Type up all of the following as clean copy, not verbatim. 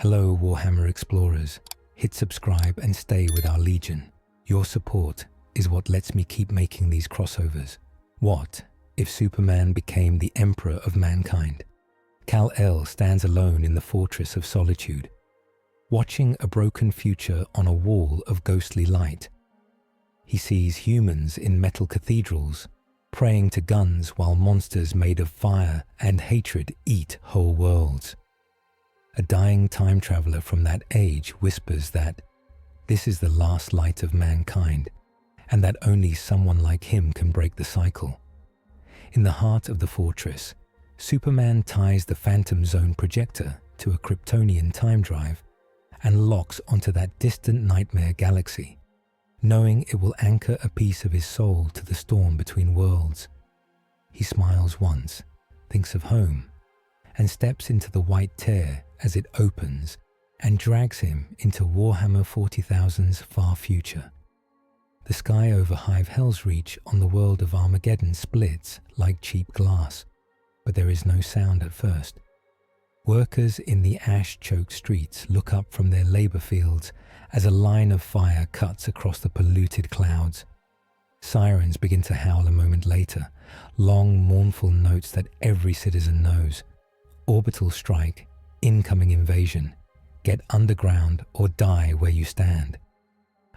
Hello Warhammer explorers, hit subscribe and stay with our legion. Your support is what lets me keep making these crossovers. What if Superman became the emperor of mankind? Kal-El stands alone in the fortress of solitude, watching a broken future on a wall of ghostly light. He sees humans in metal cathedrals, praying to guns while monsters made of fire and hatred eat whole worlds. A dying time traveler from that age whispers that this is the last light of mankind, and that only someone like him can break the cycle. In the heart of the fortress, Superman ties the Phantom Zone projector to a Kryptonian time drive and locks onto that distant nightmare galaxy, knowing it will anchor a piece of his soul to the storm between worlds. He smiles once, thinks of home, and steps into the white tear as it opens and drags him into Warhammer 40,000's far future. The sky over Hive Hell's Reach on the world of Armageddon splits like cheap glass, but there is no sound at first. Workers in the ash-choked streets look up from their labor fields as a line of fire cuts across the polluted clouds. Sirens begin to howl a moment later, long, mournful notes that every citizen knows. Orbital strike, incoming invasion, get underground or die where you stand.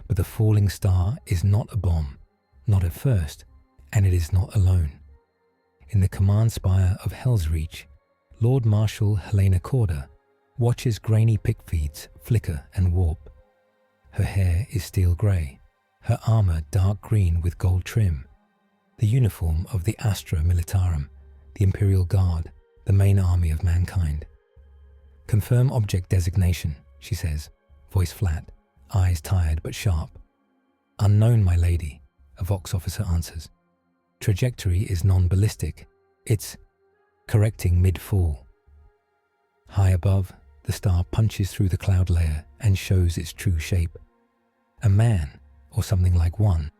But the falling star is not a bomb, not at first, and it is not alone. In the command spire of Hell's Reach, Lord Marshal Helena Corder watches grainy pick feeds flicker and warp. Her hair is steel grey, her armour dark green with gold trim, the uniform of the Astra Militarum, the Imperial Guard, the main army of mankind. "Confirm object designation," she says, voice flat, eyes tired but sharp. "Unknown, my lady," a Vox officer answers. "Trajectory is non-ballistic. It's correcting mid-fall." High above, the star punches through the cloud layer and shows its true shape. A man, or something like one,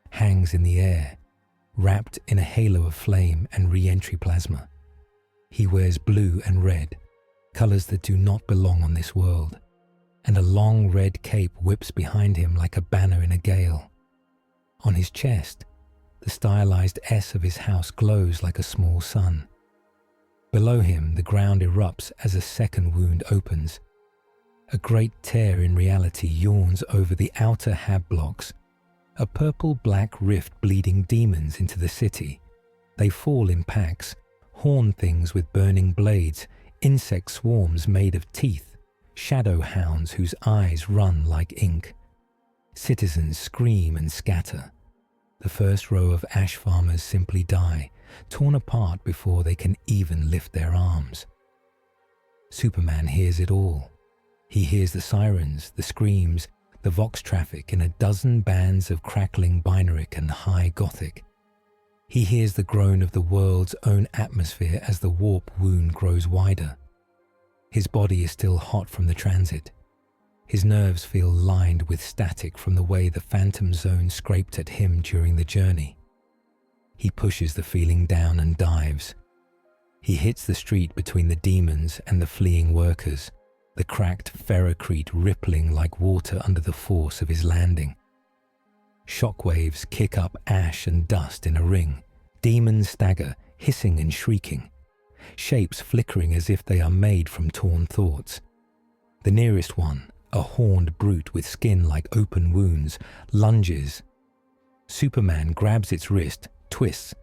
hangs in the air, wrapped in a halo of flame and re-entry plasma. He wears blue and red, colors that do not belong on this world, and a long red cape whips behind him like a banner in a gale. On his chest, the stylized S of his house glows like a small sun. Below him, the ground erupts as a second wound opens. A great tear in reality yawns over the outer hab blocks, a purple-black rift bleeding demons into the city. They fall in packs, horn things with burning blades, insect swarms made of teeth, shadow hounds whose eyes run like ink. Citizens scream and scatter. The first row of ash farmers simply die, torn apart before they can even lift their arms. Superman hears it all. He hears the sirens, the screams, the Vox traffic in a dozen bands of crackling binaric and high Gothic. He hears the groan of the world's own atmosphere as the warp wound grows wider. His body is still hot from the transit. His nerves feel lined with static from the way the Phantom Zone scraped at him during the journey. He pushes the feeling down and dives. He hits the street between the demons and the fleeing workers, the cracked ferrocrete rippling like water under the force of his landing. Shockwaves kick up ash and dust in a ring. Demons stagger, hissing and shrieking. Shapes flickering as if they are made from torn thoughts. The nearest one, a horned brute with skin like open wounds, lunges. Superman grabs its wrist, twists,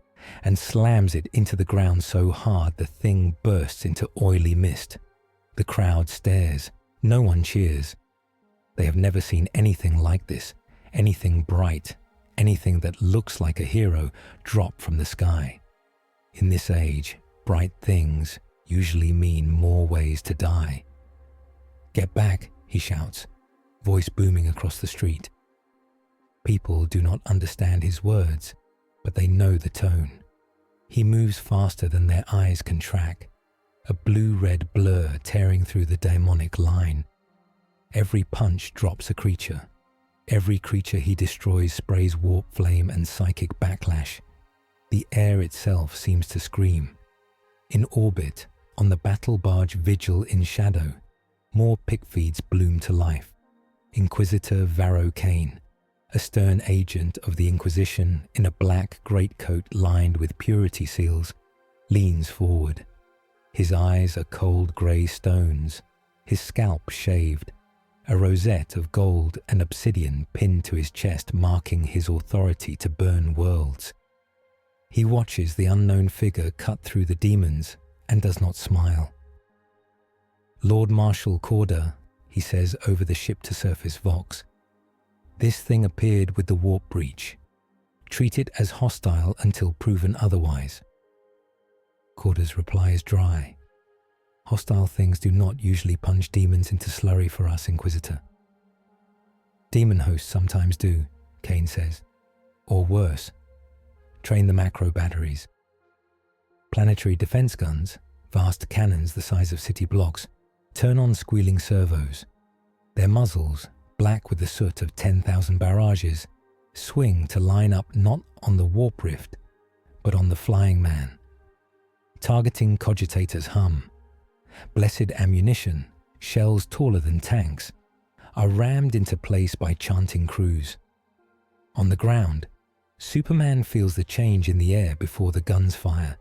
and slams it into the ground so hard the thing bursts into oily mist. The crowd stares. No one cheers. They have never seen anything like this. Anything bright, anything that looks like a hero drop from the sky. In this age, bright things usually mean more ways to die. "Get back," he shouts, voice booming across the street. People do not understand his words, but they know the tone. He moves faster than their eyes can track, a blue-red blur tearing through the demonic line. Every punch drops a creature. Every creature he destroys sprays warp flame and psychic backlash. The air itself seems to scream. In orbit, on the battle barge Vigil in shadow, More pick feeds bloom to life. Inquisitor Varro Kane, a stern agent of the Inquisition in a black greatcoat lined with purity seals, leans forward. His eyes are cold grey stones, his scalp shaved, a rosette of gold and obsidian pinned to his chest marking his authority to burn worlds. He watches the unknown figure cut through the demons and does not smile. "Lord Marshal Corder," he says over the ship-to-surface vox, "this thing appeared with the warp breach. Treat it as hostile until proven otherwise." Corder's reply is dry. "Hostile things do not usually punch demons into slurry for us, Inquisitor." "Demon hosts sometimes do," Kane says. "Or worse, train the macro batteries. Planetary defense guns, vast cannons the size of city blocks, turn on squealing servos. Their muzzles, black with the soot of 10,000 barrages, swing to line up not on the warp rift, but on the flying man. Targeting cogitators hum. Blessed ammunition, shells taller than tanks, are rammed into place by chanting crews. On the ground, Superman feels the change in the air before the guns fire.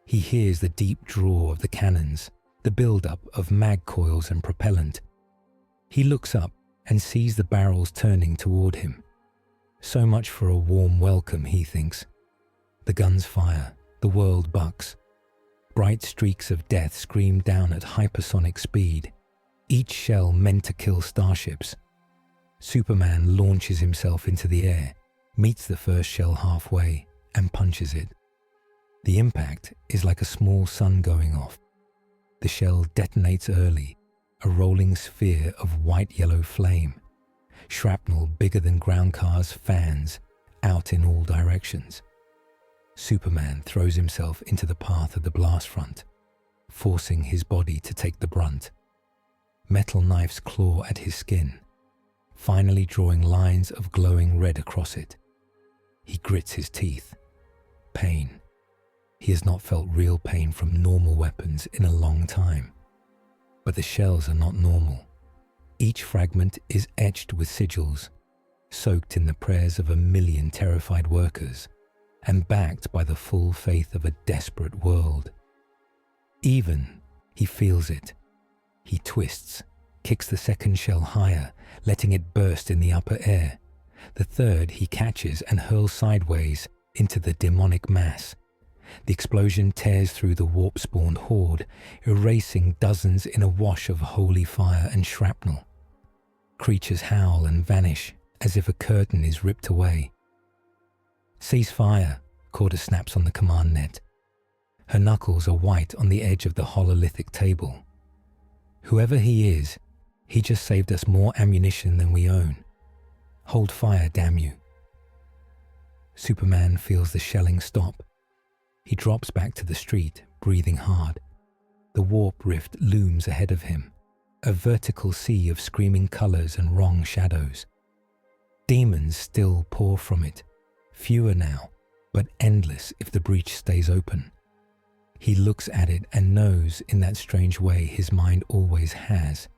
He hears the deep draw of the cannons, the build-up of mag coils and propellant. He looks up and sees the barrels turning toward him. So much for a warm welcome, he thinks. The guns fire, the world bucks. Bright streaks of death scream down at hypersonic speed, each shell meant to kill starships. Superman launches himself into the air, meets the first shell halfway, and punches it. The impact is like a small sun going off. The shell detonates early, a rolling sphere of white-yellow flame. Shrapnel bigger than ground cars' fans, out in all directions. Superman throws himself into the path of the blast front, forcing his body to take the brunt. Metal knives claw at his skin, finally drawing lines of glowing red across it. He grits his teeth. Pain. He has not felt real pain from normal weapons in a long time. But the shells are not normal. Each fragment is etched with sigils, soaked in the prayers of 1,000,000 terrified workers, and backed by the full faith of a desperate world. Even, he feels it. He twists, kicks the second shell higher, letting it burst in the upper air. The third he catches and hurls sideways into the demonic mass. The explosion tears through the warp-spawned horde, erasing dozens in a wash of holy fire and shrapnel. Creatures howl and vanish as if a curtain is ripped away. "Cease fire," Corder snaps on the command net. Her knuckles are white on the edge of the hololithic table. "Whoever he is, he just saved us more ammunition than we own. Hold fire, damn you." Superman feels the shelling stop. He drops back to the street, breathing hard. The warp rift looms ahead of him, a vertical sea of screaming colors and wrong shadows. Demons still pour from it, fewer now, but endless if the breach stays open. He looks at it and knows in that strange way his mind always has,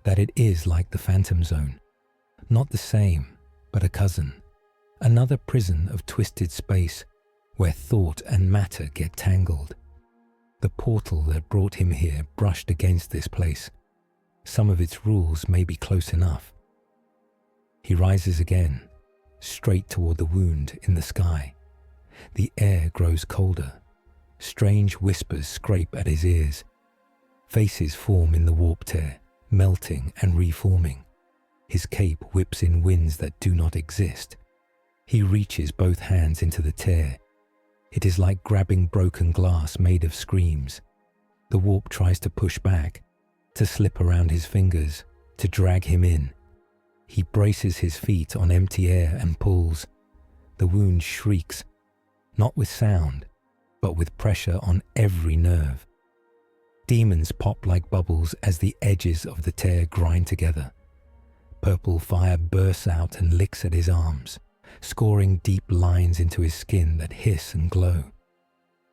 that it is like the Phantom Zone. Not the same, but a cousin. Another prison of twisted space where thought and matter get tangled. The portal that brought him here brushed against this place. Some of its rules may be close enough. He rises again, straight toward the wound in the sky. The air grows colder. Strange whispers scrape at his ears. Faces form in the warp tear, melting and reforming. His cape whips in winds that do not exist. He reaches both hands into the tear. It is like grabbing broken glass made of screams. The warp tries to push back, to slip around his fingers, to drag him in. He braces his feet on empty air and pulls. The wound shrieks, not with sound, but with pressure on every nerve. Demons pop like bubbles as the edges of the tear grind together. Purple fire bursts out and licks at his arms, scoring deep lines into his skin that hiss and glow.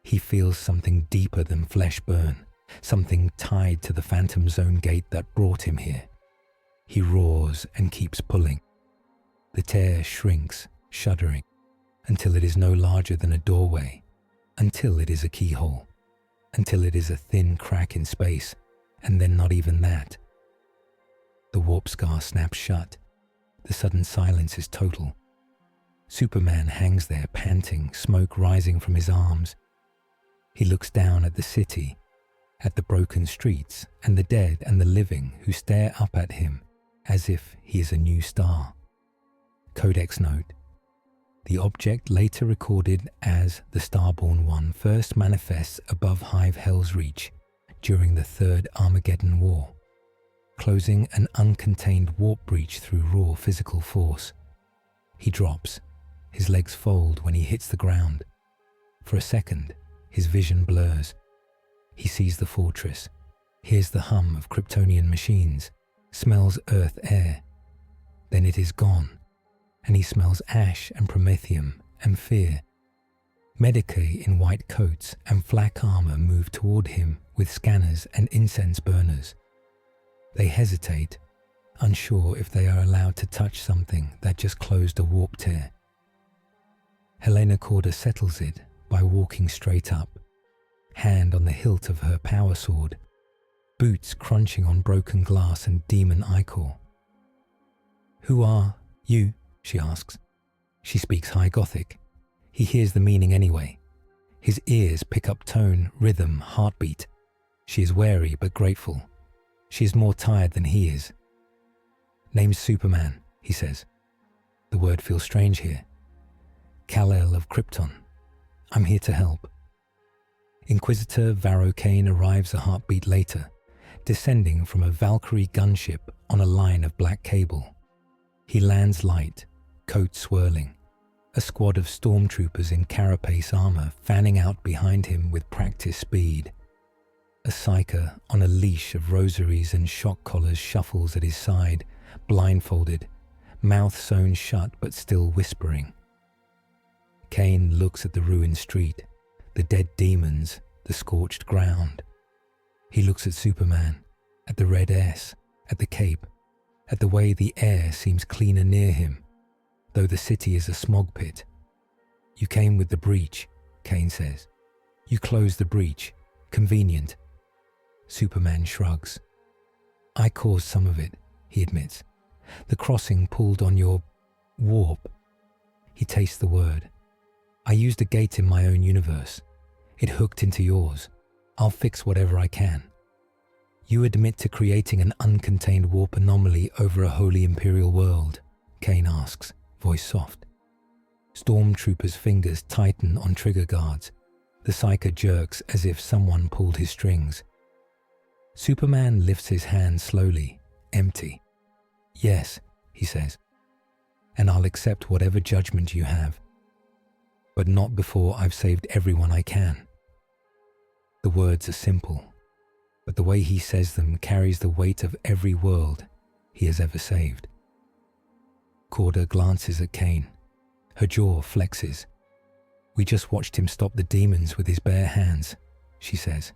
He feels something deeper than flesh burn, something tied to the phantom zone gate that brought him here. He roars and keeps pulling. The tear shrinks, shuddering, until it is no larger than a doorway, until it is a keyhole, until it is a thin crack in space, and then not even that. The warp scar snaps shut. The sudden silence is total. Superman hangs there panting, smoke rising from his arms. He looks down at the city, at the broken streets, and the dead and the living who stare up at him as if he is a new star. Codex note: the object later recorded as the Starborn One first manifests above Hive Hell's reach during the Third Armageddon War, closing an uncontained warp breach through raw physical force. He drops. His legs fold when he hits the ground. For a second, his vision blurs. He sees the fortress, hears the hum of Kryptonian machines, smells Earth air. Then it is gone, and he smells ash and promethium and fear. Medicae in white coats and flak armor move toward him with scanners and incense burners. They hesitate, unsure if they are allowed to touch something that just closed a warp tear. Helena Corda settles it by walking straight up, hand on the hilt of her power sword, boots crunching on broken glass and demon ichor. "Who are you?" she asks. She speaks High Gothic. He hears the meaning anyway. His ears pick up tone, rhythm, heartbeat. She is wary but grateful. She is more tired than he is. "Name's Superman," he says. The word feels strange here. "Kal-El of Krypton. I'm here to help." Inquisitor Varro Kane arrives a heartbeat later, descending from a Valkyrie gunship on a line of black cable. He lands light, coat swirling, a squad of stormtroopers in carapace armor fanning out behind him with practice speed. A psyker on a leash of rosaries and shock collars shuffles at his side, blindfolded, mouth sewn shut but still whispering. Kane looks at the ruined street, the dead demons, the scorched ground. He looks at Superman, at the red S, at the cape, at the way the air seems cleaner near him, though the city is a smog pit. "You came with the breach," Kane says. "You closed the breach. Convenient." Superman shrugs. "I caused some of it," he admits. "The crossing pulled on your warp." He tastes the word. "I used a gate in my own universe. It hooked into yours. I'll fix whatever I can." "You admit to creating an uncontained warp anomaly over a holy Imperial world?" Kane asks, voice soft. Stormtrooper's fingers tighten on trigger guards. The psyker jerks as if someone pulled his strings. Superman lifts his hand slowly, empty. "Yes," he says, "and I'll accept whatever judgment you have. But not before I've saved everyone I can." The words are simple, but the way he says them carries the weight of every world he has ever saved. Corda glances at Kane. Her jaw flexes. "We just watched him stop the demons with his bare hands," she says.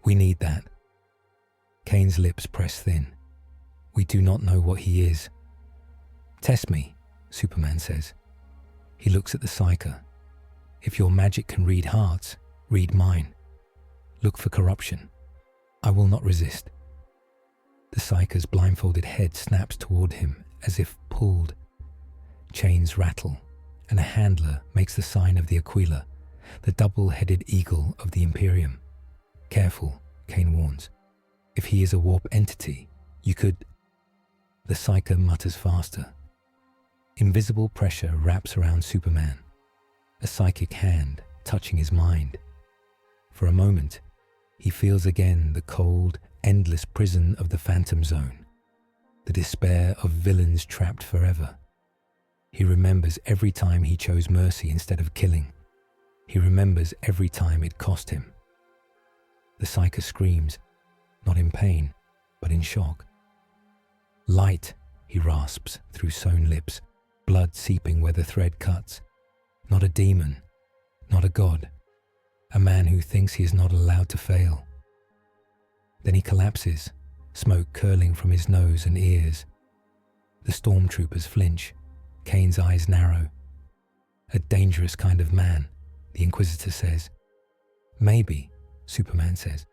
"We need that." Kane's lips press thin. "We do not know what he is." "Test me," Superman says. He looks at the psyker. "If your magic can read hearts, read mine. Look for corruption. I will not resist." The psyker's blindfolded head snaps toward him as if pulled. Chains rattle, and a handler makes the sign of the Aquila, the double-headed eagle of the Imperium. "Careful," Kane warns. "If he is a warp entity, you could..." The psyker mutters faster. Invisible pressure wraps around Superman, a psychic hand touching his mind. For a moment, he feels again the cold, endless prison of the Phantom Zone, the despair of villains trapped forever. He remembers every time he chose mercy instead of killing. He remembers every time it cost him. The psyker screams, not in pain, but in shock. "Light," he rasps through sewn lips, blood seeping where the thread cuts. Not a demon, not a god. A man who thinks he is not allowed to fail. Then he collapses, smoke curling from his nose and ears. The stormtroopers flinch. Kane's eyes narrow. A dangerous kind of man, the Inquisitor says. Maybe, Superman says.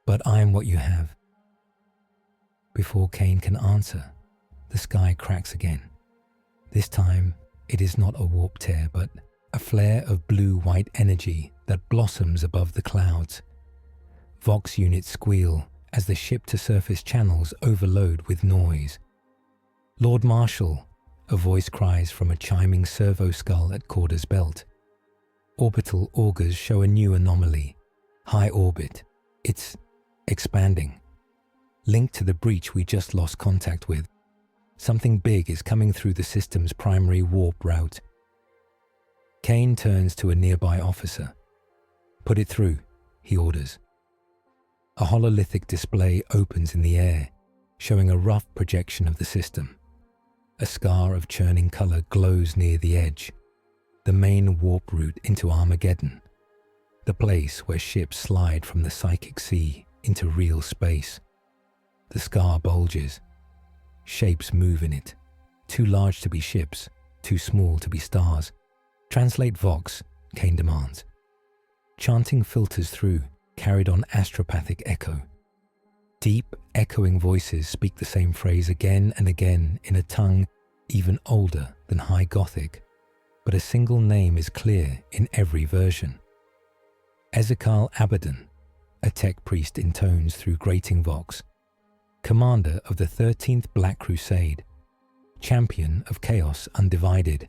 But I'm what you have. Before Kane can answer, the sky cracks again. This time, it is not a warp tear, but a flare of blue-white energy that blossoms above the clouds. Vox units squeal as the ship-to-surface channels overload with noise. Lord Marshal, a voice cries from a chiming servo skull at Corder's belt. Orbital augers show a new anomaly. High orbit. It's expanding. Linked to the breach we just lost contact with. Something big is coming through the system's primary warp route. Kane turns to a nearby officer. Put it through, he orders. A hololithic display opens in the air, showing a rough projection of the system. A scar of churning color glows near the edge, the main warp route into Armageddon, the place where ships slide from the psychic sea into real space. The scar bulges. Shapes move in it, too large to be ships, too small to be stars. Translate Vox, Kane demands. Chanting filters through, carried on astropathic echo. Deep, echoing voices speak the same phrase again and again in a tongue even older than High Gothic, but a single name is clear in every version. Ezekal Abaddon, a tech priest intones through grating Vox, commander of the 13th Black Crusade, champion of Chaos Undivided.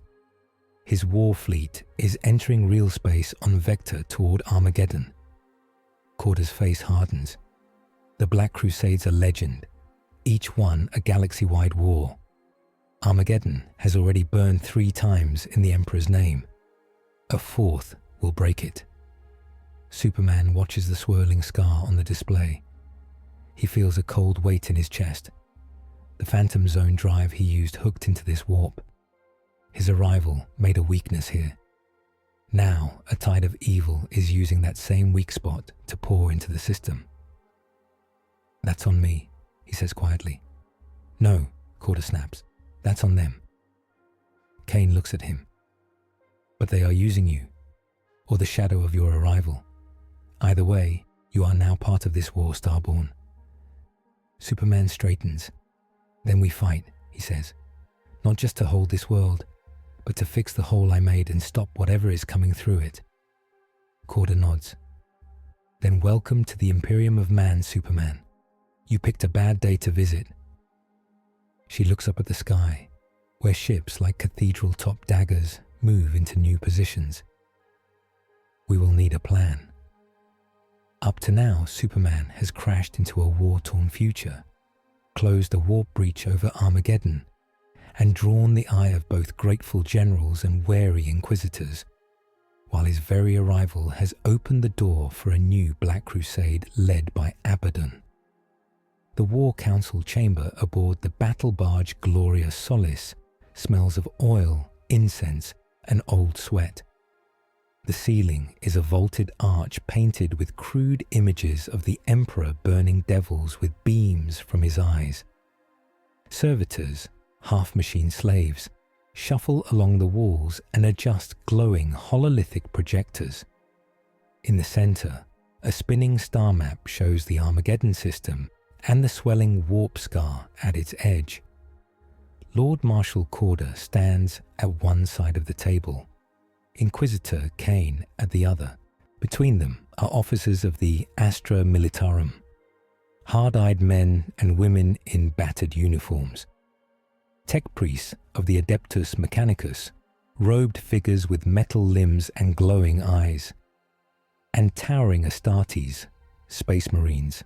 His war fleet is entering real space on vector toward Armageddon. Corder's face hardens. The Black Crusades are legend, each one a galaxy-wide war. Armageddon has already burned 3 times in the Emperor's name. A 4th will break it. Superman watches the swirling scar on the display. He feels a cold weight in his chest. The Phantom Zone drive he used hooked into this warp. His arrival made a weakness here. Now, a tide of evil is using that same weak spot to pour into the system. That's on me, he says quietly. No, Corder snaps. That's on them. Kane looks at him. But they are using you, or the shadow of your arrival. Either way, you are now part of this war, Starborn. Superman straightens. Then we fight, he says. Not just to hold this world, but to fix the hole I made and stop whatever is coming through it. Corder nods. Then welcome to the Imperium of Man, Superman. You picked a bad day to visit. She looks up at the sky, where ships like cathedral-top daggers move into new positions. We will need a plan. Up to now, Superman has crashed into a war-torn future, closed a warp breach over Armageddon, and drawn the eye of both grateful generals and wary inquisitors, while his very arrival has opened the door for a new Black Crusade led by Abaddon. The War Council chamber aboard the battle barge Gloria Solis smells of oil, incense, and old sweat. The ceiling is a vaulted arch painted with crude images of the Emperor burning devils with beams from his eyes. Servitors, half-machine slaves, shuffle along the walls and adjust glowing hololithic projectors. In the center, a spinning star map shows the Armageddon system and the swelling warp scar at its edge. Lord Marshal Corder stands at one side of the table, Inquisitor Kane at the other. Between them are officers of the Astra Militarum, hard-eyed men and women in battered uniforms. Tech priests of the Adeptus Mechanicus, robed figures with metal limbs and glowing eyes. And towering Astartes, Space Marines.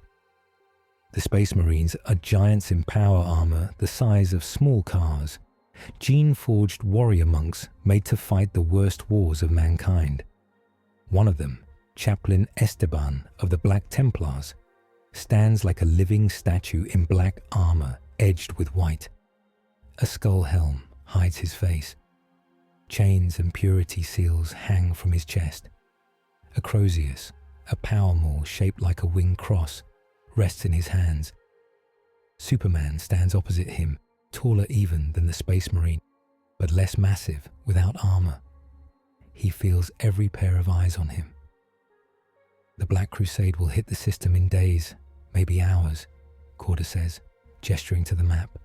The Space Marines are giants in power armor the size of small cars, gene-forged warrior monks made to fight the worst wars of mankind. One of them, Chaplain Esteban of the Black Templars, stands like a living statue in black armor edged with white. A skull helm hides his face. Chains and purity seals hang from his chest. A Crozius, a power maul shaped like a winged cross, rests in his hands. Superman stands opposite him, taller even than the Space Marine, but less massive, without armor. He feels every pair of eyes on him. The Black Crusade will hit the system in days, maybe hours, Corda says, gesturing to the map.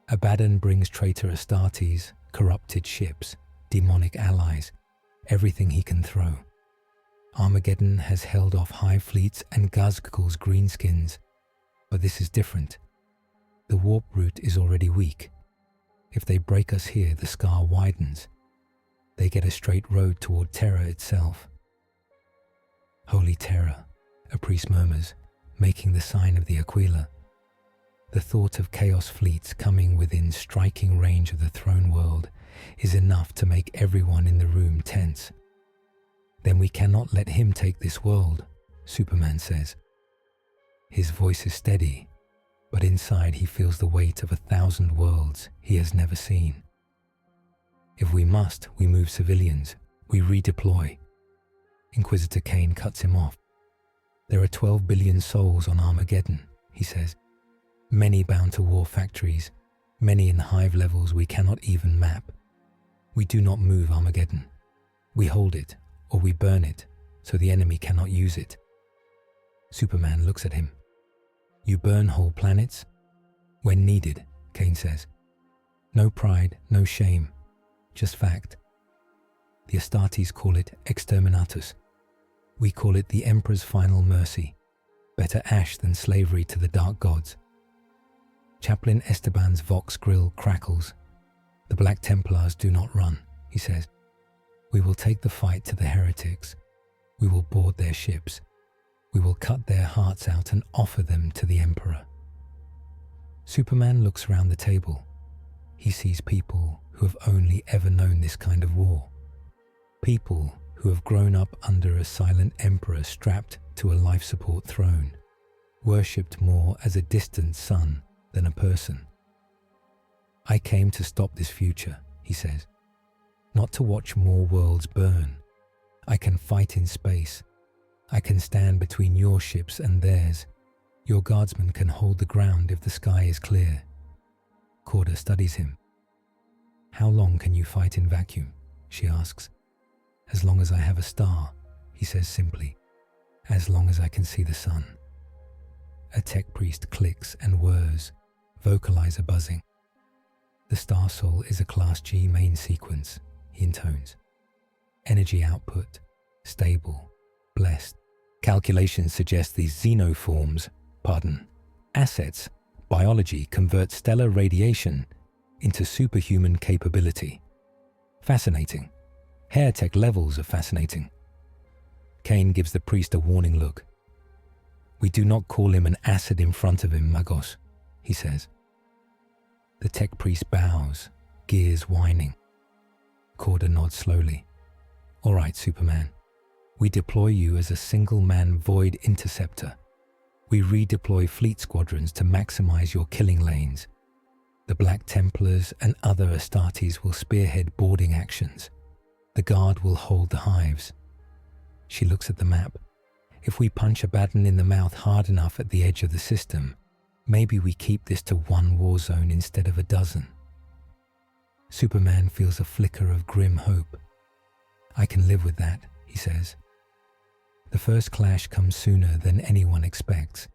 Abaddon brings traitor Astartes, corrupted ships, demonic allies, everything he can throw. Armageddon has held off hive fleets and Gazgul's greenskins, but this is different. The warp route is already weak. If they break us here, the scar widens. They get a straight road toward Terra itself. Holy Terra, a priest murmurs, making the sign of the Aquila. The thought of Chaos fleets coming within striking range of the throne world is enough to make everyone in the room tense. Then we cannot let him take this world, Superman says. His voice is steady, but inside he feels the weight of 1,000 worlds he has never seen. If we must, we move civilians, we redeploy. Inquisitor Kane cuts him off. There are 12 billion souls on Armageddon, he says. Many bound to war factories, many in hive levels we cannot even map. We do not move Armageddon. We hold it, or we burn it, so the enemy cannot use it. Superman looks at him. You burn whole planets? When needed, Kane says. No pride, no shame, just fact. The Astartes call it Exterminatus. We call it the Emperor's final mercy. Better ash than slavery to the dark gods. Chaplain Esteban's Vox grill crackles. The Black Templars do not run, he says. We will take the fight to the heretics. We will board their ships. We will cut their hearts out and offer them to the Emperor. Superman looks around the table. He sees people who have only ever known this kind of war. People who have grown up under a silent emperor strapped to a life support throne, worshipped more as a distant son than a person. I came to stop this future, he says. Not to watch more worlds burn. I can fight in space. I can stand between your ships and theirs. Your guardsmen can hold the ground if the sky is clear. Corda studies him. How long can you fight in vacuum? She asks. As long as I have a star, he says simply. As long as I can see the sun. A tech priest clicks and whirs, vocalizer buzzing. The Star Soul is a Class G main sequence, he intones. Energy output, stable, blessed. Calculations suggest these assets, biology converts stellar radiation into superhuman capability. Fascinating. Hair tech levels of fascinating. Kane gives the priest a warning look. We do not call him an acid in front of him, Magos, he says. The tech priest bows, gears whining. Corda nods slowly. All right, Superman. We deploy you as a single-man void interceptor. We redeploy fleet squadrons to maximize your killing lanes. The Black Templars and other Astartes will spearhead boarding actions. The guard will hold the hives. She looks at the map. If we punch Abaddon in the mouth hard enough at the edge of the system, maybe we keep this to one war zone instead of a dozen. Superman feels a flicker of grim hope. I can live with that, he says. The first clash comes sooner than anyone expects.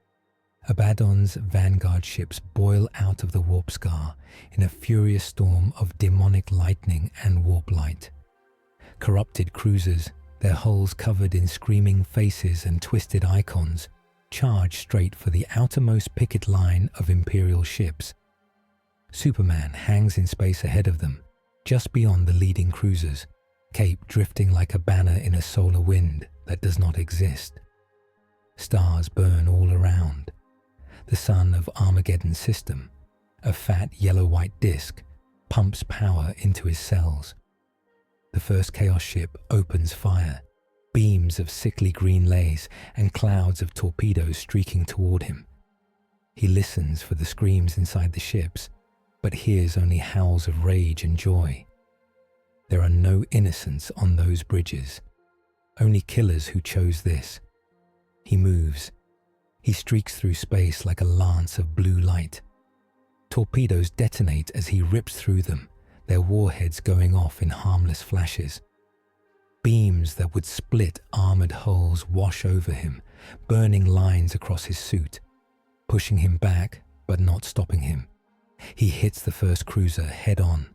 Abaddon's vanguard ships boil out of the warp scar in a furious storm of demonic lightning and warp light. Corrupted cruisers, their hulls covered in screaming faces and twisted icons, charge straight for the outermost picket line of Imperial ships. Superman hangs in space ahead of them, just beyond the leading cruisers, Cape drifting like a banner in a solar wind that does not exist. Stars burn all around. The sun of Armageddon's system, a fat yellow-white disk, pumps power into his cells. The first Chaos ship opens fire, beams of sickly green lace and clouds of torpedoes streaking toward him. He listens for the screams inside the ships, but hears only howls of rage and joy. There are no innocents on those bridges, only killers who chose this. He moves. He streaks through space like a lance of blue light. Torpedoes detonate as he rips through them, their warheads going off in harmless flashes. Beams that would split armored hulls wash over him, burning lines across his suit, pushing him back but not stopping him. He hits the first cruiser head on.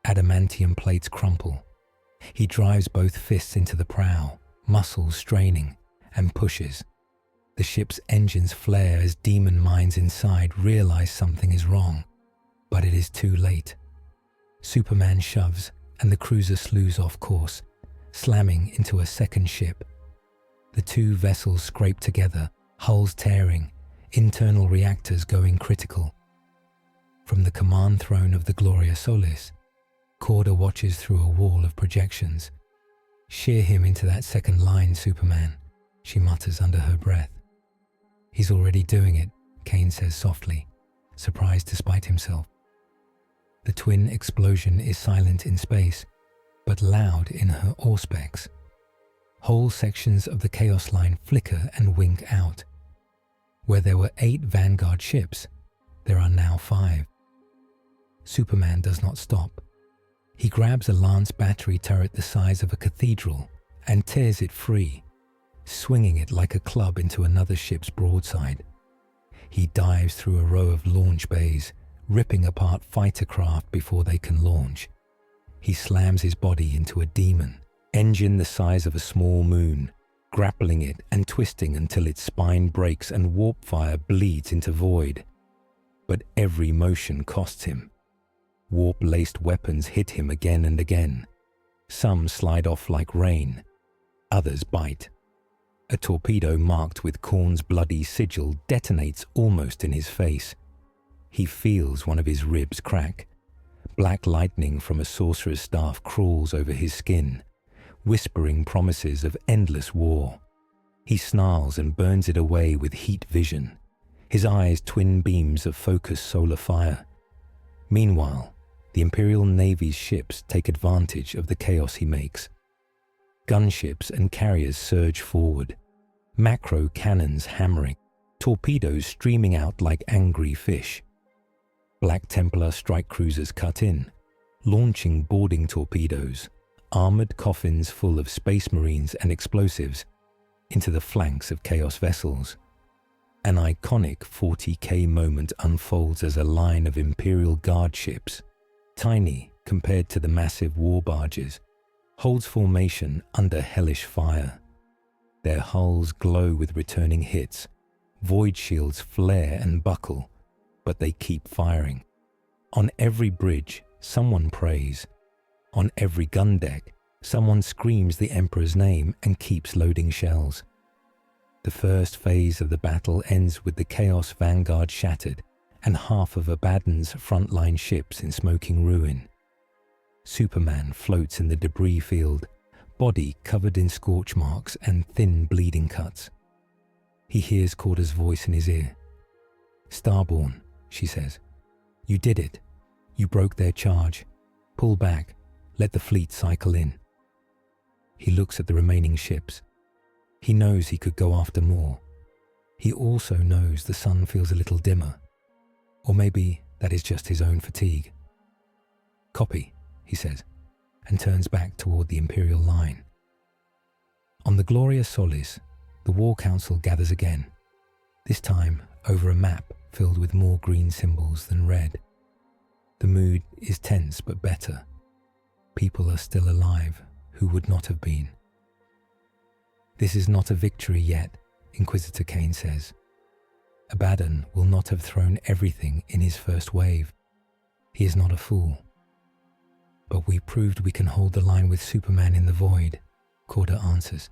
Adamantium plates crumple. He drives both fists into the prow, muscles straining, and pushes. The ship's engines flare as demon minds inside realize something is wrong, but it is too late. Superman shoves, and the cruiser slews off course, slamming into a second ship. The two vessels scrape together, hulls tearing, internal reactors going critical. From the command throne of the Gloria Solis, Corda watches through a wall of projections. "Shear him into that second line, Superman," she mutters under her breath. "He's already doing it," Kane says softly, surprised despite himself. The twin explosion is silent in space, but loud in her auspex. Whole sections of the Chaos Line flicker and wink out. Where there were 8 Vanguard ships, there are now 5. Superman does not stop. He grabs a Lance battery turret the size of a cathedral and tears it free, swinging it like a club into another ship's broadside. He dives through a row of launch bays, ripping apart fighter craft before they can launch. He slams his body into a demon, engine the size of a small moon, grappling it and twisting until its spine breaks and warp fire bleeds into void. But every motion costs him. Warp-laced weapons hit him again and again. Some slide off like rain. Others bite. A torpedo marked with Khorne's bloody sigil detonates almost in his face. He feels one of his ribs crack. Black lightning from a sorcerer's staff crawls over his skin, whispering promises of endless war. He snarls and burns it away with heat vision, his eyes twin beams of focused solar fire. Meanwhile, the Imperial Navy's ships take advantage of the chaos he makes. Gunships and carriers surge forward, macro cannons hammering, torpedoes streaming out like angry fish. Black Templar strike cruisers cut in, launching boarding torpedoes, armored coffins full of space marines and explosives, into the flanks of Chaos vessels. An iconic 40K moment unfolds as a line of Imperial Guard ships, tiny compared to the massive war barges, holds formation under hellish fire. Their hulls glow with returning hits, void shields flare and buckle, but they keep firing. On every bridge, someone prays. On every gun deck, someone screams the Emperor's name and keeps loading shells. The first phase of the battle ends with the Chaos Vanguard shattered and half of Abaddon's frontline ships in smoking ruin. Superman floats in the debris field, body covered in scorch marks and thin bleeding cuts. He hears Corda's voice in his ear. "Starborn," she says. "You did it. You broke their charge. Pull back. Let the fleet cycle in." He looks at the remaining ships. He knows he could go after more. He also knows the sun feels a little dimmer. Or maybe that is just his own fatigue. "Copy," he says, and turns back toward the Imperial line. On the Gloria Solis, the War Council gathers again, this time over a map filled with more green symbols than red. The mood is tense but better. People are still alive who would not have been. "This is not a victory yet," Inquisitor Kane says. "Abaddon will not have thrown everything in his first wave. He is not a fool. But we proved we can hold the line with Superman in the void," Corda answers.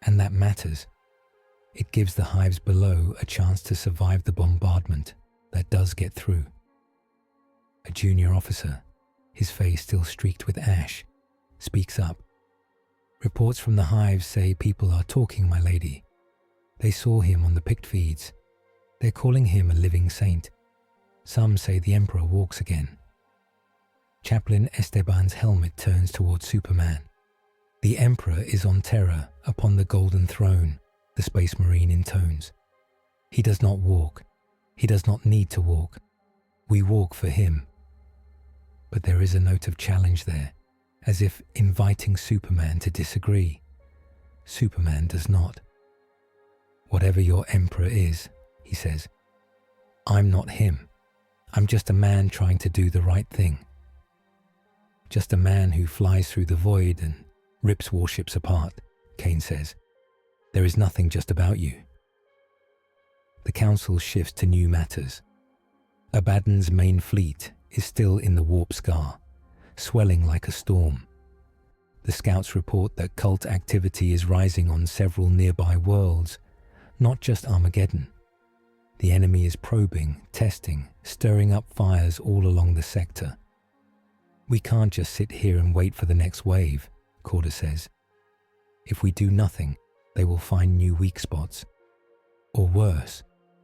"And that matters. It gives the hives below a chance to survive the bombardment that does get through." A junior officer, his face still streaked with ash, speaks up. "Reports from the hives say people are talking, my lady. They saw him on the pict feeds. They're calling him a living saint. Some say the Emperor walks again." Chaplain Esteban's helmet turns towards Superman. "The Emperor is on Terra upon the golden throne," the Space Marine intones. He does not walk. He does not need to walk. We walk for him. But there is a note of challenge there, as if inviting Superman to disagree. Superman does not. Whatever your emperor is, he says, I'm not him. I'm just a man trying to do the right thing. Just a man who flies through the void and rips warships apart, Kane says. There is nothing just about you. The council shifts to new matters. Abaddon's main fleet is still in the warp scar, swelling like a storm. The scouts report that cult activity is rising on several nearby worlds, not just Armageddon. The enemy is probing, testing, stirring up fires all along the sector. We can't just sit here and wait for the next wave, Corda says. If we do nothing, they will find new weak spots. Or worse,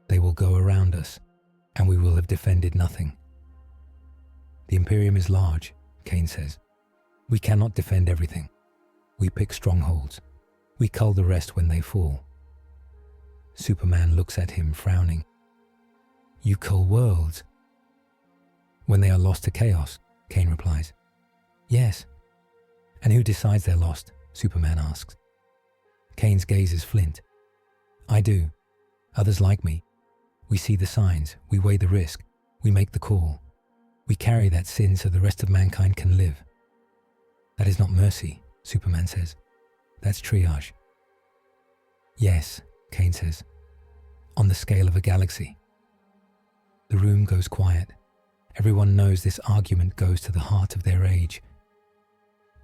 they will go around us, and we will have defended nothing. The Imperium is large, Kane says. We cannot defend everything. We pick strongholds. We cull the rest when they fall. Superman looks at him, frowning. You cull worlds? When they are lost to chaos, Kane replies. Yes. And who decides they're lost? Superman asks. Kane's gaze is flint. I do. Others like me. We see the signs, we weigh the risk, we make the call. We carry that sin so the rest of mankind can live. That is not mercy, Superman says. That's triage. Yes, Kane says. On the scale of a galaxy. The room goes quiet. Everyone knows this argument goes to the heart of their age.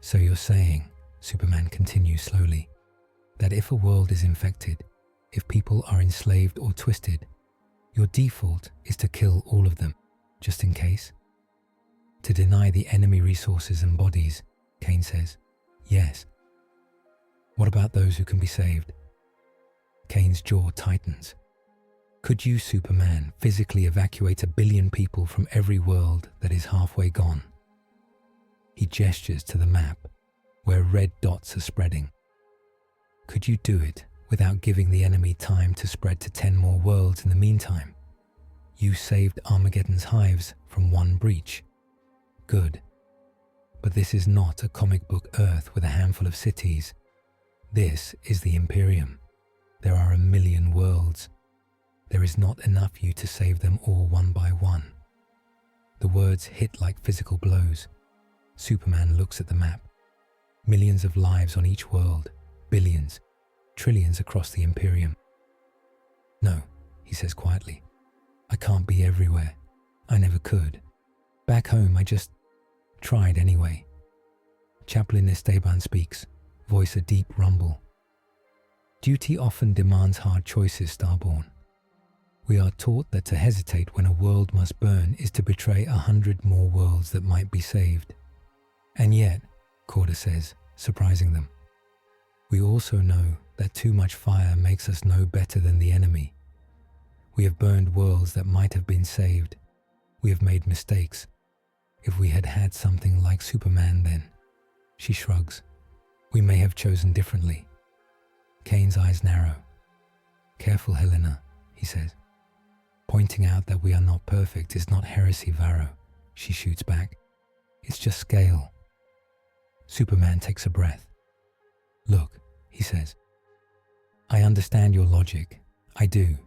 So you're saying, Superman continues slowly, that if a world is infected, if people are enslaved or twisted, your default is to kill all of them, just in case? To deny the enemy resources and bodies, Kane says. Yes. What about those who can be saved? Kane's jaw tightens. Could you, Superman, physically evacuate 1 billion people from every world that is halfway gone? He gestures to the map, where red dots are spreading. Could you do it without giving the enemy time to spread to 10 more worlds in the meantime? You saved Armageddon's hives from one breach. Good. But this is not a comic book Earth with a handful of cities. This is the Imperium. There are 1 million worlds. There is not enough for you to save them all one by one. The words hit like physical blows. Superman looks at the map. Millions of lives on each world. Billions. Trillions across the Imperium. No, he says quietly. I can't be everywhere. I never could. Back home, I just tried anyway. Chaplain Esteban speaks, voice a deep rumble. Duty often demands hard choices, Starborn. We are taught that to hesitate when a world must burn is to betray 100 more worlds that might be saved. And yet, Corda says, surprising them, we also know that too much fire makes us no better than the enemy. We have burned worlds that might have been saved. We have made mistakes. If we had had something like Superman then, she shrugs, we may have chosen differently. Kane's eyes narrow. Careful, Helena, he says. Pointing out that we are not perfect is not heresy, Varro, she shoots back. It's just scale. Superman takes a breath. Look, he says. I understand your logic. I do.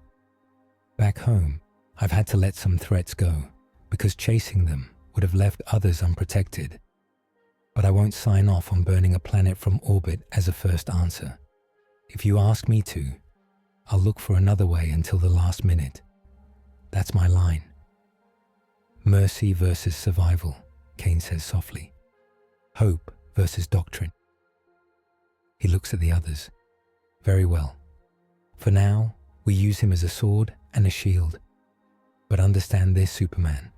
Back home, I've had to let some threats go, because chasing them would have left others unprotected. But I won't sign off on burning a planet from orbit as a first answer. If you ask me to, I'll look for another way until the last minute. That's my line. Mercy versus survival, Kane says softly. Hope versus doctrine. He looks at the others. Very well. For now, we use him as a sword and a shield. But understand this, Superman.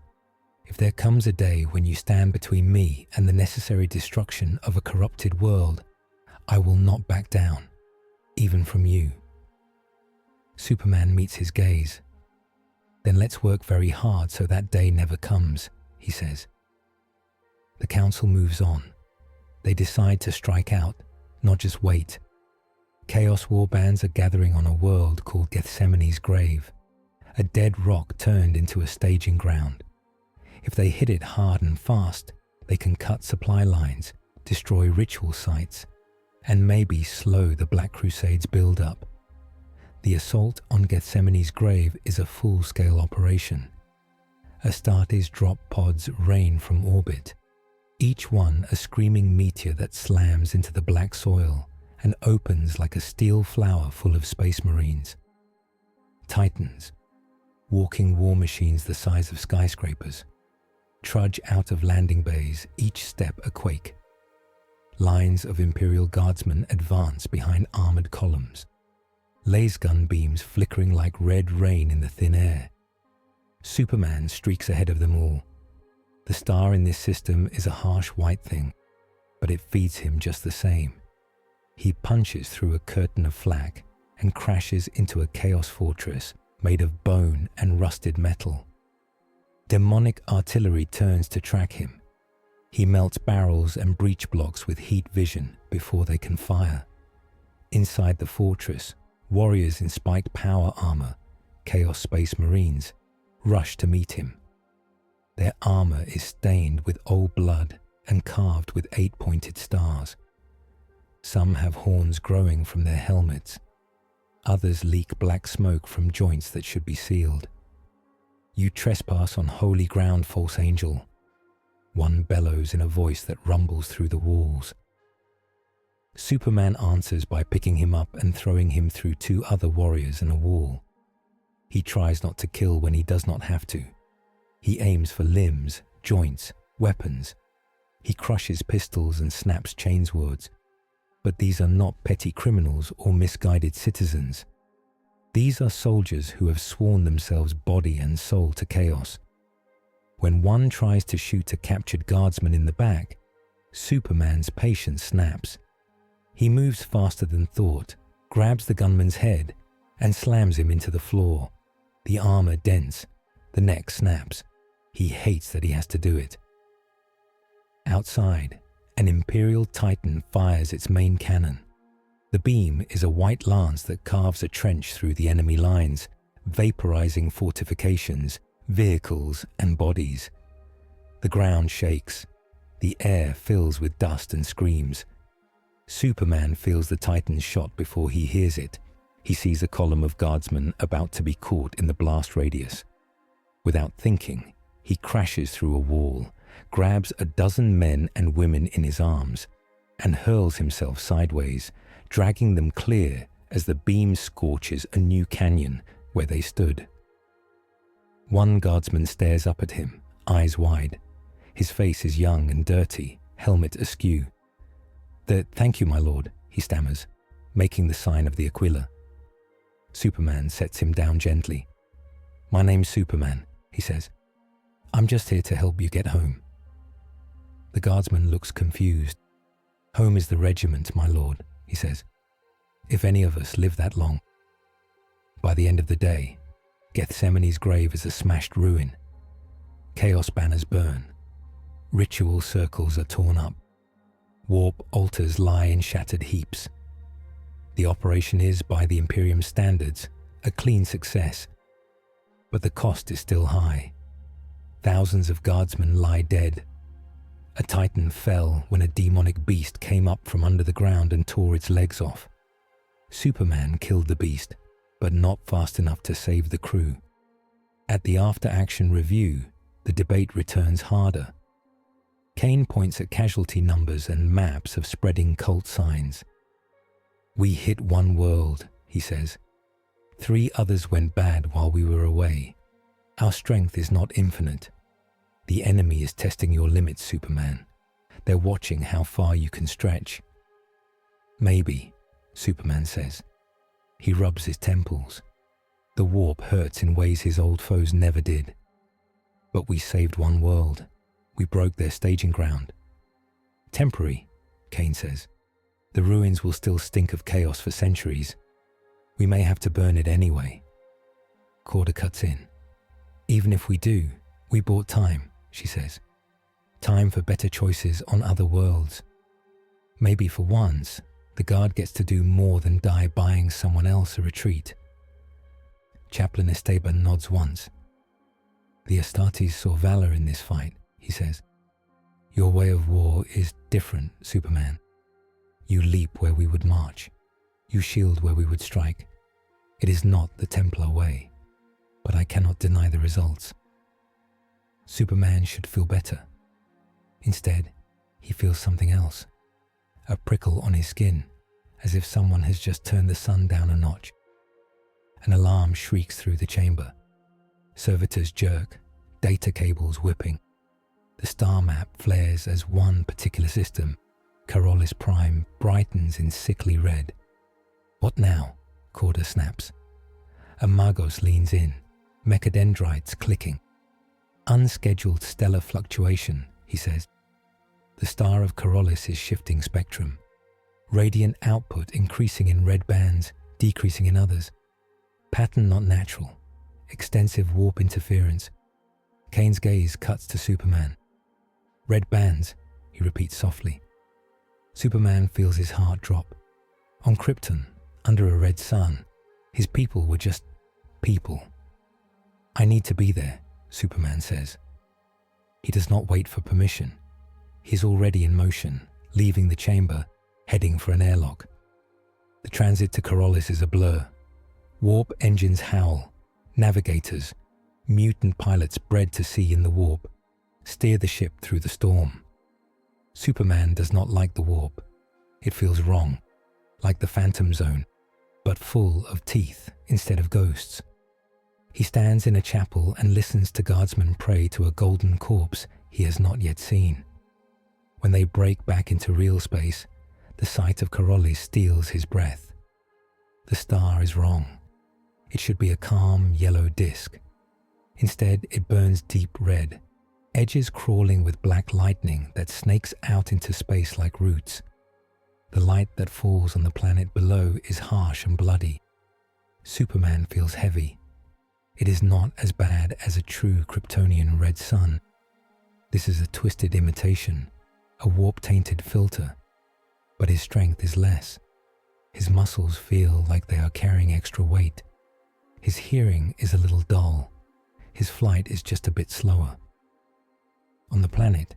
If there comes a day when you stand between me and the necessary destruction of a corrupted world, I will not back down, even from you. Superman meets his gaze. Then let's work very hard so that day never comes, he says. The council moves on. They decide to strike out, not just wait. Chaos warbands are gathering on a world called Gethsemane's Grave, a dead rock turned into a staging ground. If they hit it hard and fast, they can cut supply lines, destroy ritual sites, and maybe slow the Black Crusade's build-up. The assault on Gethsemane's Grave is a full-scale operation. Astartes drop pods rain from orbit, each one a screaming meteor that slams into the black soil and opens like a steel flower full of space marines. Titans, walking war machines the size of skyscrapers, trudge out of landing bays, each step a quake. Lines of Imperial guardsmen advance behind armored columns, laser-gun beams flickering like red rain in the thin air. Superman streaks ahead of them all. The star in this system is a harsh white thing, but it feeds him just the same. He punches through a curtain of flak and crashes into a chaos fortress made of bone and rusted metal. Demonic artillery turns to track him. He melts barrels and breach blocks with heat vision before they can fire. Inside the fortress, warriors in spiked power armor, Chaos Space Marines, rush to meet him. Their armor is stained with old blood and carved with 8-pointed stars. Some have horns growing from their helmets. Others leak black smoke from joints that should be sealed. "You trespass on holy ground, false angel," one bellows in a voice that rumbles through the walls. Superman answers by picking him up and throwing him through 2 other warriors and a wall. He tries not to kill when he does not have to. He aims for limbs, joints, weapons. He crushes pistols and snaps chainswords. But these are not petty criminals or misguided citizens. These are soldiers who have sworn themselves body and soul to chaos. When one tries to shoot a captured guardsman in the back, Superman's patience snaps. He moves faster than thought, grabs the gunman's head, and slams him into the floor. The armor dents, the neck snaps. He hates that he has to do it. Outside, an Imperial Titan fires its main cannon. The beam is a white lance that carves a trench through the enemy lines, vaporizing fortifications, vehicles, and bodies. The ground shakes. The air fills with dust and screams. Superman feels the Titan's shot before he hears it. He sees a column of guardsmen about to be caught in the blast radius. Without thinking, he crashes through a wall, grabs a dozen men and women in his arms, and hurls himself sideways, dragging them clear as the beam scorches a new canyon where they stood. One guardsman stares up at him, eyes wide. His face is young and dirty, helmet askew. "Thank you, my lord," he stammers, making the sign of the Aquila. Superman sets him down gently. "My name's Superman," he says. "I'm just here to help you get home." The guardsman looks confused. "Home is the regiment, my lord," he says. "If any of us live that long." By the end of the day, Gethsemane's grave is a smashed ruin. Chaos banners burn. Ritual circles are torn up. Warp altars lie in shattered heaps. The operation is, by the Imperium standards, a clean success. But the cost is still high. Thousands of guardsmen lie dead. A Titan fell when a demonic beast came up from under the ground and tore its legs off. Superman killed the beast, but not fast enough to save the crew. At the after-action review, the debate returns harder. Kane points at casualty numbers and maps of spreading cult signs. "We hit one world," he says. 3 others went bad while we were away. Our strength is not infinite. The enemy is testing your limits, Superman. They're watching how far you can stretch." "Maybe," Superman says. He rubs his temples. The warp hurts in ways his old foes never did. "But we saved one world. We broke their staging ground." "Temporary," Kane says. "The ruins will still stink of chaos for centuries. We may have to burn it anyway." Corda cuts in. "Even if we do, we bought time," she says. "Time for better choices on other worlds. Maybe for once, The guard gets to do more than die buying someone else a retreat. Chaplain Esteban nods once. The Astartes saw valor in this fight, he says. Your way of war is different, Superman. You leap where we would march. You shield where we would strike. It is not the Templar way, but I cannot deny the results. Superman should feel better. Instead, he feels something else. A prickle on his skin, as if someone has just turned the sun down a notch. An alarm shrieks through the chamber. Servitors jerk, data cables whipping. The star map flares as one particular system, Kal-El Prime, brightens in sickly red. What now? Corda snaps. A Magos leans in, mechadendrites clicking. Unscheduled stellar fluctuation, he says. The star of Kal-El is shifting spectrum. Radiant output increasing in red bands, decreasing in others. Pattern not natural. Extensive warp interference. Kane's gaze cuts to Superman. Red bands, he repeats softly. Superman feels his heart drop. On Krypton, under a red sun, his people were just people. I need to be there, Superman says. He does not wait for permission. He is already in motion, leaving the chamber, heading for an airlock. The transit to Kal-El is a blur. Warp engines howl. Navigators, mutant pilots bred to sea in the warp, steer the ship through the storm. Superman does not like the warp. It feels wrong, like the Phantom Zone, but full of teeth instead of ghosts. He stands in a chapel and listens to guardsmen pray to a golden corpse he has not yet seen. When they break back into real space, the sight of Kal-El steals his breath. The star is wrong. It should be a calm yellow disk. Instead, it burns deep red, edges crawling with black lightning that snakes out into space like roots. The light that falls on the planet below is harsh and bloody. Superman feels heavy. It is not as bad as a true Kryptonian red sun. This is a twisted imitation, a warp-tainted filter. But his strength is less. His muscles feel like they are carrying extra weight. His hearing is a little dull. His flight is just a bit slower. On the planet,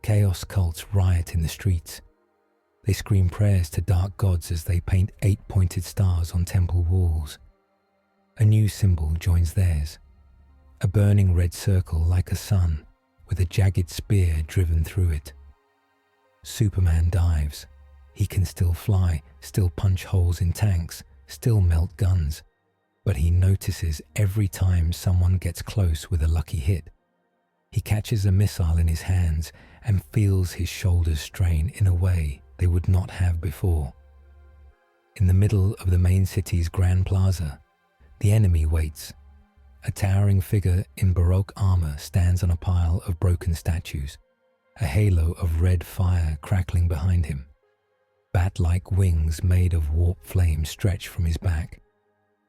chaos cults riot in the streets. They scream prayers to dark gods as they paint 8-pointed stars on temple walls. A new symbol joins theirs. A burning red circle like a sun, with a jagged spear driven through it. Superman dives. He can still fly, still punch holes in tanks, still melt guns. But he notices every time someone gets close with a lucky hit. He catches a missile in his hands and feels his shoulders strain in a way they would not have before. In the middle of the main city's Grand Plaza, the enemy waits. A towering figure in Baroque armor stands on a pile of broken statues, a halo of red fire crackling behind him. Bat-like wings made of warp flame stretch from his back.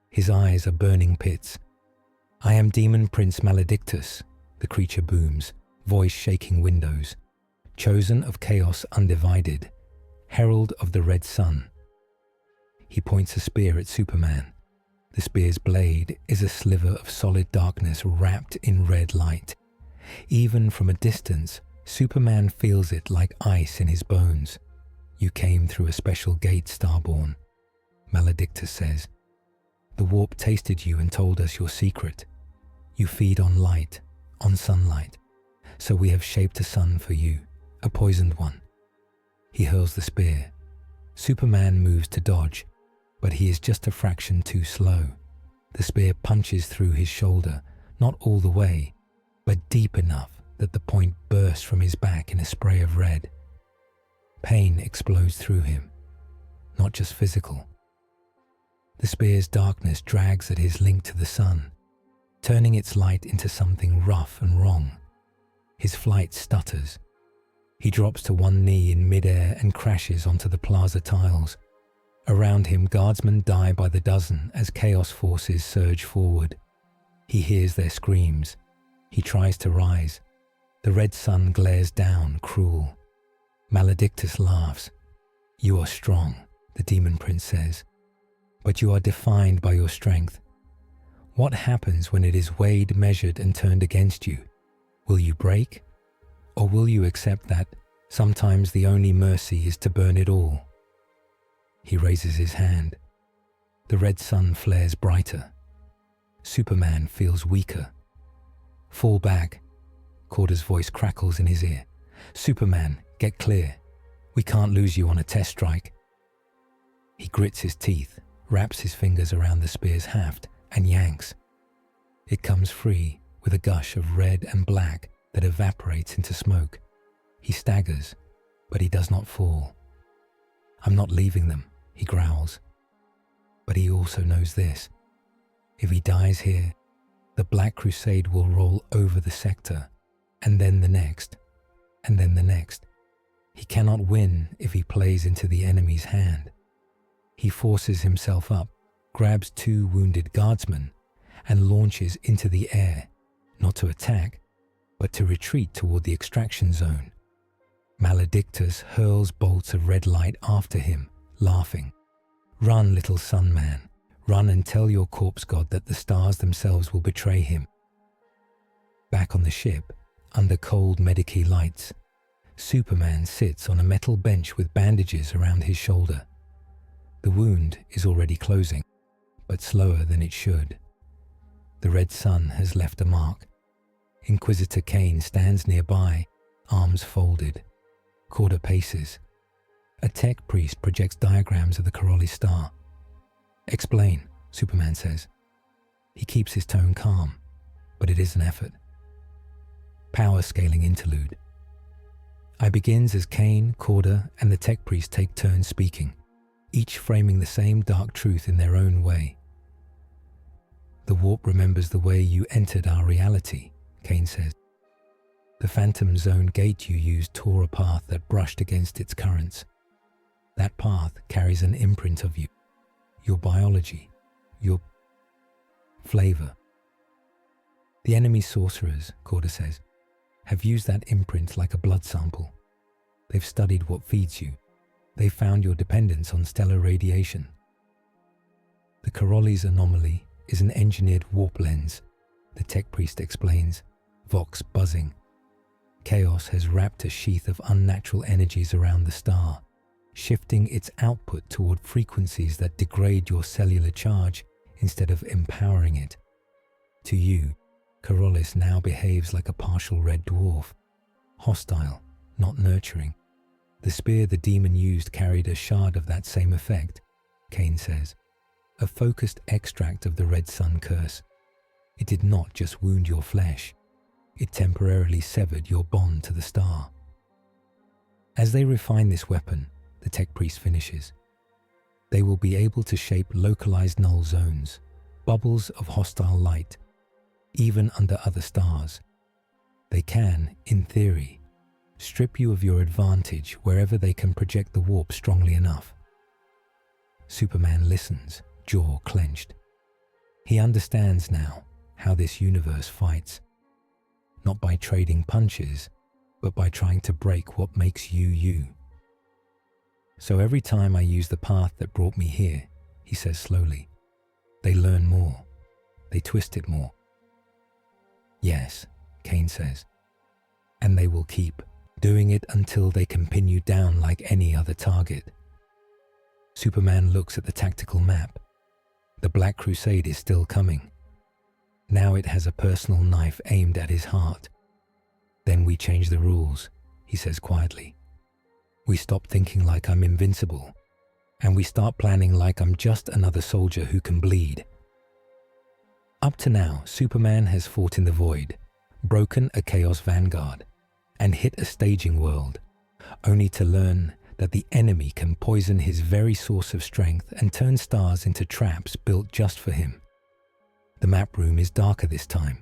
His eyes are burning pits. I am Demon Prince Maledictus, the creature booms, voice shaking windows. Chosen of chaos undivided, herald of the red sun. He points a spear at Superman. The spear's blade is a sliver of solid darkness wrapped in red light. Even from a distance, Superman feels it like ice in his bones. You came through a special gate, Starborn, Maledictus says. The warp tasted you and told us your secret. You feed on light, on sunlight. So we have shaped a sun for you, a poisoned one. He hurls the spear. Superman moves to dodge, but he is just a fraction too slow. The spear punches through his shoulder, not all the way, but deep enough that the point bursts from his back in a spray of red. Pain explodes through him, not just physical. The spear's darkness drags at his link to the sun, turning its light into something rough and wrong. His flight stutters. He drops to one knee in midair and crashes onto the plaza tiles. Around him, guardsmen die by the dozen as chaos forces surge forward. He hears their screams. He tries to rise. The red sun glares down, cruel. Maledictus laughs. You are strong, the Demon Prince says, "but you are defined by your strength. What happens when it is weighed, measured, and turned against you? Will you break? Or will you accept that sometimes the only mercy is to burn it all?" He raises his hand. The red sun flares brighter. Superman feels weaker. "Fall back." Corder's voice crackles in his ear. "Superman, get clear. We can't lose you on a test strike." He grits his teeth, wraps his fingers around the spear's haft, and yanks. It comes free with a gush of red and black that evaporates into smoke. He staggers, but he does not fall. "I'm not leaving them," he growls. But he also knows this. If he dies here, the Black Crusade will roll over the sector, and then the next, and then the next. He cannot win if he plays into the enemy's hand. He forces himself up, grabs 2 wounded guardsmen, and launches into the air, not to attack, but to retreat toward the extraction zone. Maledictus hurls bolts of red light after him, laughing. "Run, little sun man. Run and tell your corpse god that the stars themselves will betray him." Back on the ship, under cold Medici lights, Superman sits on a metal bench with bandages around his shoulder. The wound is already closing, but slower than it should. The red sun has left a mark. Inquisitor Kane stands nearby, arms folded. Corder paces. A tech priest projects diagrams of the Kal-El star. "Explain," Superman says. He keeps his tone calm, but it is an effort. Power scaling interlude. I begins as Kane, Corder, and the tech priest take turns speaking, each framing the same dark truth in their own way. "The warp remembers the way you entered our reality," Kane says. "The phantom zone gate you used tore a path that brushed against its currents. That path carries an imprint of you, your biology, your flavor. The enemy sorcerers," Corder says, "have used that imprint like a blood sample. They've studied what feeds you. They've found your dependence on stellar radiation. The Kal-El's anomaly is an engineered warp lens," the tech priest explains, vox buzzing. "Chaos has wrapped a sheath of unnatural energies around the star, shifting its output toward frequencies that degrade your cellular charge instead of empowering it. To you, Kal-El now behaves like a partial red dwarf, hostile, not nurturing. The spear the demon used carried a shard of that same effect," Kane says, "a focused extract of the red sun curse. It did not just wound your flesh, it temporarily severed your bond to the star." As they refine this weapon, the tech priest finishes, they will be able to shape localized null zones, bubbles of hostile light, even under other stars. They can, in theory, strip you of your advantage wherever they can project the warp strongly enough. Superman listens, jaw clenched. He understands now how this universe fights, not by trading punches, but by trying to break what makes you you. "So every time I use the path that brought me here," he says slowly, "they learn more, they twist it more." "Yes," Kane says, "and they will keep doing it until they can pin you down like any other target." Superman looks at the tactical map. The Black Crusade is still coming. Now it has a personal knife aimed at his heart. "Then we change the rules," he says quietly. "We stop thinking like I'm invincible, and we start planning like I'm just another soldier who can bleed." Up to now, Superman has fought in the void, broken a chaos vanguard, and hit a staging world, only to learn that the enemy can poison his very source of strength and turn stars into traps built just for him. The map room is darker this time.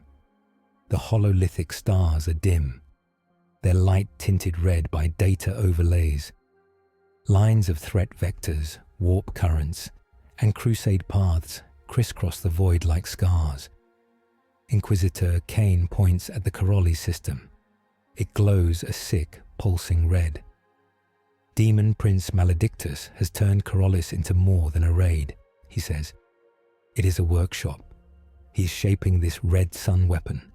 The hololithic stars are dim, their light tinted red by data overlays. Lines of threat vectors, warp currents, and crusade paths crisscross the void like scars. Inquisitor Kane points at the Kal-El system. It glows a sick, pulsing red. Demon Prince Maledictus has turned Kal-El into more than a raid, he says. It is a workshop. He's shaping this red sun weapon.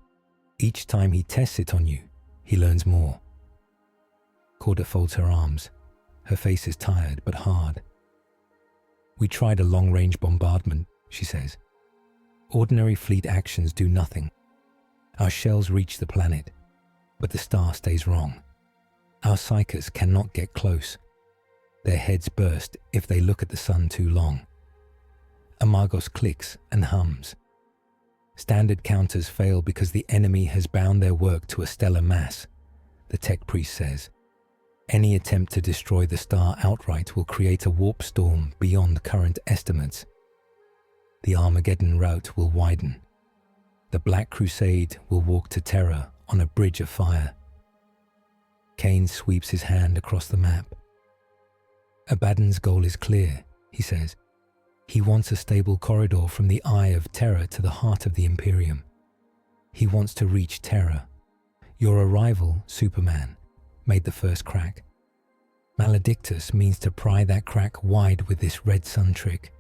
Each time he tests it on you, he learns more. Corda folds her arms. Her face is tired but hard. We tried a long-range bombardment, she says. Ordinary fleet actions do nothing. Our shells reach the planet, but the star stays wrong. Our psykers cannot get close. Their heads burst if they look at the sun too long. Amargos clicks and hums. Standard counters fail because the enemy has bound their work to a stellar mass, the tech priest says. Any attempt to destroy the star outright will create a warp storm beyond current estimates. The Armageddon route will widen. The Black Crusade will walk to terror on a bridge of fire. Kane sweeps his hand across the map. Abaddon's goal is clear, he says. He wants a stable corridor from the eye of terror to the heart of the Imperium. He wants to reach terror. Your arrival, Superman, made the first crack. Maledictus means to pry that crack wide with this red sun trick.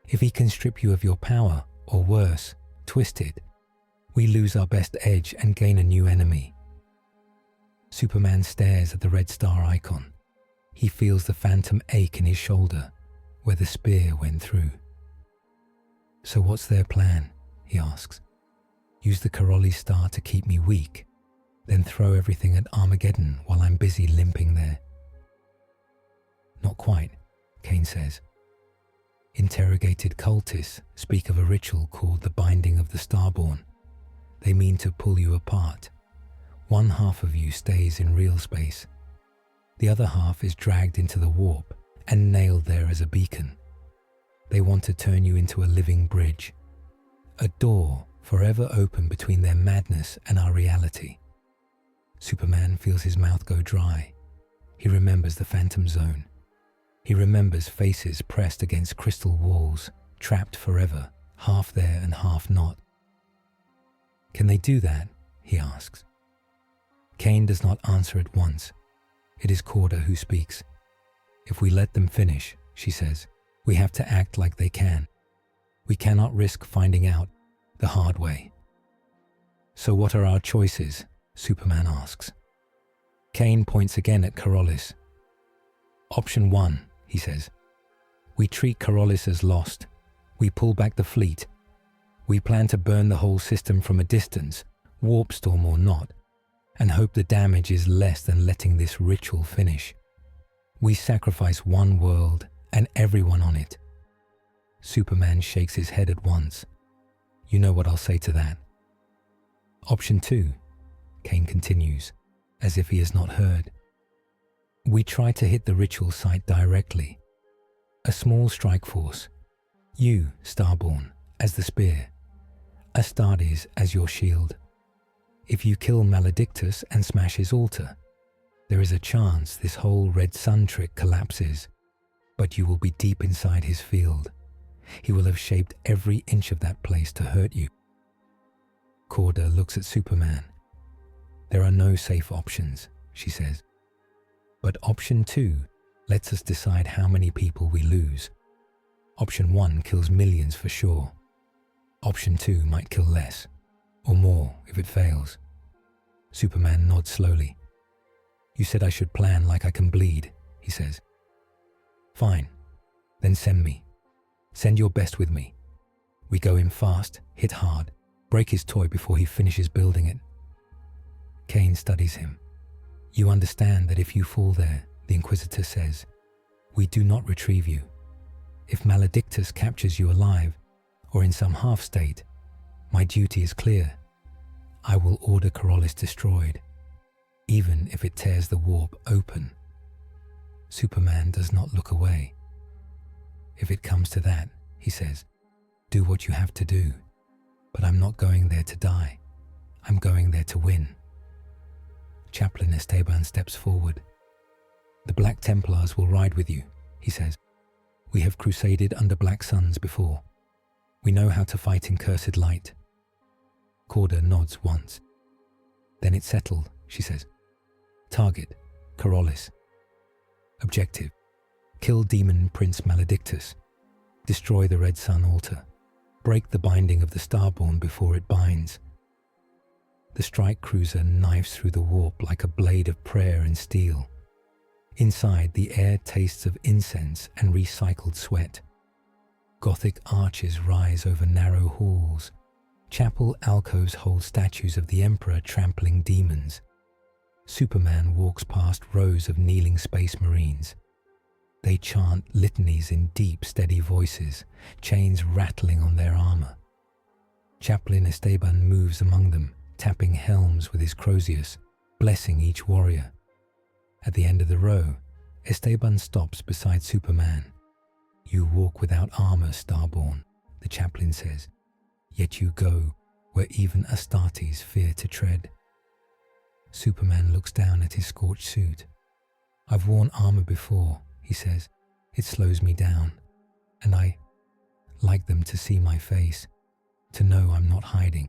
If he can strip you of your power, or worse, twist it, we lose our best edge and gain a new enemy. Superman stares at the red star icon. He feels the phantom ache in his shoulder, where the spear went through. So what's their plan? He asks. Use the Kal-El star to keep me weak, then throw everything at Armageddon while I'm busy limping there. Not quite, Kane says. Interrogated cultists speak of a ritual called the Binding of the Starborn. They mean to pull you apart. One half of you stays in real space. The other half is dragged into the warp and nailed there as a beacon. They want to turn you into a living bridge, a door forever open between their madness and our reality. Superman feels his mouth go dry. He remembers the Phantom Zone. He remembers faces pressed against crystal walls, trapped forever, half there and half not. Can they do that? He asks. Kane does not answer at once. It is Corda who speaks. If we let them finish, she says, we have to act like they can. We cannot risk finding out the hard way. So what are our choices? Superman asks. Kane points again at Kal-El. Option 1, he says. We treat Kal-El as lost. We pull back the fleet. We plan to burn the whole system from a distance, warp storm or not, and hope the damage is less than letting this ritual finish. We sacrifice one world and everyone on it. Superman shakes his head at once. You know what I'll say to that. Option 2, Kane continues, as if he has not heard. We try to hit the ritual site directly. A small strike force. You, Starborn, as the spear. Astartes as your shield. If you kill Maledictus and smash his altar, there is a chance this whole red sun trick collapses, but you will be deep inside his field. He will have shaped every inch of that place to hurt you. Corda looks at Superman. There are no safe options, she says. But option 2 lets us decide how many people we lose. Option 1 kills millions for sure. Option 2 might kill less, or more if it fails. Superman nods slowly. You said I should plan like I can bleed, he says. Fine, then send me. Send your best with me. We go in fast, hit hard, break his toy before he finishes building it. Kane studies him. You understand that if you fall there, the Inquisitor says, we do not retrieve you. If Maledictus captures you alive, or in some half-state, my duty is clear. I will order Kal-El destroyed, even if it tears the warp open. Superman does not look away. If it comes to that, he says, do what you have to do. But I'm not going there to die. I'm going there to win. Chaplain Esteban steps forward. The Black Templars will ride with you, he says. We have crusaded under black suns before. We know how to fight in cursed light. Corda nods once. Then it's settled, she says. Target, Kal-El. Objective: kill demon Prince Maledictus. Destroy the Red Sun altar. Break the binding of the Starborn before it binds. The strike cruiser knives through the warp like a blade of prayer and steel. Inside, the air tastes of incense and recycled sweat. Gothic arches rise over narrow halls. Chapel alcoves hold statues of the Emperor trampling demons. Superman walks past rows of kneeling space marines. They chant litanies in deep, steady voices, chains rattling on their armor. Chaplain Esteban moves among them, tapping helms with his crozius, blessing each warrior. At the end of the row, Esteban stops beside Superman. "You walk without armor, Starborn," the chaplain says, "yet you go where even Astartes fear to tread." Superman looks down at his scorched suit. "I've worn armor before," he says. "It slows me down, and I like them to see my face, to know I'm not hiding."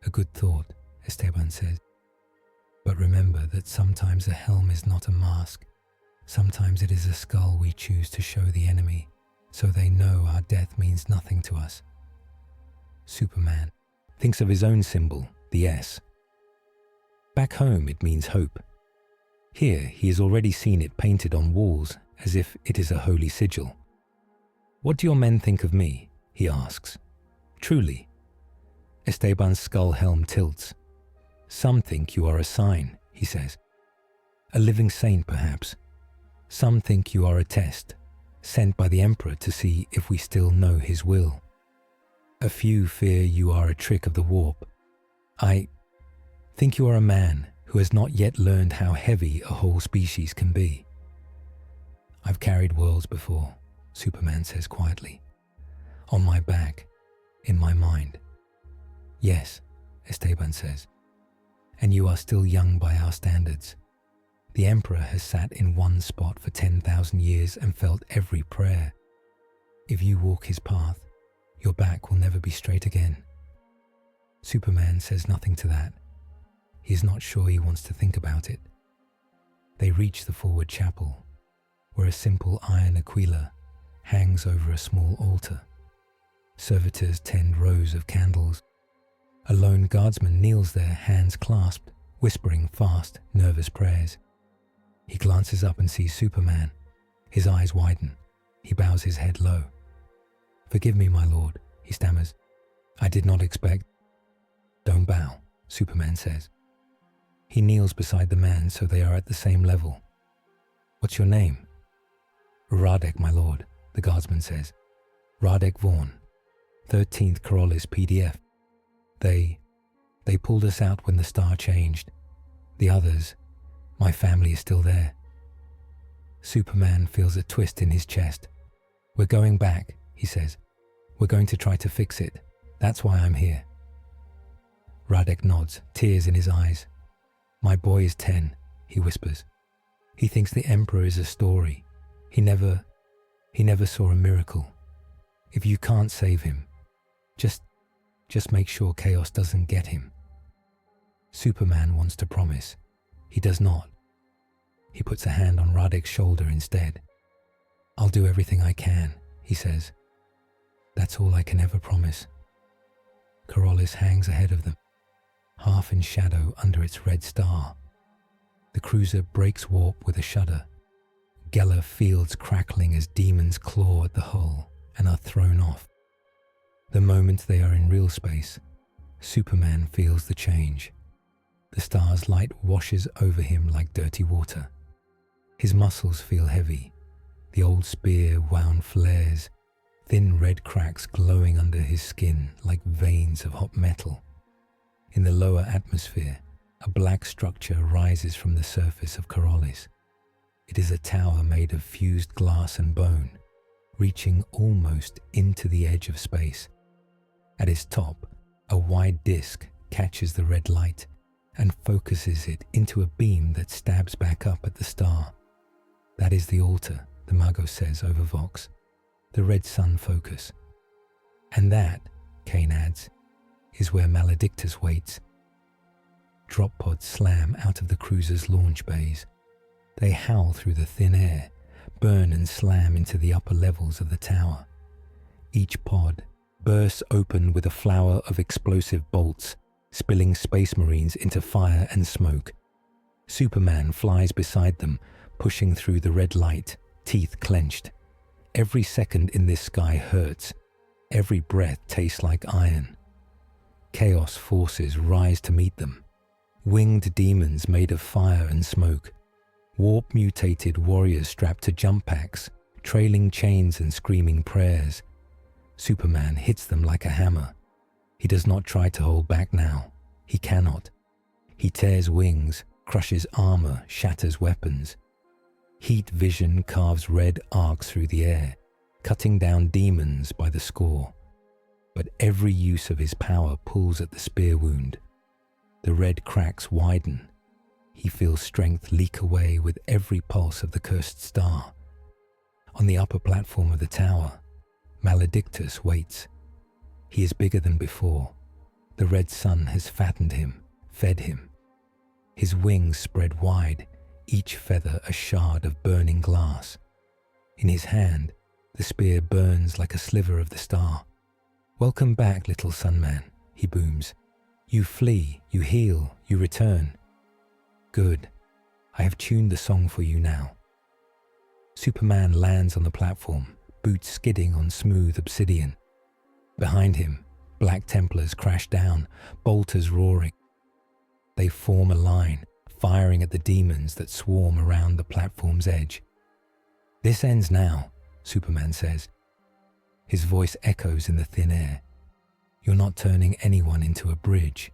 "A good thought," Esteban says. "But remember that sometimes a helm is not a mask. Sometimes it is a skull we choose to show the enemy, so they know our death means nothing to us." Superman thinks of his own symbol, the S. Back home it means hope. Here he has already seen it painted on walls as if it is a holy sigil. "What do your men think of me?" he asks. "Truly." Esteban's skull helm tilts. "Some think you are a sign," he says. "A living saint, perhaps. Some think you are a test, sent by the Emperor to see if we still know his will. A few fear you are a trick of the warp. I think you are a man who has not yet learned how heavy a whole species can be." "I've carried worlds before," Superman says quietly. "On my back, in my mind." "Yes," Esteban says. "And you are still young by our standards. The Emperor has sat in one spot for 10,000 years and felt every prayer. If you walk his path, your back will never be straight again." Superman says nothing to that. He is not sure he wants to think about it. They reach the forward chapel, where a simple iron aquila hangs over a small altar. Servitors tend rows of candles. A lone guardsman kneels there, hands clasped, whispering fast, nervous prayers. He glances up and sees Superman. His eyes widen. He bows his head low. "Forgive me, my lord," he stammers. "I did not expect—" "Don't bow," Superman says. He kneels beside the man so they are at the same level. "What's your name?" "Radek, my lord," the guardsman says. "Radek Vaughn, 13th Corollis PDF. They pulled us out when the star changed. The others, my family is still there." Superman feels a twist in his chest. "We're going back," he says. "We're going to try to fix it. That's why I'm here." Radek nods, tears in his eyes. "My boy is 10, he whispers. "He thinks the Emperor is a story. He never saw a miracle. If you can't save him, just make sure chaos doesn't get him." Superman wants to promise. He does not. He puts a hand on Radek's shoulder instead. "I'll do everything I can," he says. "That's all I can ever promise." Corollis hangs ahead of them, half in shadow under its red star. The cruiser breaks warp with a shudder. Geller fields crackling as demons claw at the hull and are thrown off. The moment they are in real space, Superman feels the change. The star's light washes over him like dirty water. His muscles feel heavy. The old spear wound flares, thin red cracks glowing under his skin like veins of hot metal. In the lower atmosphere, a black structure rises from the surface of Corollis. It is a tower made of fused glass and bone, reaching almost into the edge of space. At its top, a wide disc catches the red light and focuses it into a beam that stabs back up at the star. "That is the altar," the Mago says over Vox, "the red sun focus. And that," Kane adds, "is where Maledictus waits." Drop pods slam out of the cruiser's launch bays. They howl through the thin air, burn and slam into the upper levels of the tower. Each pod bursts open with a flower of explosive bolts, spilling space marines into fire and smoke. Superman flies beside them, pushing through the red light, teeth clenched. Every second in this sky hurts. Every breath tastes like iron. Chaos forces rise to meet them. Winged demons made of fire and smoke. Warp-mutated warriors strapped to jump packs, trailing chains and screaming prayers. Superman hits them like a hammer. He does not try to hold back now. He cannot. He tears wings, crushes armor, shatters weapons. Heat vision carves red arcs through the air, cutting down demons by the score. But every use of his power pulls at the spear wound. The red cracks widen. He feels strength leak away with every pulse of the cursed star. On the upper platform of the tower, Maledictus waits. He is bigger than before. The red sun has fattened him, fed him. His wings spread wide, each feather a shard of burning glass. In his hand, the spear burns like a sliver of the star. "Welcome back, little Sunman," he booms. "You flee, you heal, you return. Good. I have tuned the song for you now." Superman lands on the platform, boots skidding on smooth obsidian. Behind him, Black Templars crash down, bolters roaring. They form a line, firing at the demons that swarm around the platform's edge. "This ends now," Superman says. His voice echoes in the thin air. "You're not turning anyone into a bridge."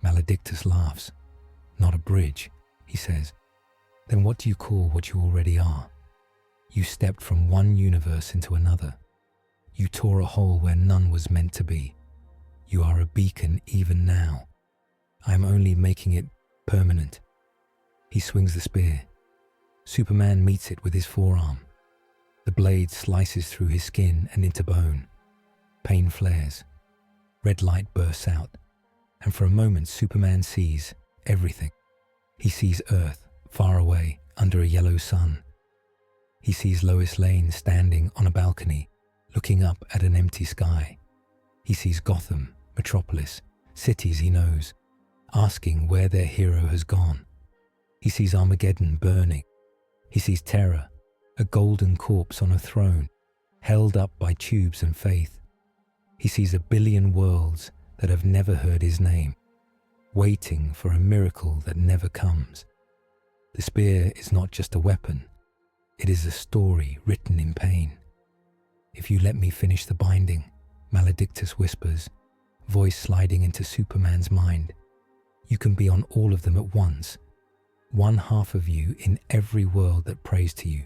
Maledictus laughs. "Not a bridge," he says. "Then what do you call what you already are? You stepped from one universe into another. You tore a hole where none was meant to be. You are a beacon even now. I am only making it permanent." He swings the spear. Superman meets it with his forearm. The blade slices through his skin and into bone. Pain flares. Red light bursts out, and for a moment Superman sees everything. He sees Earth, far away, under a yellow sun. He sees Lois Lane standing on a balcony, looking up at an empty sky. He sees Gotham, Metropolis, cities he knows, asking where their hero has gone. He sees Armageddon burning. He sees Terror, a golden corpse on a throne, held up by tubes and faith. He sees a billion worlds that have never heard his name, waiting for a miracle that never comes. The spear is not just a weapon. It is a story written in pain. "If you let me finish the binding," Maledictus whispers, voice sliding into Superman's mind, "you can be on all of them at once. One half of you in every world that prays to you.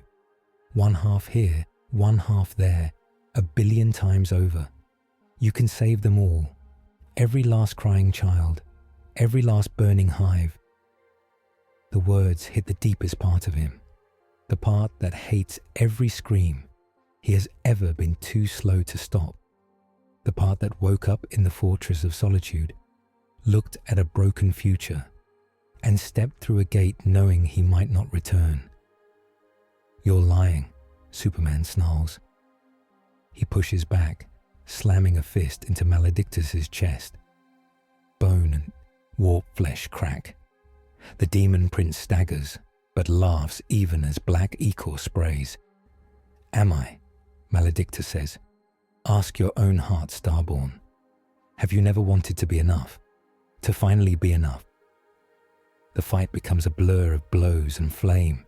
One half here, one half there, a billion times over. You can save them all. Every last crying child, every last burning hive." The words hit the deepest part of him, the part that hates every scream he has ever been too slow to stop, the part that woke up in the fortress of solitude, looked at a broken future, and stepped through a gate knowing he might not return. "You're lying," Superman snarls. He pushes back, slamming a fist into Maledictus's chest. Bone and warped flesh crack. The demon prince staggers, but laughs even as black ichor sprays. "Am I?" Maledictus says. "Ask your own heart, Starborn. Have you never wanted to be enough? To finally be enough?" The fight becomes a blur of blows and flame.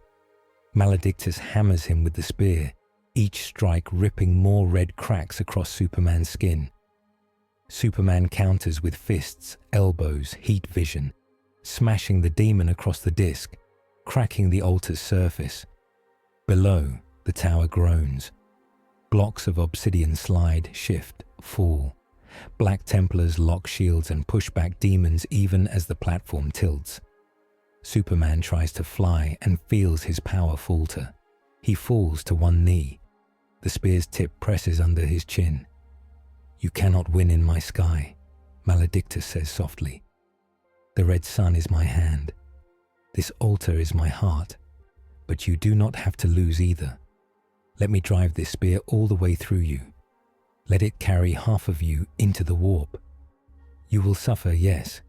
Maledictus hammers him with the spear, each strike ripping more red cracks across Superman's skin. Superman counters with fists, elbows, heat vision, smashing the demon across the disc, cracking the altar's surface. Below, the tower groans. Blocks of obsidian slide, shift, fall. Black Templars lock shields and push back demons even as the platform tilts. Superman tries to fly and feels his power falter. He falls to one knee. The spear's tip presses under his chin. "You cannot win in my sky," Maledictus says softly. "The red sun is my hand. This altar is my heart, But you do not have to lose either. Let me drive this spear all the way through you. Let it carry half of you into the warp. You will suffer, yes,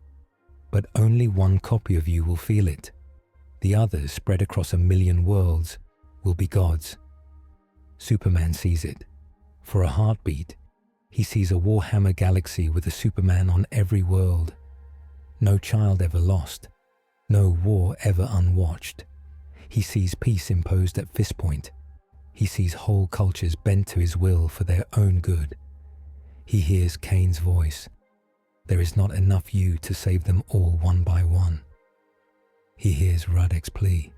but only one copy of you will feel it. The others, spread across 1,000,000 worlds, will be gods. Superman sees it. For a heartbeat, he sees a Warhammer galaxy with a Superman on every world. No child ever lost. No war ever unwatched. He sees peace imposed at fist point. He sees whole cultures bent to his will for their own good. He hears Cain's voice. There is not enough you to save them all one by one. He hears Radek's plea.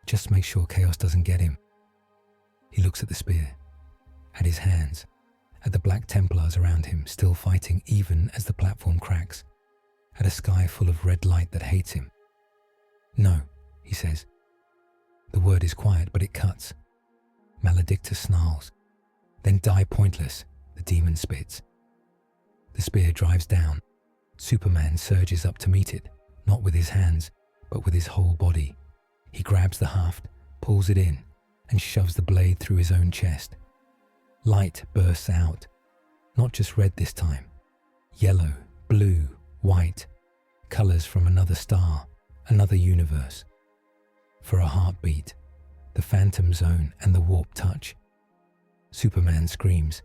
Just make sure chaos doesn't get him. He looks at the spear, at his hands, at the Black Templars around him still fighting even as the platform cracks, at a sky full of red light that hates him. No, he says. The word is quiet, but it cuts. Maledictus snarls. Then die pointless, the demon spits. The spear drives down. Superman surges up to meet it, not with his hands, but with his whole body. He grabs the haft, pulls it in, and shoves the blade through his own chest. Light bursts out. Not just red this time. Yellow, blue, white. Colors from another star, another universe. For a heartbeat, the phantom zone and the warp touch. Superman screams.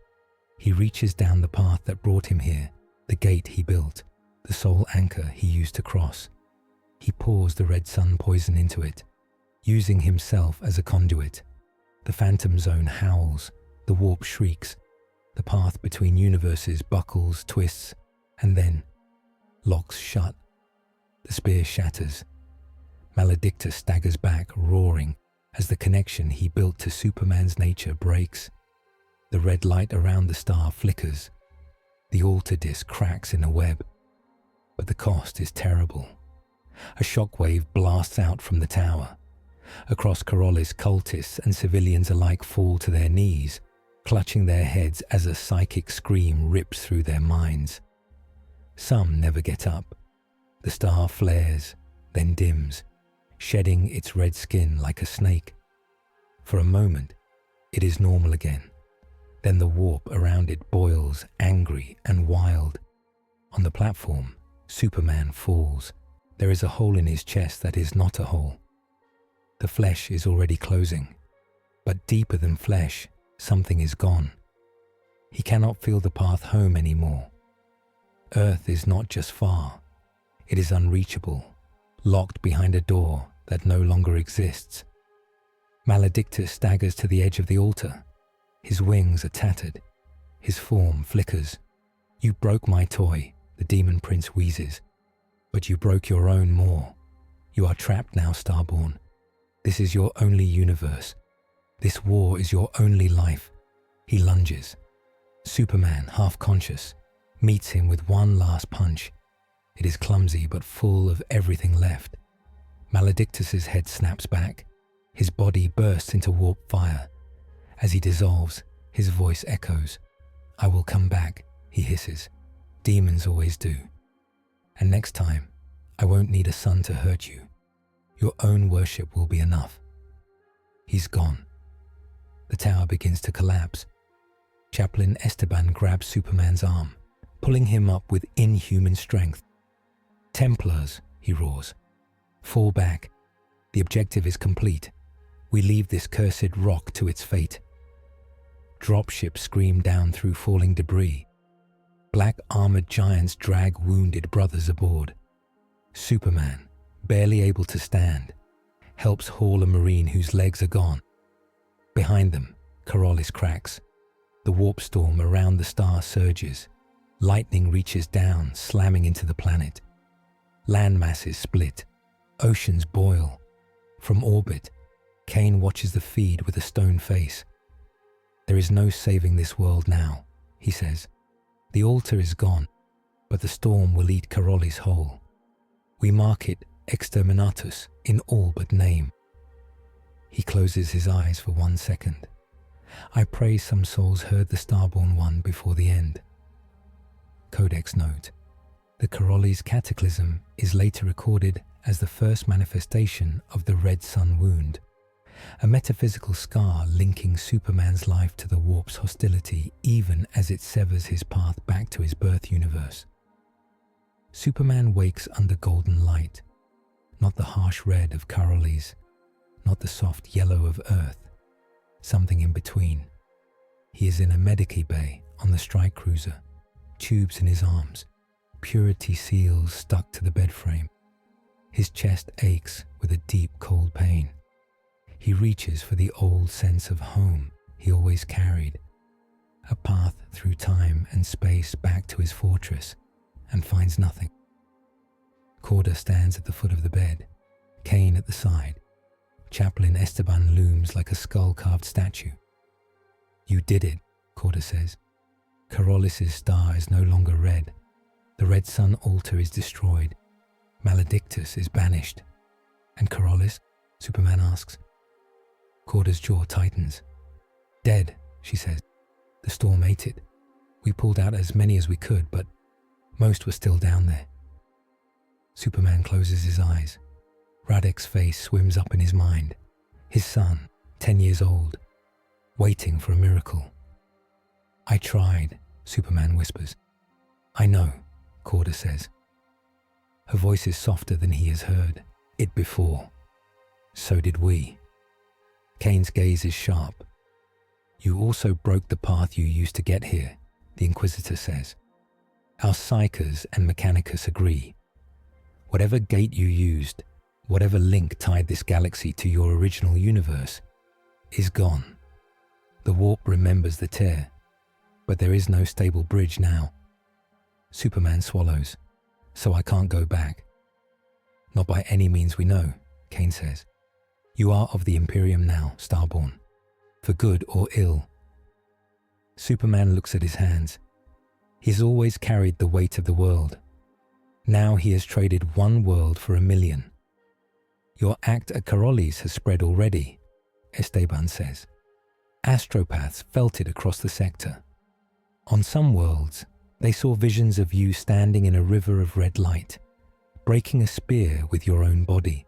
He reaches down the path that brought him here, the gate he built, the sole anchor he used to cross. He pours the red sun poison into it, using himself as a conduit. The phantom zone howls, the warp shrieks, the path between universes buckles, twists, and then locks shut. The spear shatters. Maledictus staggers back, roaring, as the connection he built to Superman's nature breaks. The red light around the star flickers. The altar disk cracks in a web. But the cost is terrible. A shockwave blasts out from the tower. Across Kal-El's, cultists and civilians alike fall to their knees, clutching their heads as a psychic scream rips through their minds. Some never get up. The star flares, then dims, shedding its red skin like a snake. For a moment, it is normal again. Then the warp around it boils, angry and wild. On the platform, Superman falls. There is a hole in his chest that is not a hole. The flesh is already closing, but deeper than flesh, something is gone. He cannot feel the path home anymore. Earth is not just far, it is unreachable, locked behind a door that no longer exists. Maledictus staggers to the edge of the altar. His wings are tattered. His form flickers. You broke my toy, the demon prince wheezes. But you broke your own more. You are trapped now, Starborn. This is your only universe. This war is your only life. He lunges. Superman, half conscious, meets him with one last punch. It is clumsy but full of everything left. Maledictus's head snaps back. His body bursts into warp fire. As he dissolves, his voice echoes. I will come back, he hisses. Demons always do. And next time, I won't need a sun to hurt you. Your own worship will be enough. He's gone. The tower begins to collapse. Chaplain Esteban grabs Superman's arm, pulling him up with inhuman strength. Templars, he roars. Fall back. The objective is complete. We leave this cursed rock to its fate. Dropships scream down through falling debris. Black armored giants drag wounded brothers aboard. Superman, barely able to stand, helps haul a marine whose legs are gone. Behind them, Kal-El cracks. The warp storm around the star surges. Lightning reaches down, slamming into the planet. Land masses split. Oceans boil. From orbit, Cain watches the feed with a stone face. There is no saving this world now, he says. The altar is gone, but the storm will eat Kal-El's whole. We mark it Exterminatus in all but name. He closes his eyes for 1 second. I pray some souls heard the Starborn One before the end. Codex note. The Kal-El's cataclysm is later recorded as the first manifestation of the Red Sun wound, a metaphysical scar linking Superman's life to the warp's hostility even as it severs his path back to his birth universe. Superman wakes under golden light, not the harsh red of Kal-El's, not the soft yellow of Earth, something in between. He is in a medici bay on the strike cruiser, tubes in his arms, purity seals stuck to the bed frame. His chest aches with a deep cold pain. He reaches for the old sense of home he always carried, a path through time and space back to his fortress, and finds nothing. Corda stands at the foot of the bed, Kane at the side. Chaplain Esteban looms like a skull-carved statue. "You did it," Corda says. Kal-El's star is no longer red. The red sun altar is destroyed. Maledictus is banished. "And Kal-El?" Superman asks. Corda's jaw tightens. "Dead," she says. "The storm ate it. We pulled out as many as we could, but most were still down there." Superman closes his eyes. Radek's face swims up in his mind. His son, 10 years old, waiting for a miracle. "I tried," Superman whispers. "I know," Corda says. Her voice is softer than he has heard it before. "So did we." Kane's gaze is sharp. "You also broke the path you used to get here," the Inquisitor says. "Our psykers and Mechanicus agree. Whatever gate you used, whatever link tied this galaxy to your original universe, is gone. The warp remembers the tear, but there is no stable bridge now." Superman swallows. "So I can't go back." "Not by any means we know," Kane says. "You are of the Imperium now, Starborn, for good or ill." Superman looks at his hands. He has always carried the weight of the world. Now he has traded one world for 1,000,000. "Your act at Kal-El's has spread already," Esteban says. "Astropaths felt it across the sector. On some worlds, they saw visions of you standing in a river of red light, breaking a spear with your own body.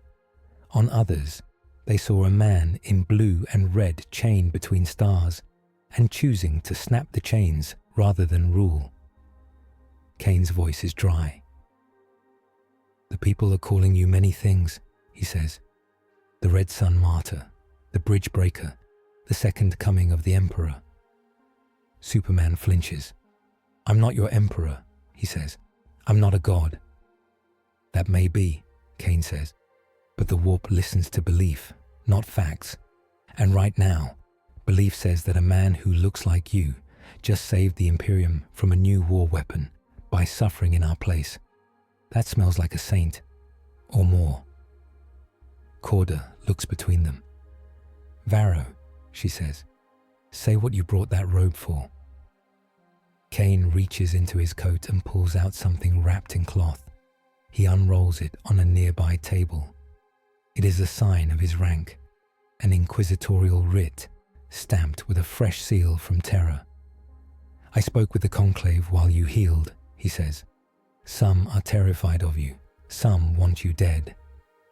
On others, they saw a man in blue and red chained between stars and choosing to snap the chains rather than rule." Kane's voice is dry. "The people are calling you many things," he says. "The Red Sun Martyr, the Bridge Breaker, the second coming of the Emperor." Superman flinches. "I'm not your Emperor," he says. "I'm not a god." "That may be," Kane says, "but the warp listens to belief, not facts. And right now, belief says that a man who looks like you just saved the Imperium from a new war weapon by suffering in our place. That smells like a saint, or more." Corda looks between them. "Varro," she says, "say what you brought that robe for." Kane reaches into his coat and pulls out something wrapped in cloth. He unrolls it on a nearby table. It is a sign of his rank, an inquisitorial writ, stamped with a fresh seal from Terra. "I spoke with the Conclave while you healed," he says. "Some are terrified of you, some want you dead,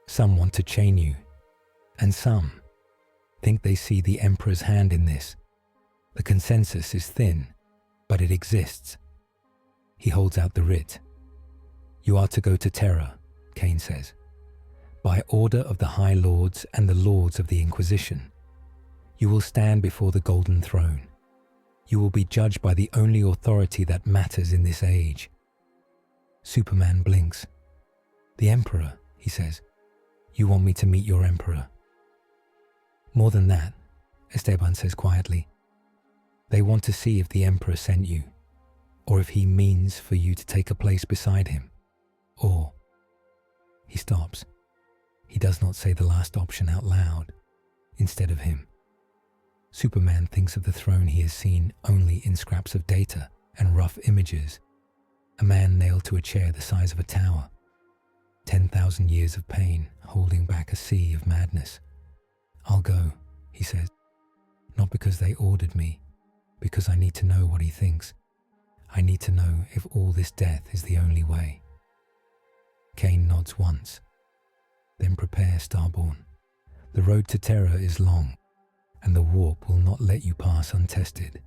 some want to chain you, and some think they see the Emperor's hand in this. The consensus is thin, but it exists." He holds out the writ. "You are to go to Terra," Kane says, "by order of the High Lords and the Lords of the Inquisition. You will stand before the Golden Throne. You will be judged by the only authority that matters in this age." Superman blinks. "The Emperor," he says. "You want me to meet your Emperor?" "More than that," Esteban says quietly. "They want to see if the Emperor sent you, or if he means for you to take a place beside him, or..." He stops. He does not say the last option out loud, instead of him. Superman thinks of the throne he has seen only in scraps of data and rough images. A man nailed to a chair the size of a tower. 10,000 years of pain holding back a sea of madness. "I'll go," he says. "Not because they ordered me, because I need to know what he thinks. I need to know if all this death is the only way." Kane nods once. "Then prepare, Starborn. The road to Terra is long, and the warp will not let you pass untested.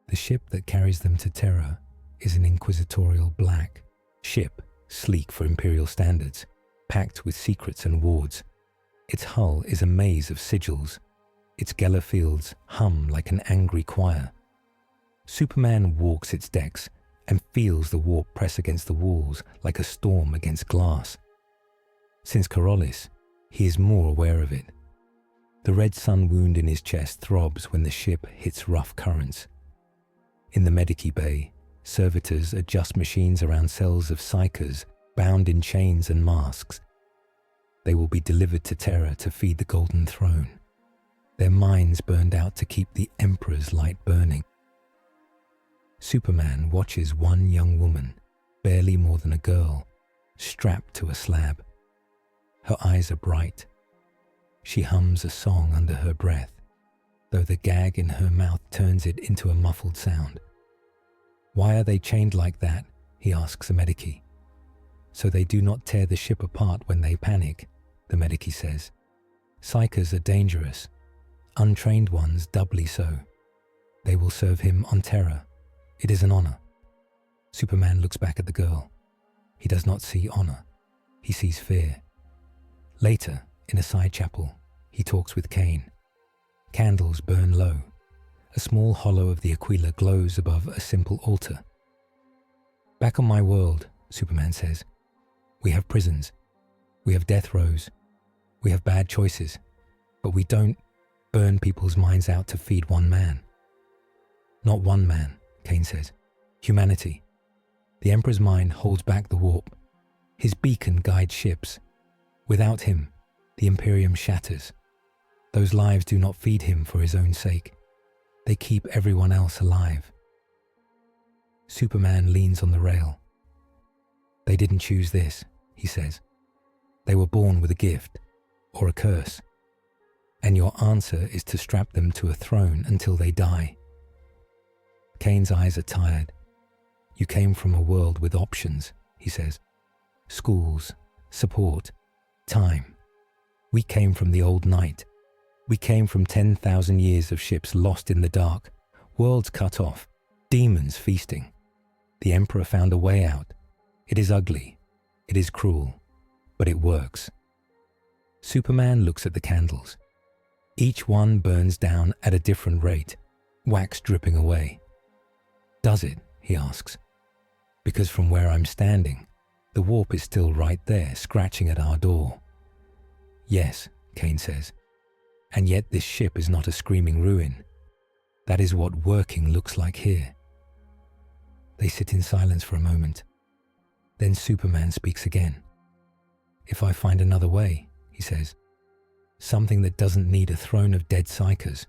The ship that carries them to Terra is an inquisitorial black ship, sleek for Imperial standards, packed with secrets and wards. Its hull is a maze of sigils. Its Geller fields hum like an angry choir. Superman walks its decks and feels the warp press against the walls like a storm against glass. Since Kal-El, he is more aware of it. The red sun wound in his chest throbs when the ship hits rough currents. In the medici bay, servitors adjust machines around cells of psykers bound in chains and masks. They will be delivered to Terra to feed the Golden Throne. Their minds burned out to keep the Emperor's light burning. Superman watches one young woman, barely more than a girl, strapped to a slab. Her eyes are bright. She hums a song under her breath, though the gag in her mouth turns it into a muffled sound. Why are they chained like that? He asks a medici. So they do not tear the ship apart when they panic, the medici says. Psykers are dangerous, untrained ones doubly so. They will serve him on Terra. It is an honor. Superman looks back at the girl. He does not see honor. He sees fear. Later, in a side chapel, he talks with Kane. Candles burn low. A small hollow of the Aquila glows above a simple altar. Back on my world, Superman says, we have prisons. We have death rows. We have bad choices. But we don't burn people's minds out to feed one man. Not one man, Kane says. Humanity. The Emperor's mind holds back the warp. His beacon guides ships. Without him, the Imperium shatters. Those lives do not feed him for his own sake. They keep everyone else alive. Superman leans on the rail. They didn't choose this, he says. They were born with a gift, or a curse. And your answer is to strap them to a throne until they die. Kane's eyes are tired. You came from a world with options, he says. Schools, support, time. We came from the old night. We came from 10,000 years of ships lost in the dark, worlds cut off, demons feasting. The Emperor found a way out. It is ugly. It is cruel. But it works. Superman looks at the candles. Each one burns down at a different rate, wax dripping away. Does it? He asks. Because from where I'm standing, the warp is still right there, scratching at our door. Yes, Kane says. And yet this ship is not a screaming ruin. That is what working looks like here. They sit in silence for a moment. Then Superman speaks again. If I find another way, he says, something that doesn't need a throne of dead psykers,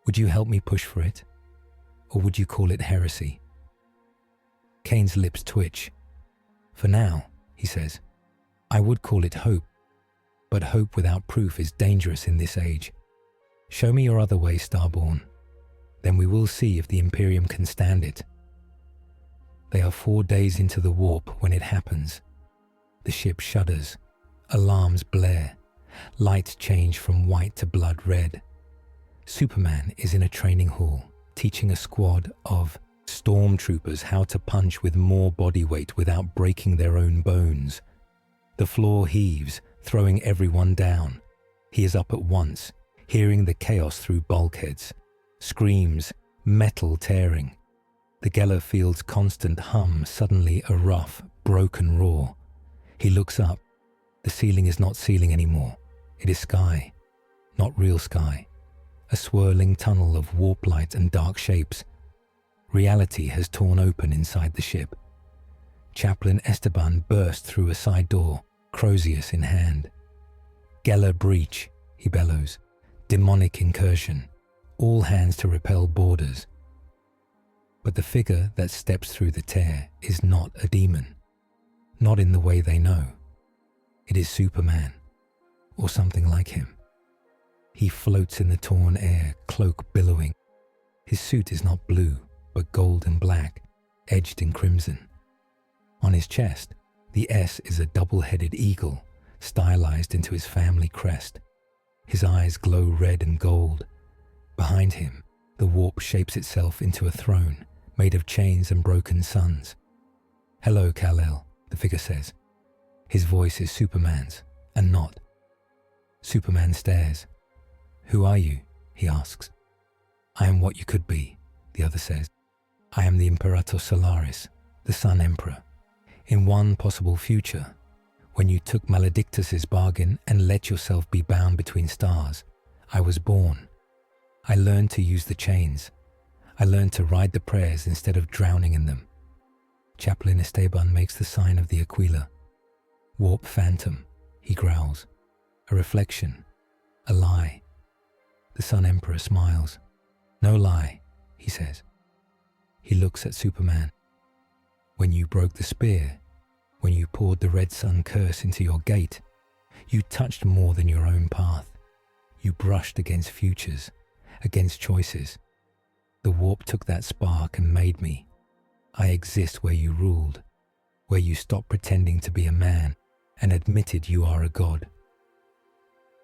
would you help me push for it? Or would you call it heresy? Kane's lips twitch. For now, he says, I would call it hope. But hope without proof is dangerous in this age. Show me your other way, Starborn. Then we will see if the Imperium can stand it. They are 4 days into the warp when it happens. The ship shudders. Alarms blare. Lights change from white to blood red. Superman is in a training hall, teaching a squad of stormtroopers how to punch with more body weight without breaking their own bones. The floor heaves, throwing everyone down. He is up at once, hearing the chaos through bulkheads. Screams, metal tearing. The Geller field's constant hum suddenly a rough, broken roar. He looks up. The ceiling is not ceiling anymore. It is sky. Not real sky. A swirling tunnel of warp light and dark shapes. Reality has torn open inside the ship. Chaplain Esteban burst through a side door, Crozius in hand. Geller breach, he bellows. Demonic incursion. All hands to repel boarders. But the figure that steps through the tear is not a demon. Not in the way they know. It is Superman, or something like him. He floats in the torn air, cloak billowing. His suit is not blue, but gold and black, edged in crimson. On his chest, the S is a double-headed eagle, stylized into his family crest. His eyes glow red and gold. Behind him, the warp shapes itself into a throne made of chains and broken suns. "Hello, Kal-El," the figure says. His voice is Superman's, and not. Superman stares. "Who are you?" he asks. "I am what you could be," the other says. "I am the Imperator Solaris, the Sun Emperor. In one possible future, when you took Maledictus's bargain and let yourself be bound between stars, I was born. I learned to use the chains. I learned to ride the prayers instead of drowning in them." Chaplain Esteban makes the sign of the Aquila. "Warp phantom," he growls. "A reflection. A lie." The Sun Emperor smiles. "No lie," he says. He looks at Superman. "When you broke the spear, when you poured the red sun curse into your gate, you touched more than your own path. You brushed against futures, against choices. The warp took that spark and made me. I exist where you ruled, where you stopped pretending to be a man and admitted you are a god."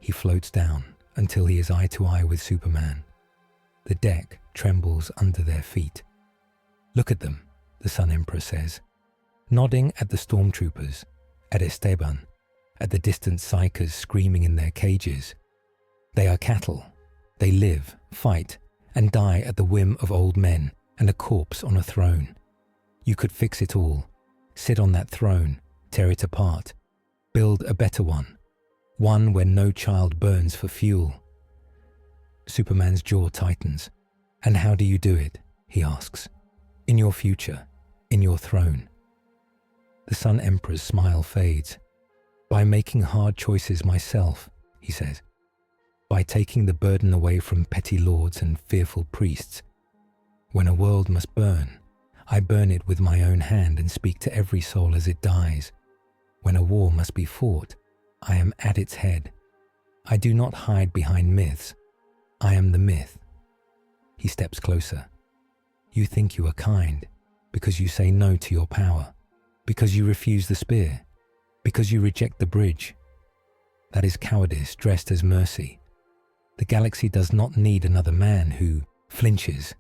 He floats down until he is eye to eye with Superman. The deck trembles under their feet. "Look at them," the Sun Emperor says, nodding at the stormtroopers, at Esteban, at the distant psykers screaming in their cages. "They are cattle. They live, fight, and die at the whim of old men and a corpse on a throne. You could fix it all, sit on that throne, tear it apart, build a better one where no child burns for fuel." Superman's jaw tightens. "And how do you do it?" he asks. "In your future, in your throne." The Sun Emperor's smile fades. "By making hard choices myself," he says. "By taking the burden away from petty lords and fearful priests. When a world must burn, I burn it with my own hand and speak to every soul as it dies. When a war must be fought, I am at its head. I do not hide behind myths. I am the myth." He steps closer. "You think you are kind because you say no to your power, because you refuse the spear, because you reject the bridge. That is cowardice dressed as mercy. The galaxy does not need another man who flinches.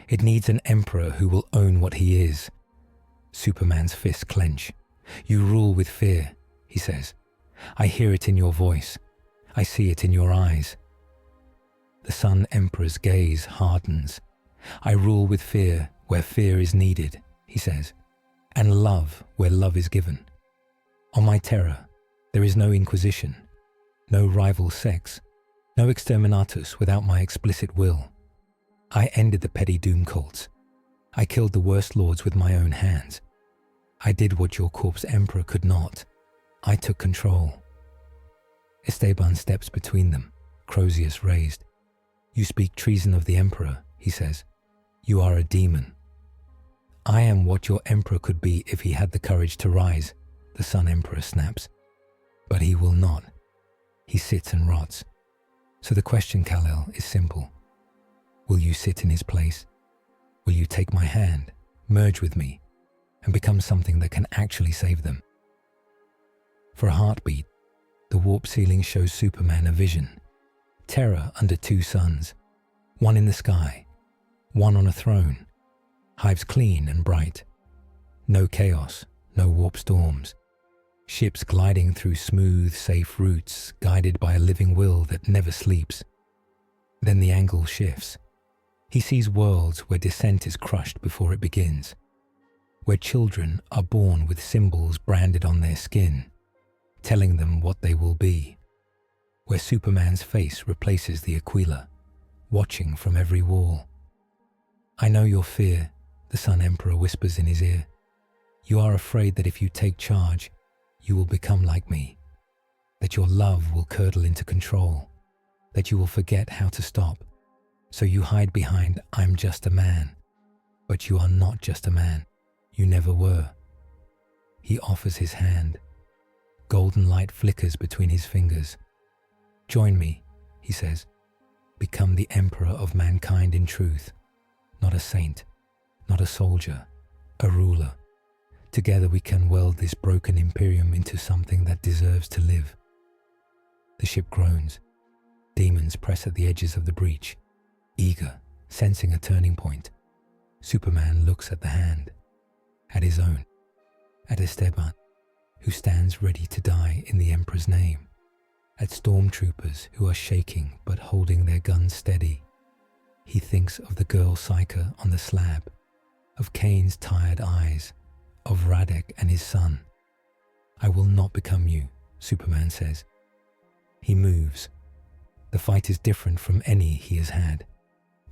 It needs an emperor who will own what he is." Superman's fists clench. "You rule with fear," he says. "I hear it in your voice. I see it in your eyes." The Sun Emperor's gaze hardens. "I rule with fear where fear is needed," he says, "and love where love is given. On my terra, there is no Inquisition, no rival sects, no Exterminatus without my explicit will. I ended the petty doom cults. I killed the worst lords with my own hands. I did what your corpse emperor could not. I took control." Esteban steps between them, Crozius raised. "You speak treason of the emperor," he says. "You are a demon." "I am what your emperor could be if he had the courage to rise," the Sun Emperor snaps. "But he will not. He sits and rots. So the question, Kal-El, is simple. Will you sit in his place? Will you take my hand, merge with me, and become something that can actually save them?" For a heartbeat, the warp ceiling shows Superman a vision. Terror under two suns, one in the sky, one on a throne, hives clean and bright. No chaos, no warp storms. Ships gliding through smooth, safe routes, guided by a living will that never sleeps. Then the angle shifts. He sees worlds where dissent is crushed before it begins, where children are born with symbols branded on their skin, telling them what they will be, where Superman's face replaces the Aquila, watching from every wall. "I know your fear," the Sun Emperor whispers in his ear. "You are afraid that if you take charge, you will become like me, that your love will curdle into control, that you will forget how to stop. So you hide behind, 'I'm just a man.' But you are not just a man. You never were." He offers his hand. Golden light flickers between his fingers. "Join me," he says. "Become the emperor of mankind in truth. Not a saint, not a soldier, a ruler. Together we can weld this broken Imperium into something that deserves to live. The ship groans. Demons press at the edges of the breach, eager, sensing a turning point. Superman looks at the hand, at his own, at Esteban, who stands ready to die in the Emperor's name, at stormtroopers who are shaking but holding their guns steady. He thinks of the girl psyker on the slab, of Kane's tired eyes, of Radek and his son. "I will not become you," Superman says. He moves. The fight is different from any he has had.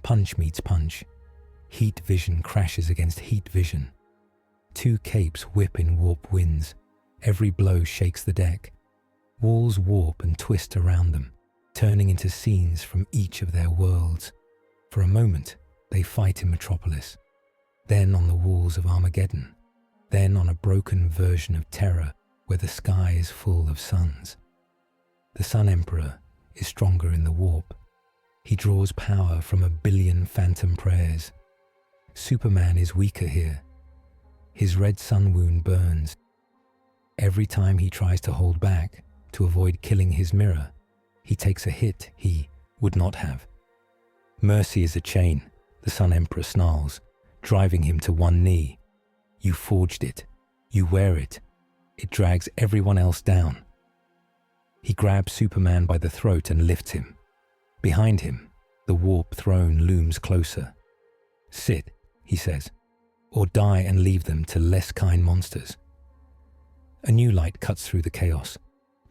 Punch meets punch. Heat vision crashes against heat vision. Two capes whip in warp winds. Every blow shakes the deck. Walls warp and twist around them, turning into scenes from each of their worlds. For a moment, they fight in Metropolis, then on the walls of Armageddon, then on a broken version of Terra where the sky is full of suns. The Sun Emperor is stronger in the warp. He draws power from 1 billion phantom prayers. Superman is weaker here. His red sun wound burns. Every time he tries to hold back, to avoid killing his mirror, he takes a hit he would not have. Mercy is a chain, the Sun Emperor snarls, driving him to one knee. You forged it. You wear it. It drags everyone else down. He grabs Superman by the throat and lifts him. Behind him, the warp throne looms closer. "Sit," he says, "or die and leave them to less kind monsters." A new light cuts through the chaos.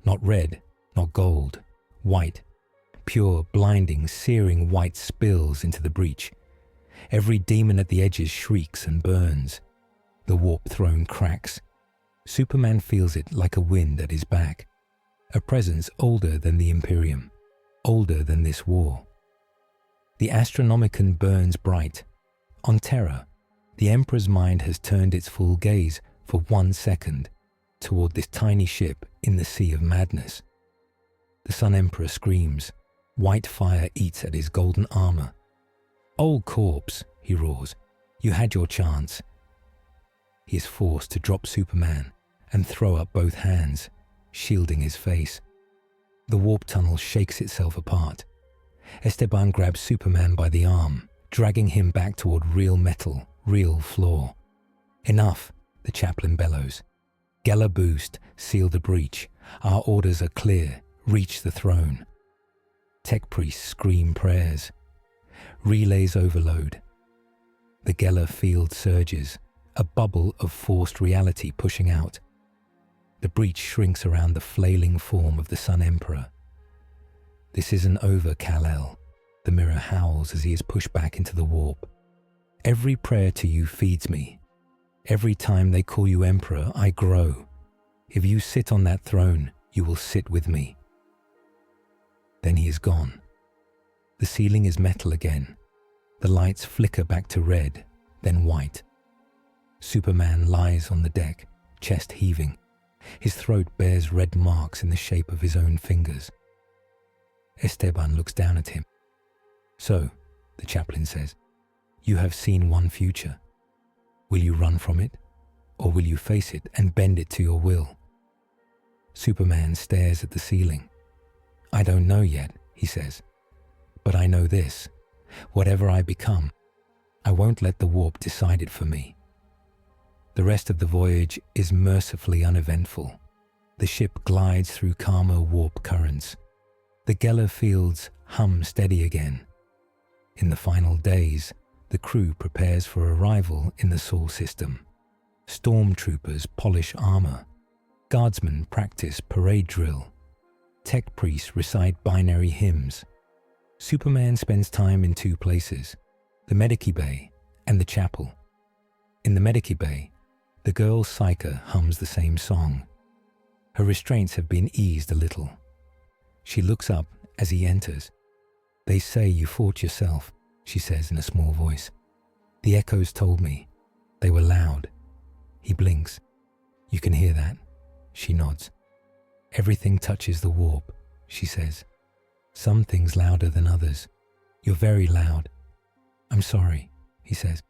Not red, not gold, white. Pure, blinding, searing white spills into the breach. Every demon at the edges shrieks and burns. The warp throne cracks. Superman feels it like a wind at his back. A presence older than the Imperium, older than this war. The Astronomicon burns bright. On Terra, the Emperor's mind has turned its full gaze for 1 second toward this tiny ship in the sea of madness. The Sun Emperor screams. White fire eats at his golden armor. "Old corpse," he roars. "You had your chance." He is forced to drop Superman and throw up both hands, shielding his face. The warp tunnel shakes itself apart. Esteban grabs Superman by the arm, dragging him back toward real metal, real floor. "Enough," the chaplain bellows. "Geller boost, seal the breach. Our orders are clear. Reach the throne." Tech priests scream prayers. Relays overload. The Geller field surges, a bubble of forced reality pushing out. The breach shrinks around the flailing form of the Sun Emperor. "This isn't over, Kal-El," the mirror howls as he is pushed back into the warp. "Every prayer to you feeds me. Every time they call you Emperor, I grow. If you sit on that throne, you will sit with me." Then he is gone. The ceiling is metal again. The lights flicker back to red, then white. Superman lies on the deck, chest heaving. His throat bears red marks in the shape of his own fingers. Esteban looks down at him. "So," the chaplain says, "you have seen one future. Will you run from it, or will you face it and bend it to your will?" Superman stares at the ceiling. "I don't know yet," he says, "but I know this. Whatever I become, I won't let the warp decide it for me." The rest of the voyage is mercifully uneventful. The ship glides through calmer warp currents. The Geller fields hum steady again. In the final days, the crew prepares for arrival in the Sol system. Stormtroopers polish armor. Guardsmen practice parade drill. Tech priests recite binary hymns. Superman spends time in 2 places, the Medici Bay and the chapel. In the Medici Bay, the girl psyker hums the same song. Her restraints have been eased a little. She looks up as he enters. "They say you fought yourself," she says in a small voice. "The echoes told me. They were loud." He blinks. "You can hear that?" She nods. "Everything touches the warp," she says. "Some things louder than others. You're very loud." "I'm sorry," he says.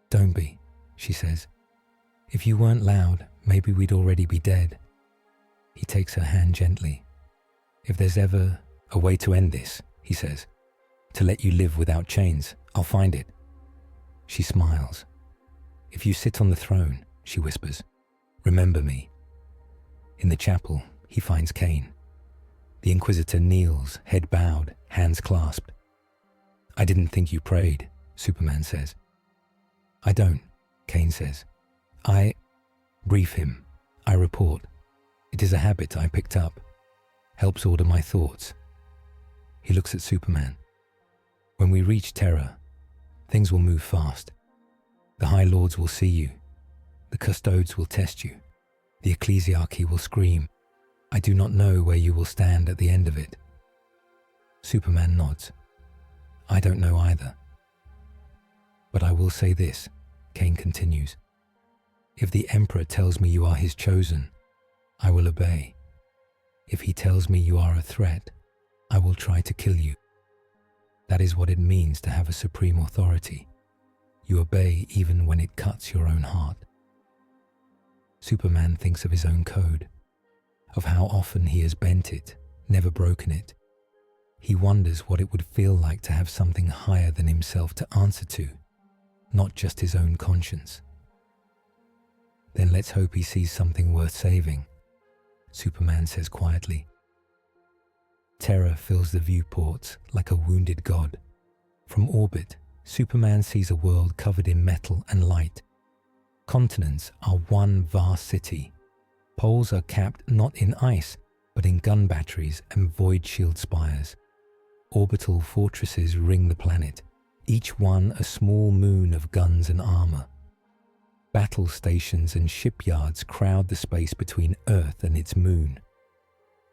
"Don't be," she says. If you weren't loud, maybe we'd already be dead. He takes her hand gently. If there's ever a way to end this, he says, to let you live without chains, I'll find it. She smiles. If you sit on the throne, she whispers, remember me. In the chapel, he finds Cain. The Inquisitor kneels, head bowed, hands clasped. I didn't think you prayed, Superman says. I don't, Cain says. I brief him. I report. It is a habit I picked up. Helps order my thoughts. He looks at Superman. When we reach Terra, things will move fast. The High Lords will see you. The Custodes will test you. The Ecclesiarchy will scream. I do not know where you will stand at the end of it. Superman nods. I don't know either. But I will say this, Cain continues. If the Emperor tells me you are his chosen, I will obey. If he tells me you are a threat, I will try to kill you. That is what it means to have a supreme authority. You obey even when it cuts your own heart. Superman thinks of his own code, of how often he has bent it, never broken it. He wonders what it would feel like to have something higher than himself to answer to, not just his own conscience. Then let's hope he sees something worth saving, Superman says quietly. Terror fills the viewports like a wounded god. From orbit, Superman sees a world covered in metal and light. Continents are one vast city. Poles are capped not in ice, but in gun batteries and void shield spires. Orbital fortresses ring the planet, each one a small moon of guns and armor. Battle stations and shipyards crowd the space between Earth and its moon.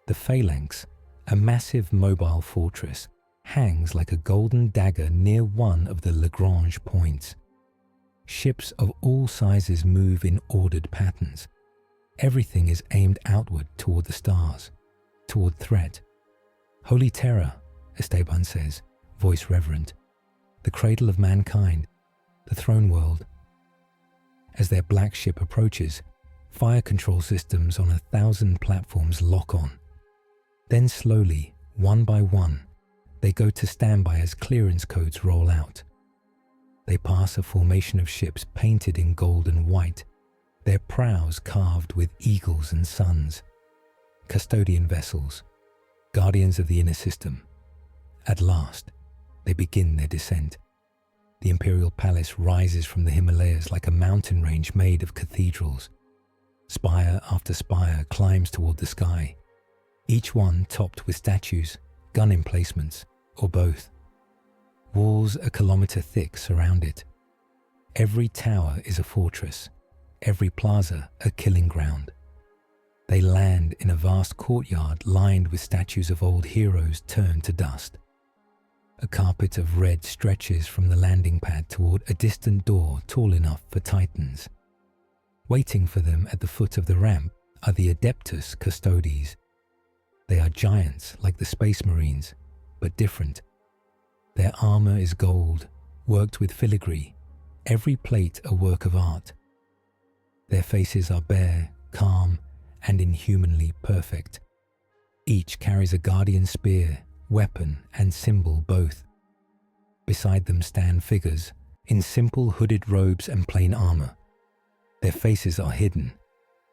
The Phalanx, a massive mobile fortress, hangs like a golden dagger near one of the Lagrange points. Ships of all sizes move in ordered patterns. Everything is aimed outward toward the stars, toward threat. Holy Terror, Esteban says, voice reverent. The cradle of mankind, the throne world. As their black ship approaches, fire control systems on 1,000 platforms lock on. Then slowly, one by one, they go to standby as clearance codes roll out. They pass a formation of ships painted in gold and white, their prows carved with eagles and suns. Custodian vessels, guardians of the inner system. At last, they begin their descent. The Imperial Palace rises from the Himalayas like a mountain range made of cathedrals. Spire after spire climbs toward the sky, each one topped with statues, gun emplacements, or both. Walls a kilometer thick surround it. Every tower is a fortress, every plaza a killing ground. They land in a vast courtyard lined with statues of old heroes turned to dust. A carpet of red stretches from the landing pad toward a distant door tall enough for Titans. Waiting for them at the foot of the ramp are the Adeptus Custodes. They are giants like the Space Marines, but different. Their armor is gold, worked with filigree, every plate a work of art. Their faces are bare, calm, and inhumanly perfect. Each carries a guardian spear, weapon and symbol both. Beside them stand figures in simple hooded robes and plain armor. Their faces are hidden.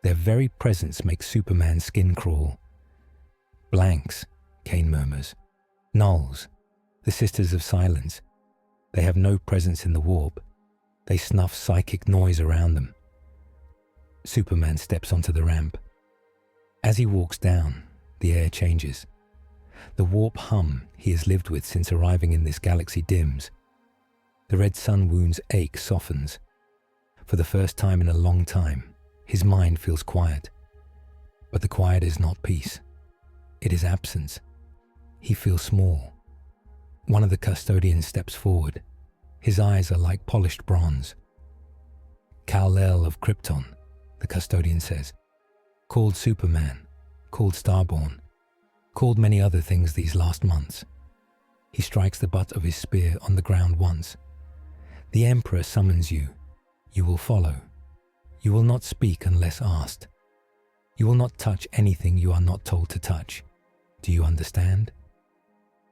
Their very presence makes Superman's skin crawl. Blanks, Cain murmurs. Nulls, the Sisters of Silence. They have no presence in the warp. They snuff psychic noise around them. Superman steps onto the ramp. As he walks down, the air changes. The warp hum he has lived with since arriving in this galaxy dims. The red sun wound's ache softens. For the first time in a long time, his mind feels quiet. But the quiet is not peace. It is absence. He feels small. One of the custodians steps forward. His eyes are like polished bronze. Kal-El of Krypton, the custodian says. Called Superman, called Starborn, called many other things these last months. He strikes the butt of his spear on the ground once. The Emperor summons you. You will follow. You will not speak unless asked. You will not touch anything you are not told to touch. Do you understand?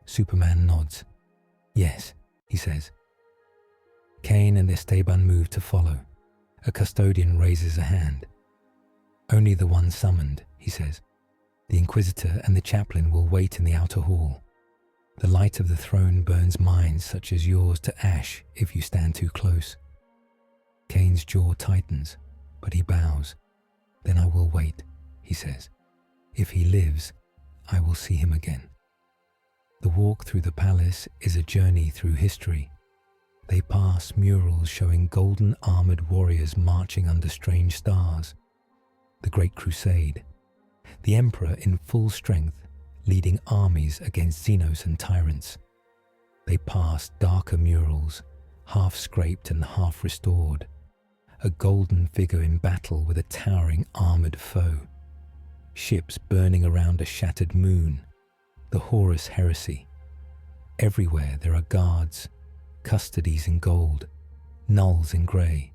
Superman nods. Yes, he says. Kane and Esteban move to follow. A custodian raises a hand. Only the one summoned, he says. The Inquisitor and the chaplain will wait in the outer hall. The light of the throne burns minds such as yours to ash if you stand too close. Kane's jaw tightens, but he bows. Then I will wait, he says. If he lives, I will see him again. The walk through the palace is a journey through history. They pass murals showing golden armored warriors marching under strange stars. The Great Crusade. The Emperor in full strength, leading armies against Xenos and tyrants. They pass darker murals, half scraped and half restored. A golden figure in battle with a towering armored foe. Ships burning around a shattered moon. The Horus heresy. Everywhere there are guards, custodies in gold, nulls in grey,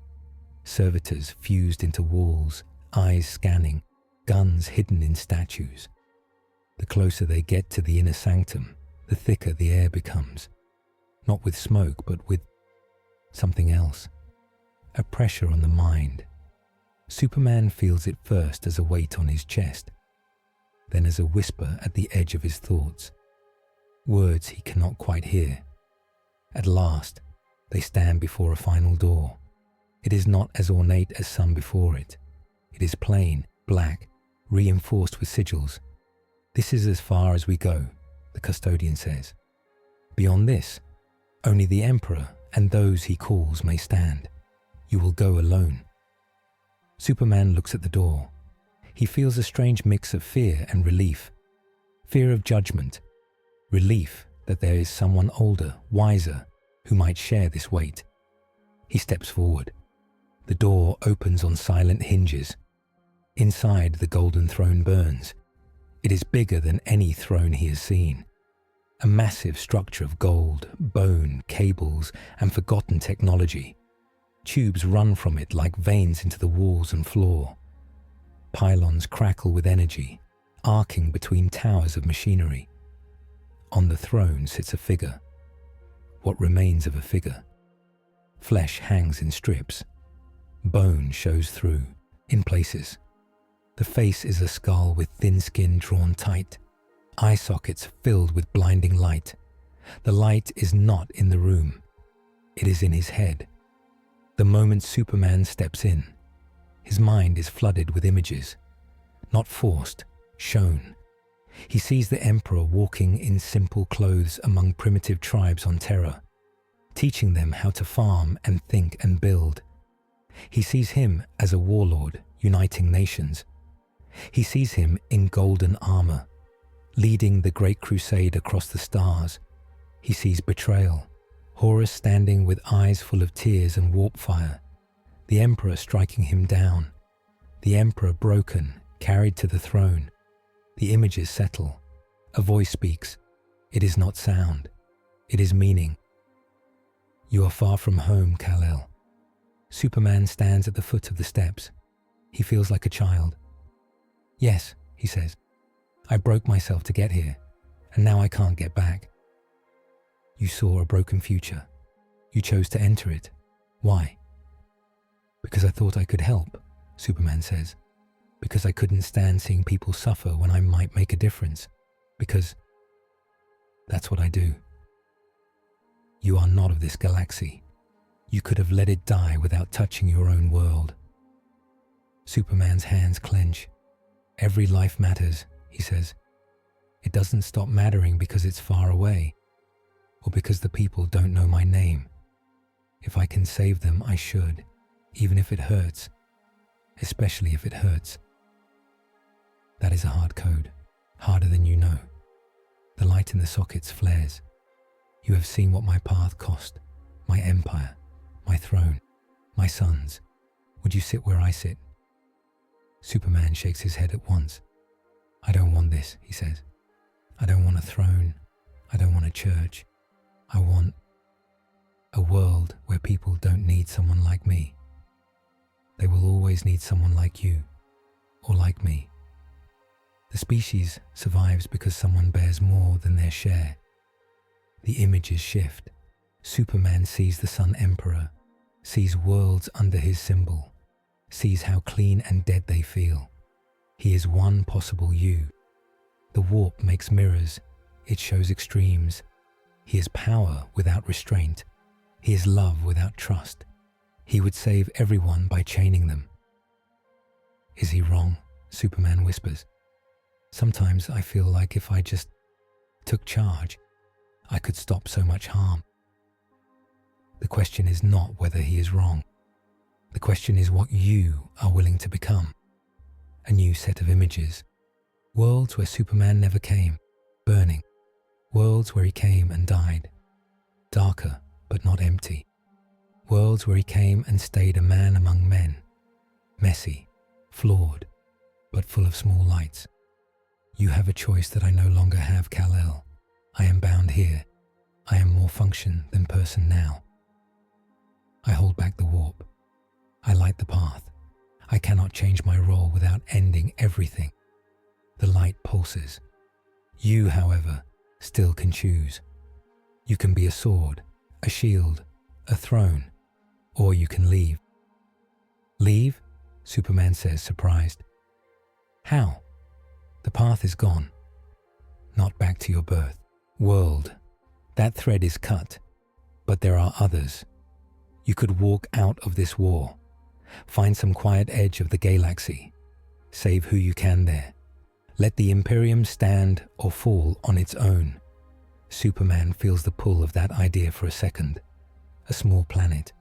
servitors fused into walls, eyes scanning, guns hidden in statues. The closer they get to the inner sanctum, the thicker the air becomes. Not with smoke, but with something else. A pressure on the mind. Superman feels it first as a weight on his chest, then as a whisper at the edge of his thoughts. Words he cannot quite hear. At last, they stand before a final door. It is not as ornate as some before it. It is plain, black, reinforced with sigils. This is as far as we go, the custodian says. Beyond this, only the Emperor and those he calls may stand. You will go alone. Superman looks at the door. He feels a strange mix of fear and relief. Fear of judgment. Relief that there is someone older, wiser, who might share this weight. He steps forward. The door opens on silent hinges. Inside, the golden throne burns. It is bigger than any throne he has seen. A massive structure of gold, bone, cables, and forgotten technology. Tubes run from it like veins into the walls and floor. Pylons crackle with energy, arcing between towers of machinery. On the throne sits a figure. What remains of a figure. Flesh hangs in strips. Bone shows through, in places. The face is a skull with thin skin drawn tight. Eye sockets filled with blinding light. The light is not in the room. It is in his head. The moment Superman steps in, his mind is flooded with images. Not forced, shown. He sees the Emperor walking in simple clothes among primitive tribes on Terra, teaching them how to farm and think and build. He sees him as a warlord, uniting nations. He sees him in golden armor, leading the Great Crusade across the stars. He sees betrayal, Horus standing with eyes full of tears and warp fire, the Emperor striking him down, the Emperor broken, carried to the throne. The images settle. A voice speaks. It is not sound. It is meaning. You are far from home, Kal-El. Superman stands at the foot of the steps. He feels like a child. Yes, he says. I broke myself to get here, and now I can't get back. You saw a broken future. You chose to enter it. Why? Because I thought I could help, Superman says. Because I couldn't stand seeing people suffer when I might make a difference. Because that's what I do. You are not of this galaxy. You could have let it die without touching your own world. Superman's hands clench. Every life matters, he says. It doesn't stop mattering because it's far away, or because the people don't know my name. If I can save them, I should, even if it hurts, especially if it hurts. That is a hard code, harder than you know. The light in the sockets flares. You have seen what my path cost, my empire, my throne, my sons. Would you sit where I sit? Superman shakes his head at once. I don't want this, he says. I don't want a throne. I don't want a church. I want a world where people don't need someone like me. they will always need someone like you, or like me. The species survives because someone bears more than their share. The images shift. Superman sees the Sun Emperor, sees worlds under his symbol, sees how clean and dead they feel. He is one possible you. The warp makes mirrors, it shows extremes. He is power without restraint. He is love without trust. He would save everyone by chaining them. Is he wrong? Superman whispers. Sometimes I feel like if I just took charge, I could stop so much harm. The question is not whether he is wrong. The question is what you are willing to become. A new set of images. Worlds where Superman never came, burning. Worlds where he came and died. Darker, but not empty. Worlds where he came and stayed a man among men. Messy, flawed, but full of small lights. You have a choice that I no longer have, Kal-El. I am bound here. I am more function than person now. I hold back the warp. I light the path. I cannot change my role without ending everything. The light pulses. You, however, still can choose. You can be a sword, a shield, a throne, or you can leave. Leave? Superman says, surprised. How? The path is gone. Not back to your birth. World. That thread is cut. But there are others. You could walk out of this war. Find some quiet edge of the galaxy. Save who you can there. Let the Imperium stand or fall on its own. Superman feels the pull of that idea for a second. A small planet.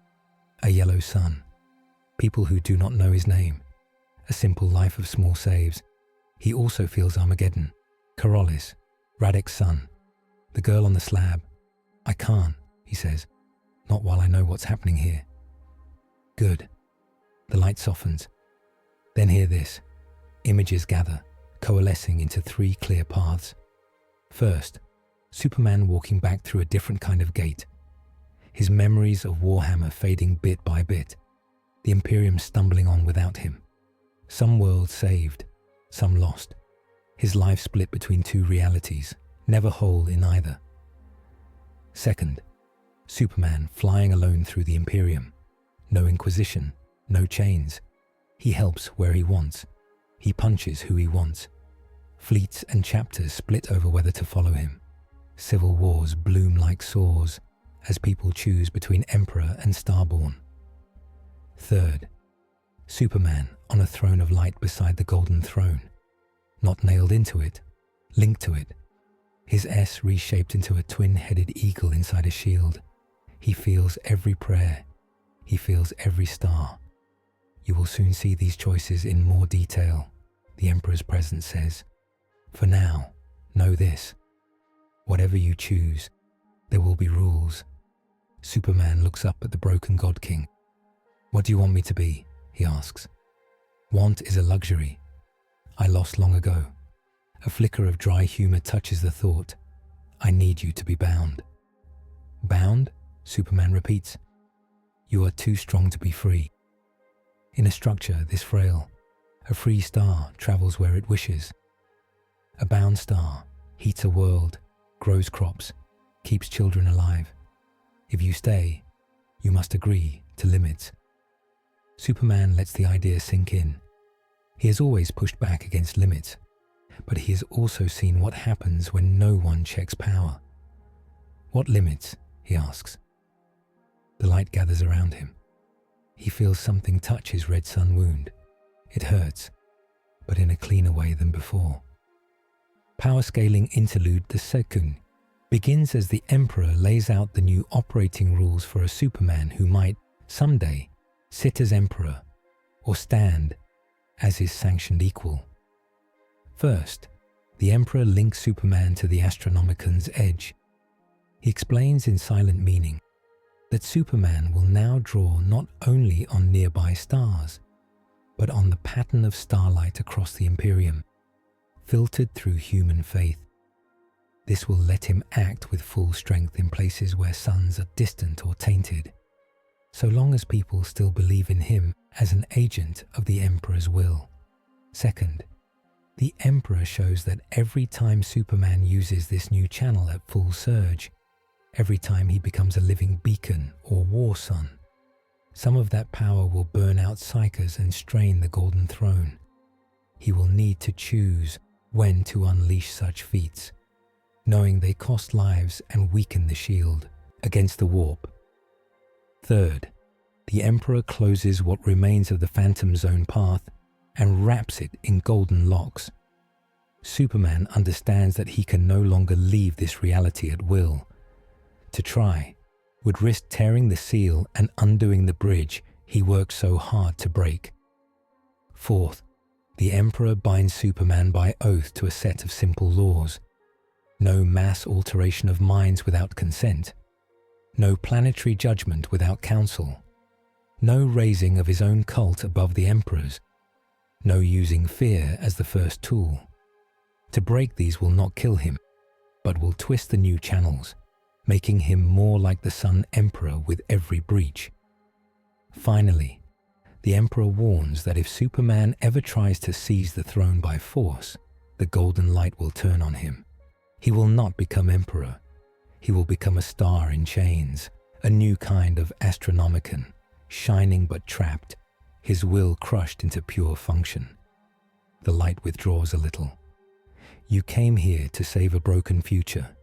A yellow sun. People who do not know his name. A simple life of small saves. He also feels Armageddon. Kal-El, Radek's son. The girl on the slab. I can't, he says. Not while I know what's happening here. Good. The light softens. Then hear this. Images gather, coalescing into 3 clear paths. First, Superman walking back through a different kind of gate. His memories of Warhammer fading bit by bit. The Imperium stumbling on without him. Some worlds saved, some lost. His life split between 2 realities, never whole in either. Second, Superman flying alone through the Imperium. No Inquisition, no chains. He helps where he wants. He punches who he wants. Fleets and chapters split over whether to follow him. Civil wars bloom like sores as people choose between Emperor and Starborn. Third, Superman on a throne of light beside the Golden Throne. Not nailed into it, linked to it. His S reshaped into a twin-headed eagle inside a shield. He feels every prayer. He feels every star. You will soon see these choices in more detail, the Emperor's presence says. For now, know this. Whatever you choose, there will be rules. Superman looks up at the broken God King. What do you want me to be? He asks. Want is a luxury. I lost long ago. A flicker of dry humor touches the thought. I need you to be bound. Bound? Superman repeats. You are too strong to be free. In a structure this frail, a free star travels where it wishes. A bound star heats a world, grows crops, keeps children alive. If you stay, you must agree to limits. Superman lets the idea sink in. He has always pushed back against limits, but he has also seen what happens when no one checks power. What limits? He asks. The light gathers around him. He feels something touch his red sun wound. It hurts, but in a cleaner way than before. Power scaling interlude the second begins as the Emperor lays out the new operating rules for a Superman who might, someday, sit as Emperor or stand as his sanctioned equal. First, the Emperor links Superman to the Astronomican's edge. He explains in silent meaning that Superman will now draw not only on nearby stars, but on the pattern of starlight across the Imperium, filtered through human faith. This will let him act with full strength in places where suns are distant or tainted. So long as people still believe in him, as an agent of the Emperor's will. Second, the Emperor shows that every time Superman uses this new channel at full surge, every time he becomes a living beacon or war sun, some of that power will burn out psykers and strain the Golden Throne. He will need to choose when to unleash such feats, knowing they cost lives and weaken the shield against the warp. Third, the Emperor closes what remains of the Phantom Zone path and wraps it in golden locks. Superman understands that he can no longer leave this reality at will. To try would risk tearing the seal and undoing the bridge he worked so hard to break. Fourth, the Emperor binds Superman by oath to a set of simple laws. No mass alteration of minds without consent. No planetary judgment without counsel. No raising of his own cult above the Emperor's. No using fear as the first tool. To break these will not kill him, but will twist the new channels, making him more like the Sun Emperor with every breach. Finally, the Emperor warns that if Superman ever tries to seize the throne by force, the golden light will turn on him. He will not become Emperor. He will become a star in chains, a new kind of astronomicon, shining but trapped, his will crushed into pure function. The light withdraws a little. You came here to save a broken future.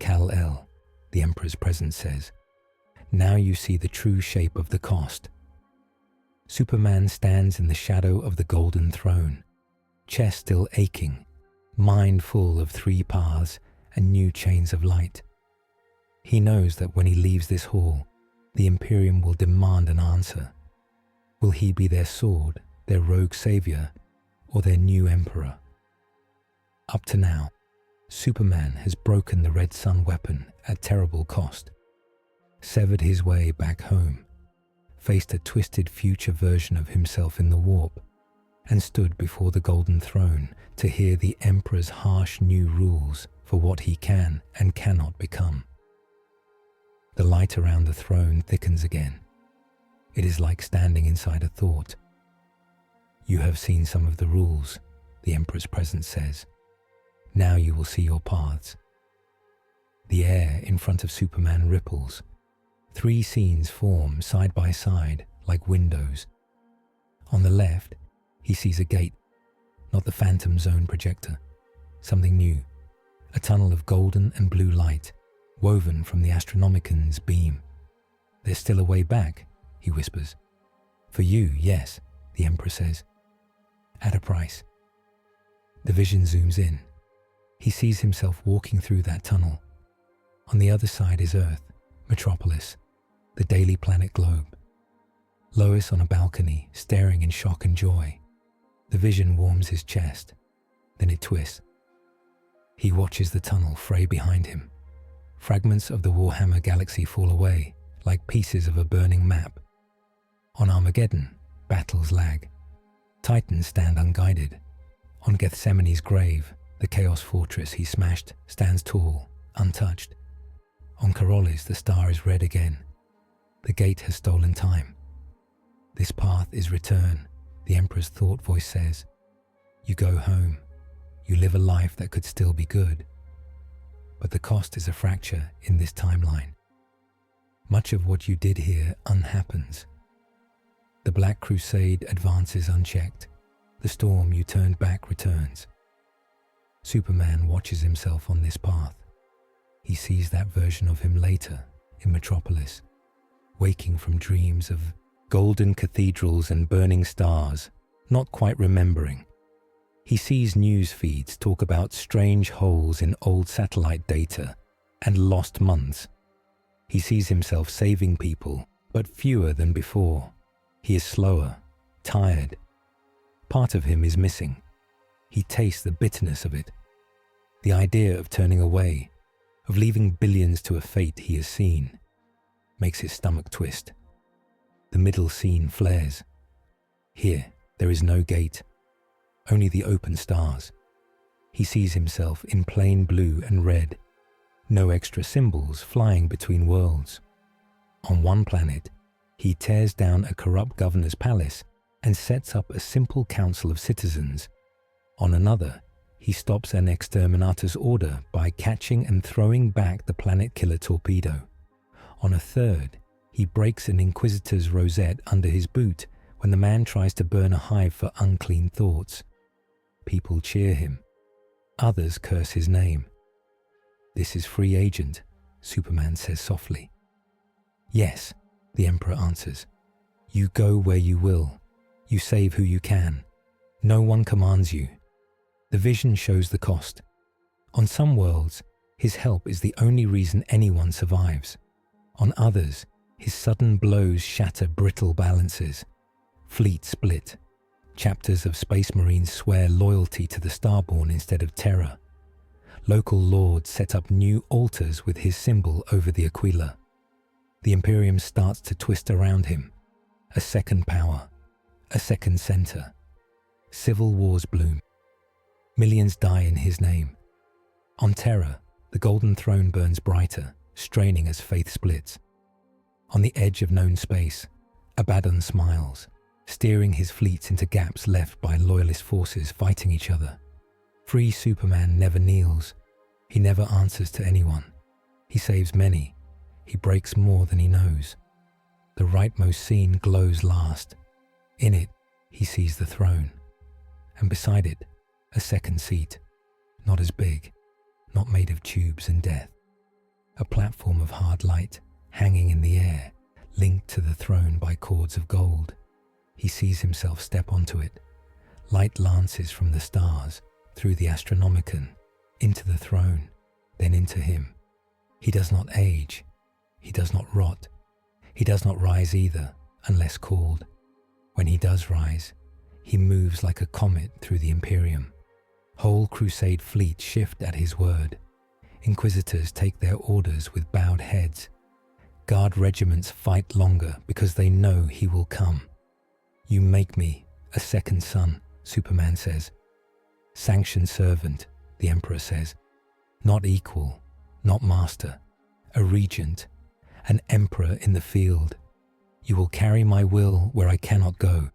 Kal-El, the Emperor's presence says. Now you see the true shape of the cost. Superman stands in the shadow of the Golden Throne, chest still aching, mind full of three paths and new chains of light. He knows that when he leaves this hall, the Imperium will demand an answer. Will he be their sword, their rogue savior, or their new Emperor? Up to now, Superman has broken the Red Sun weapon at terrible cost, severed his way back home, faced a twisted future version of himself in the warp, and stood before the Golden Throne to hear the Emperor's harsh new rules for what he can and cannot become. The light around the throne thickens again. It is like standing inside a thought. You have seen some of the rules, the Emperor's presence says. Now you will see your paths. The air in front of Superman ripples. Three scenes form side by side like windows. On the left, he sees a gate, not the Phantom Zone projector. Something new, a tunnel of golden and blue light, woven from the Astronomicon's beam. There's still a way back, he whispers. For you, yes, the Emperor says. At a price. The vision zooms in. He sees himself walking through that tunnel. On the other side is Earth, Metropolis, the daily planet globe. Lois on a balcony, staring in shock and joy. The vision warms his chest. Then it twists. He watches the tunnel fray behind him. Fragments of the Warhammer galaxy fall away, like pieces of a burning map. On Armageddon, battles lag. Titans stand unguided. On Gethsemane's grave, the Chaos Fortress he smashed stands tall, untouched. On Kal-El, the star is red again. The gate has stolen time. This path is return, the Emperor's thought voice says. You go home. You live a life that could still be good. But the cost is a fracture in this timeline. Much of what you did here unhappens. The Black Crusade advances unchecked. The storm you turned back returns. Superman watches himself on this path. He sees that version of him later in Metropolis, waking from dreams of golden cathedrals and burning stars, not quite remembering. He sees news feeds talk about strange holes in old satellite data and lost months. He sees himself saving people, but fewer than before. He is slower, tired. Part of him is missing. He tastes the bitterness of it. The idea of turning away, of leaving billions to a fate he has seen, makes his stomach twist. The middle scene flares. Here, there is no gate, only the open stars. He sees himself in plain blue and red, no extra symbols flying between worlds. On one planet, He tears down a corrupt governor's palace and sets up a simple council of citizens. On another, he stops an Exterminatus order by catching and throwing back the planet killer torpedo. On a third, he breaks an Inquisitor's rosette under his boot when the man tries to burn a hive for unclean thoughts. People cheer him. Others curse his name. "This is free agent," Superman says softly. "Yes," the Emperor answers. "You go where you will. You save who you can. No one commands you." The vision shows the cost. On some worlds, his help is the only reason anyone survives. On others, his sudden blows shatter brittle balances. Fleets split. Chapters of Space Marines swear loyalty to the Starborn instead of terror. Local lords set up new altars with his symbol over the Aquila. The Imperium starts to twist around him. A second power. A second center. Civil wars bloom. Millions die in his name. On Terra, the Golden Throne burns brighter, straining as faith splits. On the edge of known space, Abaddon smiles, steering his fleets into gaps left by loyalist forces fighting each other. Free Superman never kneels. He never answers to anyone. He saves many. He breaks more than he knows. The rightmost scene glows last. In it, he sees the throne. And beside it, a second seat, not as big, not made of tubes and death. A platform of hard light, hanging in the air, linked to the throne by cords of gold. He sees himself step onto it. Light lances from the stars, through the Astronomicon, into the throne, then into him. He does not age. He does not rot. He does not rise either, unless called. When he does rise, he moves like a comet through the Imperium. Whole Crusade fleets shift at his word. Inquisitors take their orders with bowed heads. Guard regiments fight longer because they know he will come. "You make me a second son," Superman says. "Sanctioned servant," the Emperor says. "Not equal, not master, a regent, an emperor in the field. You will carry my will where I cannot go,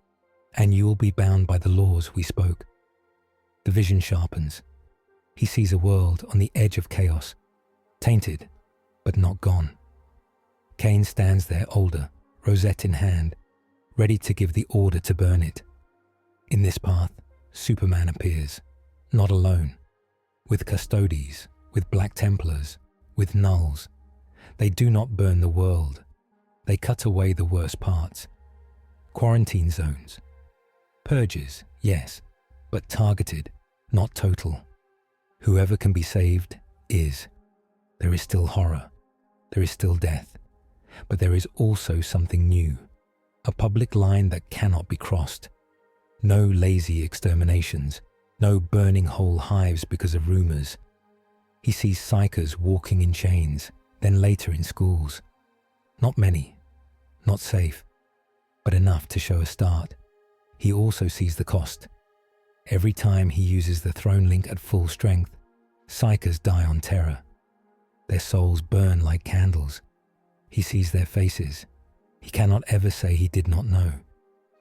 and you will be bound by the laws we spoke." The vision sharpens. He sees a world on the edge of chaos, tainted, but not gone. Kane stands there older, rosette in hand, ready to give the order to burn it. In this path, Superman appears, not alone, with Custodes, with Black Templars, with Nulls. They do not burn the world. They cut away the worst parts. Quarantine zones. Purges, yes, but targeted, not total. Whoever can be saved is. There is still horror. There is still death. But there is also something new. A public line that cannot be crossed. No lazy exterminations. No burning whole hives because of rumors. He sees psykers walking in chains, then later in schools. Not many. Not safe. But enough to show a start. He also sees the cost. Every time he uses the throne link at full strength, psykers die on Terra. Their souls burn like candles. He sees their faces. He cannot ever say he did not know.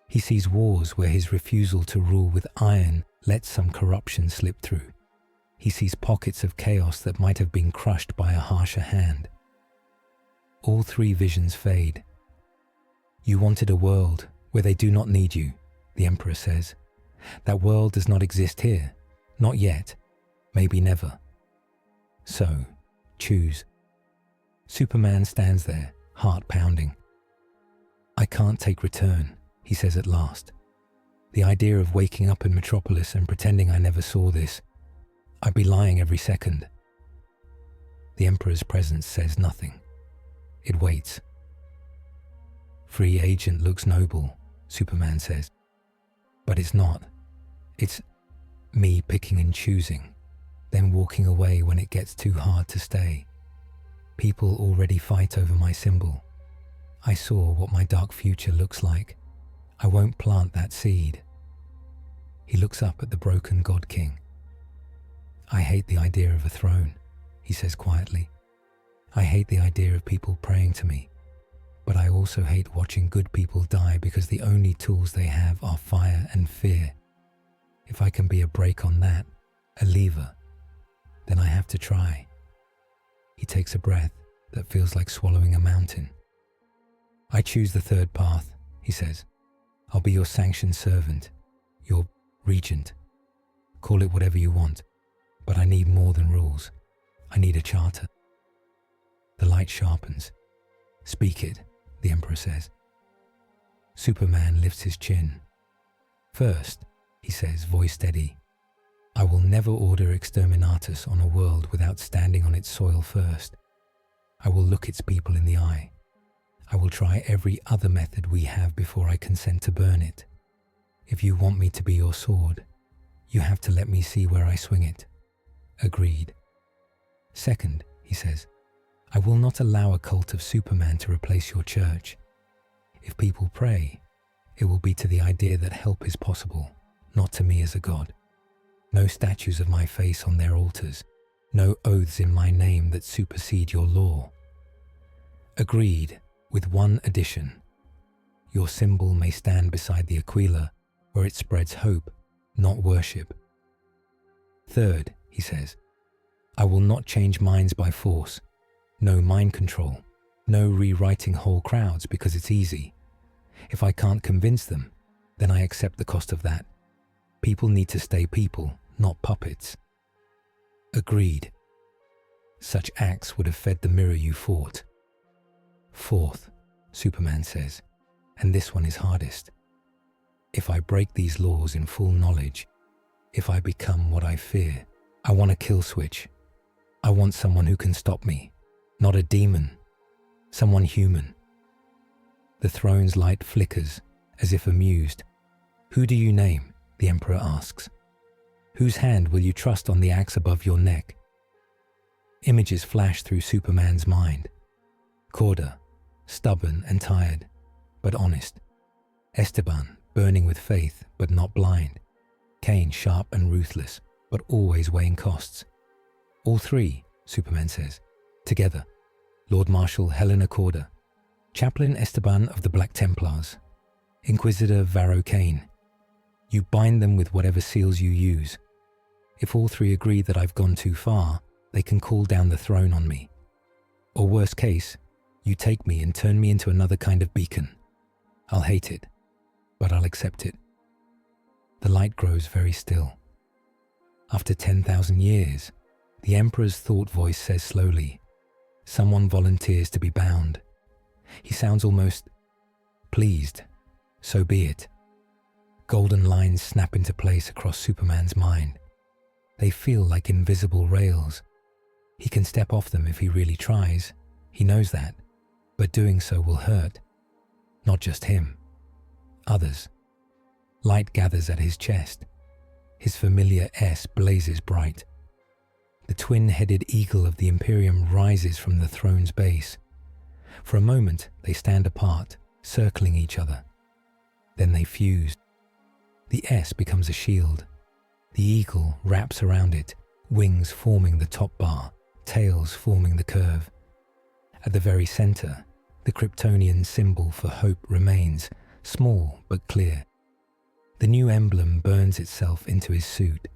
He sees wars where his refusal to rule with iron lets some corruption slip through. He sees pockets of chaos that might have been crushed by a harsher hand. All three visions fade. "You wanted a world where they do not need you," the Emperor says. "That world does not exist here. Not yet. Maybe never. So, choose." Superman stands there, heart pounding. "I can't take return," he says at last. "The idea of waking up in Metropolis and pretending I never saw this. I'd be lying every second." The Emperor's presence says nothing. It waits. "Free agent looks noble," Superman says. "But it's not. It's me picking and choosing, then walking away when it gets too hard to stay. People already fight over my symbol. I saw what my dark future looks like. I won't plant that seed." He looks up at the broken God King. "I hate the idea of a throne," he says quietly. "I hate the idea of people praying to me. But I also hate watching good people die because the only tools they have are fire and fear. If I can be a brake on that, a lever, then I have to try. He takes a breath that feels like swallowing a mountain. I choose the third path, he says. I'll be your sanctioned servant, your regent. Call it whatever you want, but I need more than rules. I need a charter. The light sharpens. Speak it, the Emperor says. Superman lifts his chin. First, he says, voice steady, I will never order Exterminatus on a world without standing on its soil first. I will look its people in the eye. I will try every other method we have before I consent to burn it. If you want me to be your sword, you have to let me see where I swing it. Agreed. Second, he says, I will not allow a cult of Superman to replace your church. If people pray, it will be to the idea that help is possible, not to me as a god. No statues of my face on their altars, no oaths in my name that supersede your law. Agreed, with one addition. Your symbol may stand beside the Aquila, where it spreads hope, not worship. Third, he says, I will not change minds by force. No mind control. No rewriting whole crowds because it's easy. If I can't convince them, then I accept the cost of that. People need to stay people, not puppets. Agreed. Such acts would have fed the mirror you fought. Fourth, Superman says, and this one is hardest. If I break these laws in full knowledge, if I become what I fear, I want a kill switch. I want someone who can stop me, not a demon, someone human. The throne's light flickers, as if amused. Who do you name? The Emperor asks. Whose hand will you trust on the axe above your neck? Images flash through Superman's mind. Corda, stubborn and tired, but honest. Esteban, burning with faith, but not blind. Cain, sharp and ruthless, but always weighing costs. All three, Superman says, together. Lord Marshal Helena Corda, Chaplain Esteban of the Black Templars, Inquisitor Varro Cain. You bind them with whatever seals you use. If all three agree that I've gone too far, they can call down the throne on me. Or worst case, you take me and turn me into another kind of beacon. I'll hate it, but I'll accept it. The light grows very still. After 10,000 years, the Emperor's thought voice says slowly, someone volunteers to be bound. He sounds almost pleased. So be it. Golden lines snap into place across Superman's mind. They feel like invisible rails. He can step off them if he really tries. He knows that. But doing so will hurt. Not just him. Others. Light gathers at his chest. His familiar S blazes bright. The twin-headed eagle of the Imperium rises from the throne's base. For a moment, they stand apart, circling each other. Then they fuse. The S becomes a shield. The eagle wraps around it, wings forming the top bar, tails forming the curve. At the very center, the Kryptonian symbol for hope remains, small but clear. The new emblem burns itself into his suit.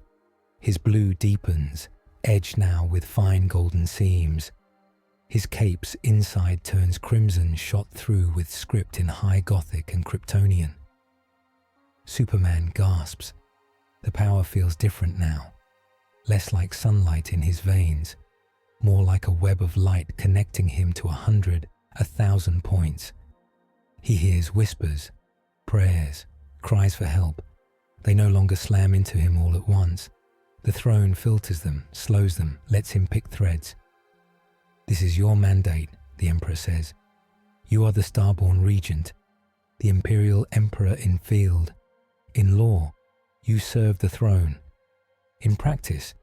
His blue deepens, edged now with fine golden seams. His cape's inside turns crimson, shot through with script in High Gothic and Kryptonian. Superman gasps. The power feels different now, less like sunlight in his veins, more like a web of light connecting him to 100, 1,000 points. He hears whispers, prayers, cries for help. They no longer slam into him all at once. The throne filters them, slows them, lets him pick threads. This is your mandate, the Emperor says. You are the Starborn Regent, the Imperial Emperor in field. In law, you serve the throne. In practice,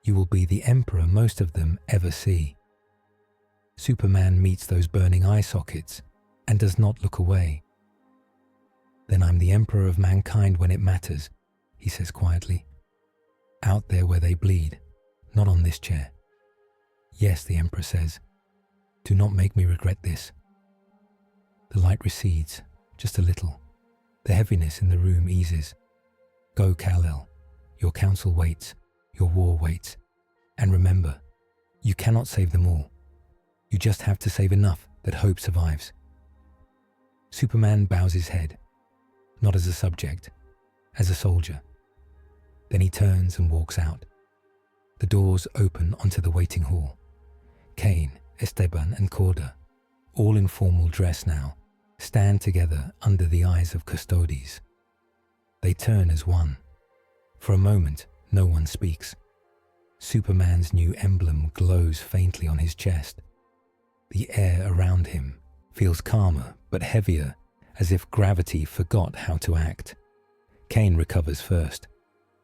you will be the Emperor most of them ever see. Superman meets those burning eye sockets and does not look away. Then I'm the Emperor of mankind when it matters, he says quietly. Out there where they bleed, not on this chair. Yes, the Emperor says. Do not make me regret this. The light recedes, just a little. The heaviness in the room eases. Go, Kal-El. Your council waits. Your war waits. And remember, you cannot save them all. You just have to save enough that hope survives. Superman bows his head, not as a subject, as a soldier. Then he turns and walks out. The doors open onto the waiting hall. Cain, Esteban, and Corda, all in formal dress now, stand together under the eyes of custodies. They turn as one. For a moment, no one speaks. Superman's new emblem glows faintly on his chest. The air around him feels calmer but heavier, as if gravity forgot how to act. Cain recovers first.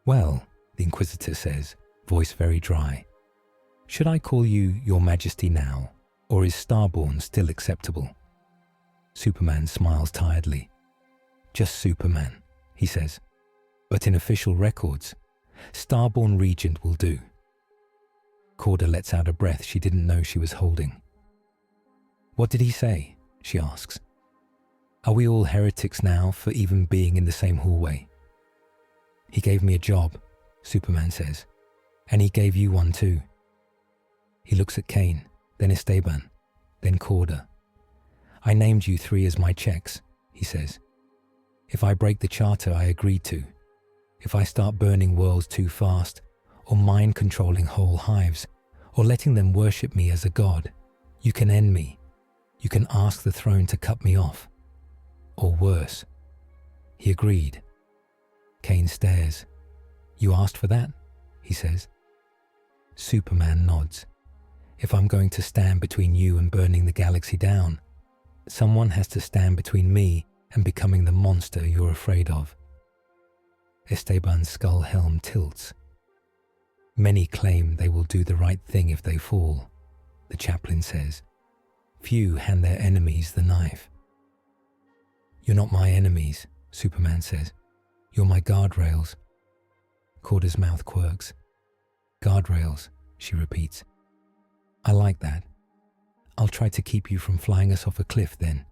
"Well," the Inquisitor says, voice very dry. "Should I call you Your Majesty now, or is Starborn still acceptable?" Superman smiles tiredly. "Just Superman," he says. "But in official records, Starborn Regent will do." Corda lets out a breath she didn't know she was holding. "What did he say?" she asks. "Are we all heretics now for even being in the same hallway?" "He gave me a job," Superman says, "and he gave you one too." He looks at Cain, then Esteban, then Corda. "I named you three as my checks," he says. "If I break the charter I agreed to, if I start burning worlds too fast, or mind-controlling whole hives, or letting them worship me as a god, you can end me. You can ask the throne to cut me off. Or worse." He agreed. Cain stares. "You asked for that?" he says. Superman nods. "If I'm going to stand between you and burning the galaxy down, someone has to stand between me and becoming the monster you're afraid of." Esteban's skull helm tilts. "Many claim they will do the right thing if they fall," the chaplain says. "Few hand their enemies the knife." "You're not my enemies," Superman says. "You're my guardrails." Corda's mouth quirks. "Guardrails," she repeats. "I like that. I'll try to keep you from flying us off a cliff then,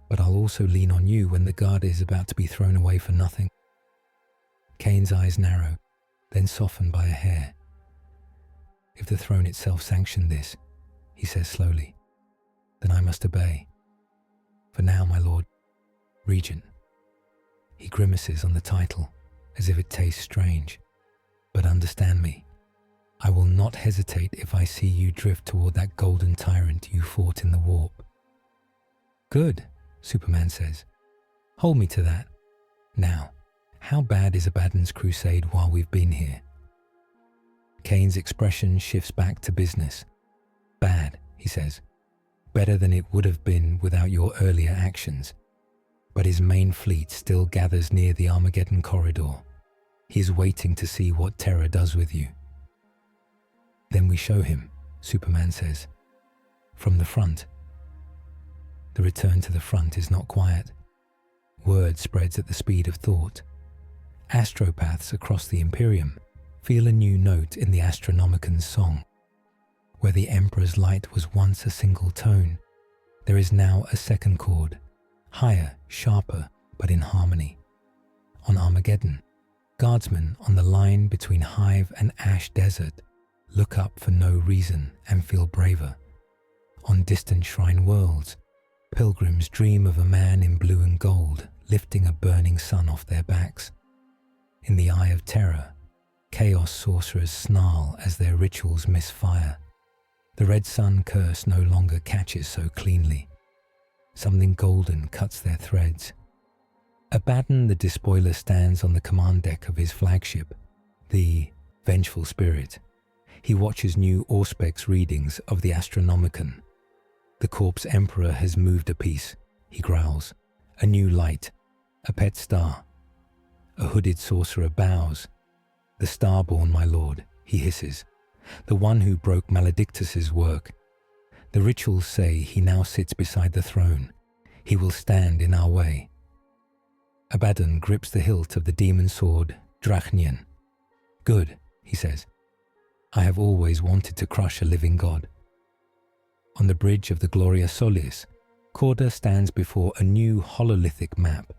but I'll also lean on you when the guard is about to be thrown away for nothing." Cain's eyes narrow, then soften by a hair. "If the throne itself sanctioned this," he says slowly, "then I must obey. For now, my lord, Regent." He grimaces on the title, as if it tastes strange. "But understand me, I will not hesitate if I see you drift toward that golden tyrant you fought in the warp." "Good," Superman says. "Hold me to that. Now, how bad is Abaddon's crusade while we've been here?" Cain's expression shifts back to business. "Bad," he says. "Better than it would have been without your earlier actions. But his main fleet still gathers near the Armageddon corridor. He is waiting to see what terror does with you." "Then we show him," Superman says. "From the front." The return to the front is not quiet. Word spreads at the speed of thought. Astropaths across the Imperium feel a new note in the Astronomican's song. Where the Emperor's light was once a single tone, there is now a second chord, higher, sharper, but in harmony. On Armageddon, guardsmen on the line between Hive and Ash Desert look up for no reason and feel braver. On distant shrine worlds, pilgrims dream of a man in blue and gold lifting a burning sun off their backs. In the eye of terror, chaos sorcerers snarl as their rituals misfire. The red sun curse no longer catches so cleanly. Something golden cuts their threads. Abaddon the Despoiler stands on the command deck of his flagship, the Vengeful Spirit. He watches new Auspex readings of the Astronomicon. The corpse emperor has moved a piece, he growls. A new light, a pet star. A hooded sorcerer bows. "The Starborn, my lord," he hisses. "The one who broke Maledictus's work. The rituals say he now sits beside the throne. He will stand in our way." Abaddon grips the hilt of the demon sword, Drachnian. "Good," he says. "I have always wanted to crush a living god." On the bridge of the Gloria Solis, Corda stands before a new hololithic map.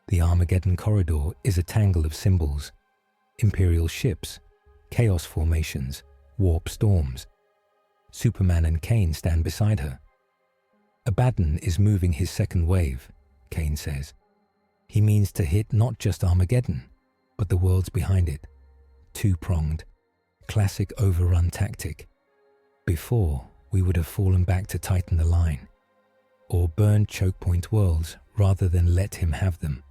The Armageddon corridor is a tangle of symbols, Imperial ships, chaos formations, warp storms. Superman and Kane stand beside her. Abaddon is moving his second wave, Kane says. He means to hit not just Armageddon, but the worlds behind it. Two-pronged, classic overrun tactic. Before, we would have fallen back to tighten the line, or burned choke point worlds rather than let him have them.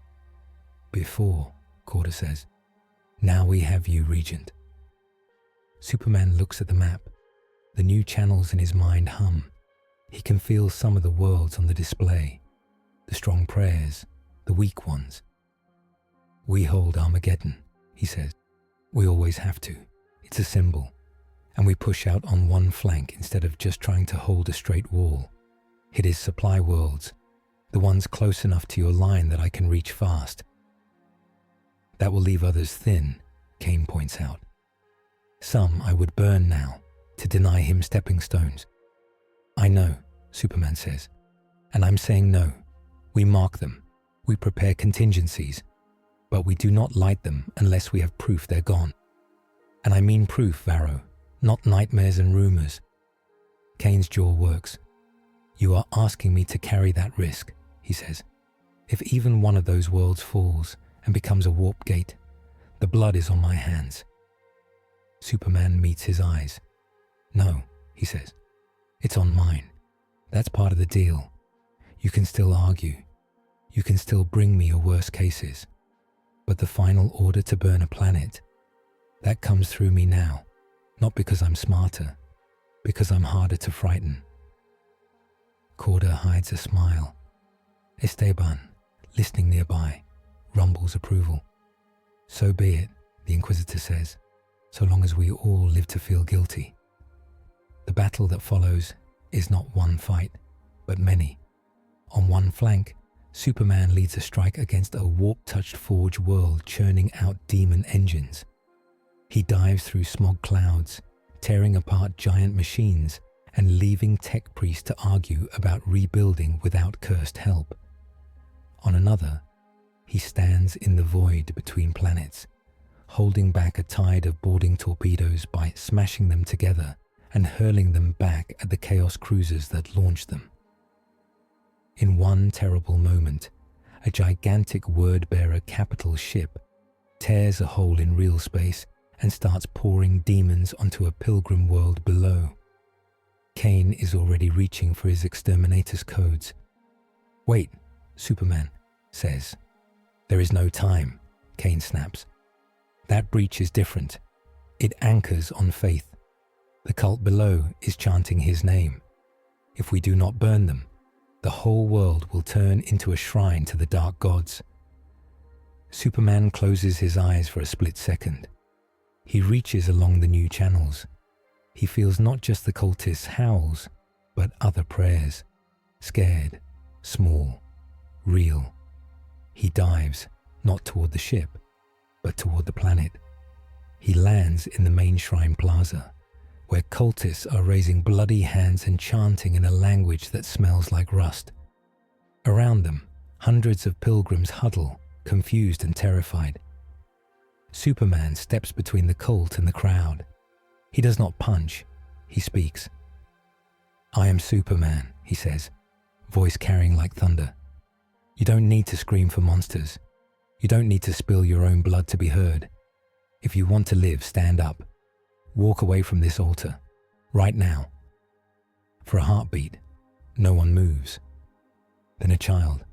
Before, Corda says. Now we have you, Regent. Superman looks at the map. The new channels in his mind hum. He can feel some of the worlds on the display. The strong prayers, the weak ones. We hold Armageddon, he says. We always have to. It's a symbol. And we push out on one flank instead of just trying to hold a straight wall. It is supply worlds, the ones close enough to your line that I can reach fast. That will leave others thin, Kane points out. Some I would burn now, to deny him stepping stones. I know, Superman says, and I'm saying no. We mark them, we prepare contingencies, but we do not light them unless we have proof they're gone. And I mean proof, Varro, not nightmares and rumors. Kane's jaw works. You are asking me to carry that risk, he says. If even one of those worlds falls and becomes a warp gate, the blood is on my hands. Superman meets his eyes. No, he says. It's on mine. That's part of the deal. You can still argue. You can still bring me your worst cases. But the final order to burn a planet, that comes through me now, not because I'm smarter, because I'm harder to frighten. Corda hides a smile. Esteban, listening nearby, rumbles approval. So be it, the Inquisitor says, so long as we all live to feel guilty. The battle that follows is not one fight, but many. On one flank, Superman leads a strike against a warp-touched forge world churning out demon engines. He dives through smog clouds, tearing apart giant machines and leaving tech priests to argue about rebuilding without cursed help. On another, he stands in the void between planets, holding back a tide of boarding torpedoes by smashing them together and hurling them back at the chaos cruisers that launched them. In one terrible moment, a gigantic word-bearer capital ship tears a hole in real space and starts pouring demons onto a pilgrim world below. Kane is already reaching for his Exterminatus codes. Wait, Superman says. There is no time, Kane snaps. That breach is different. It anchors on faith. The cult below is chanting his name. If we do not burn them, the whole world will turn into a shrine to the dark gods. Superman closes his eyes for a split second. He reaches along the new channels. He feels not just the cultists' howls, but other prayers. Scared, small, real. He dives, not toward the ship, but toward the planet. He lands in the main shrine plaza, where cultists are raising bloody hands and chanting in a language that smells like rust. Around them, hundreds of pilgrims huddle, confused and terrified. Superman steps between the cult and the crowd. He does not punch, he speaks. I am Superman, he says, voice carrying like thunder. You don't need to scream for monsters. You don't need to spill your own blood to be heard. If you want to live, stand up. Walk away from this altar, right now. For a heartbeat, no one moves. Then a child,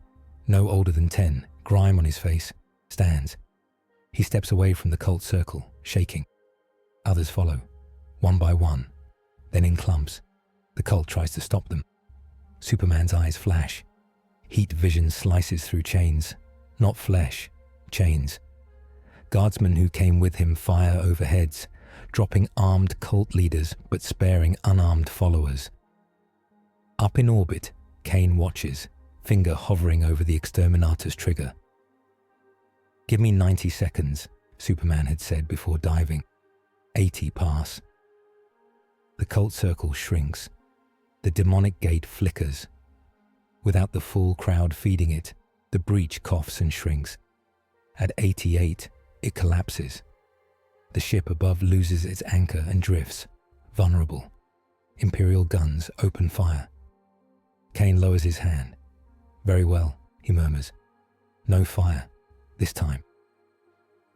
no older than 10, grime on his face, stands. He steps away from the cult circle, shaking. Others follow, one by one, then in clumps. The cult tries to stop them. Superman's eyes flash. Heat vision slices through chains, not flesh, chains. Guardsmen who came with him fire over heads, dropping armed cult leaders but sparing unarmed followers. Up in orbit, Kane watches, finger hovering over the Exterminatus trigger. Give me 90 seconds, Superman had said before diving. 80 pass. The cult circle shrinks. The demonic gate flickers. Without the full crowd feeding it, the breach coughs and shrinks. At 88, it collapses. The ship above loses its anchor and drifts, vulnerable. Imperial guns open fire. Kane lowers his hand. "Very well," he murmurs. "No fire, this time."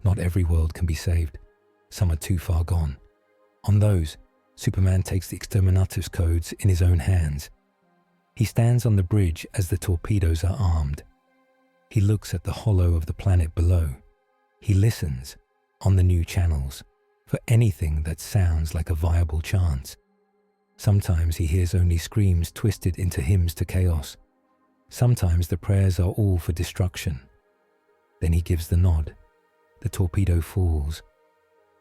Not every world can be saved. Some are too far gone. On those, Superman takes the Exterminatus codes in his own hands. He stands on the bridge as the torpedoes are armed. He looks at the hollow of the planet below. He listens, on the new channels, for anything that sounds like a viable chance. Sometimes he hears only screams twisted into hymns to chaos. Sometimes the prayers are all for destruction. Then he gives the nod. The torpedo falls.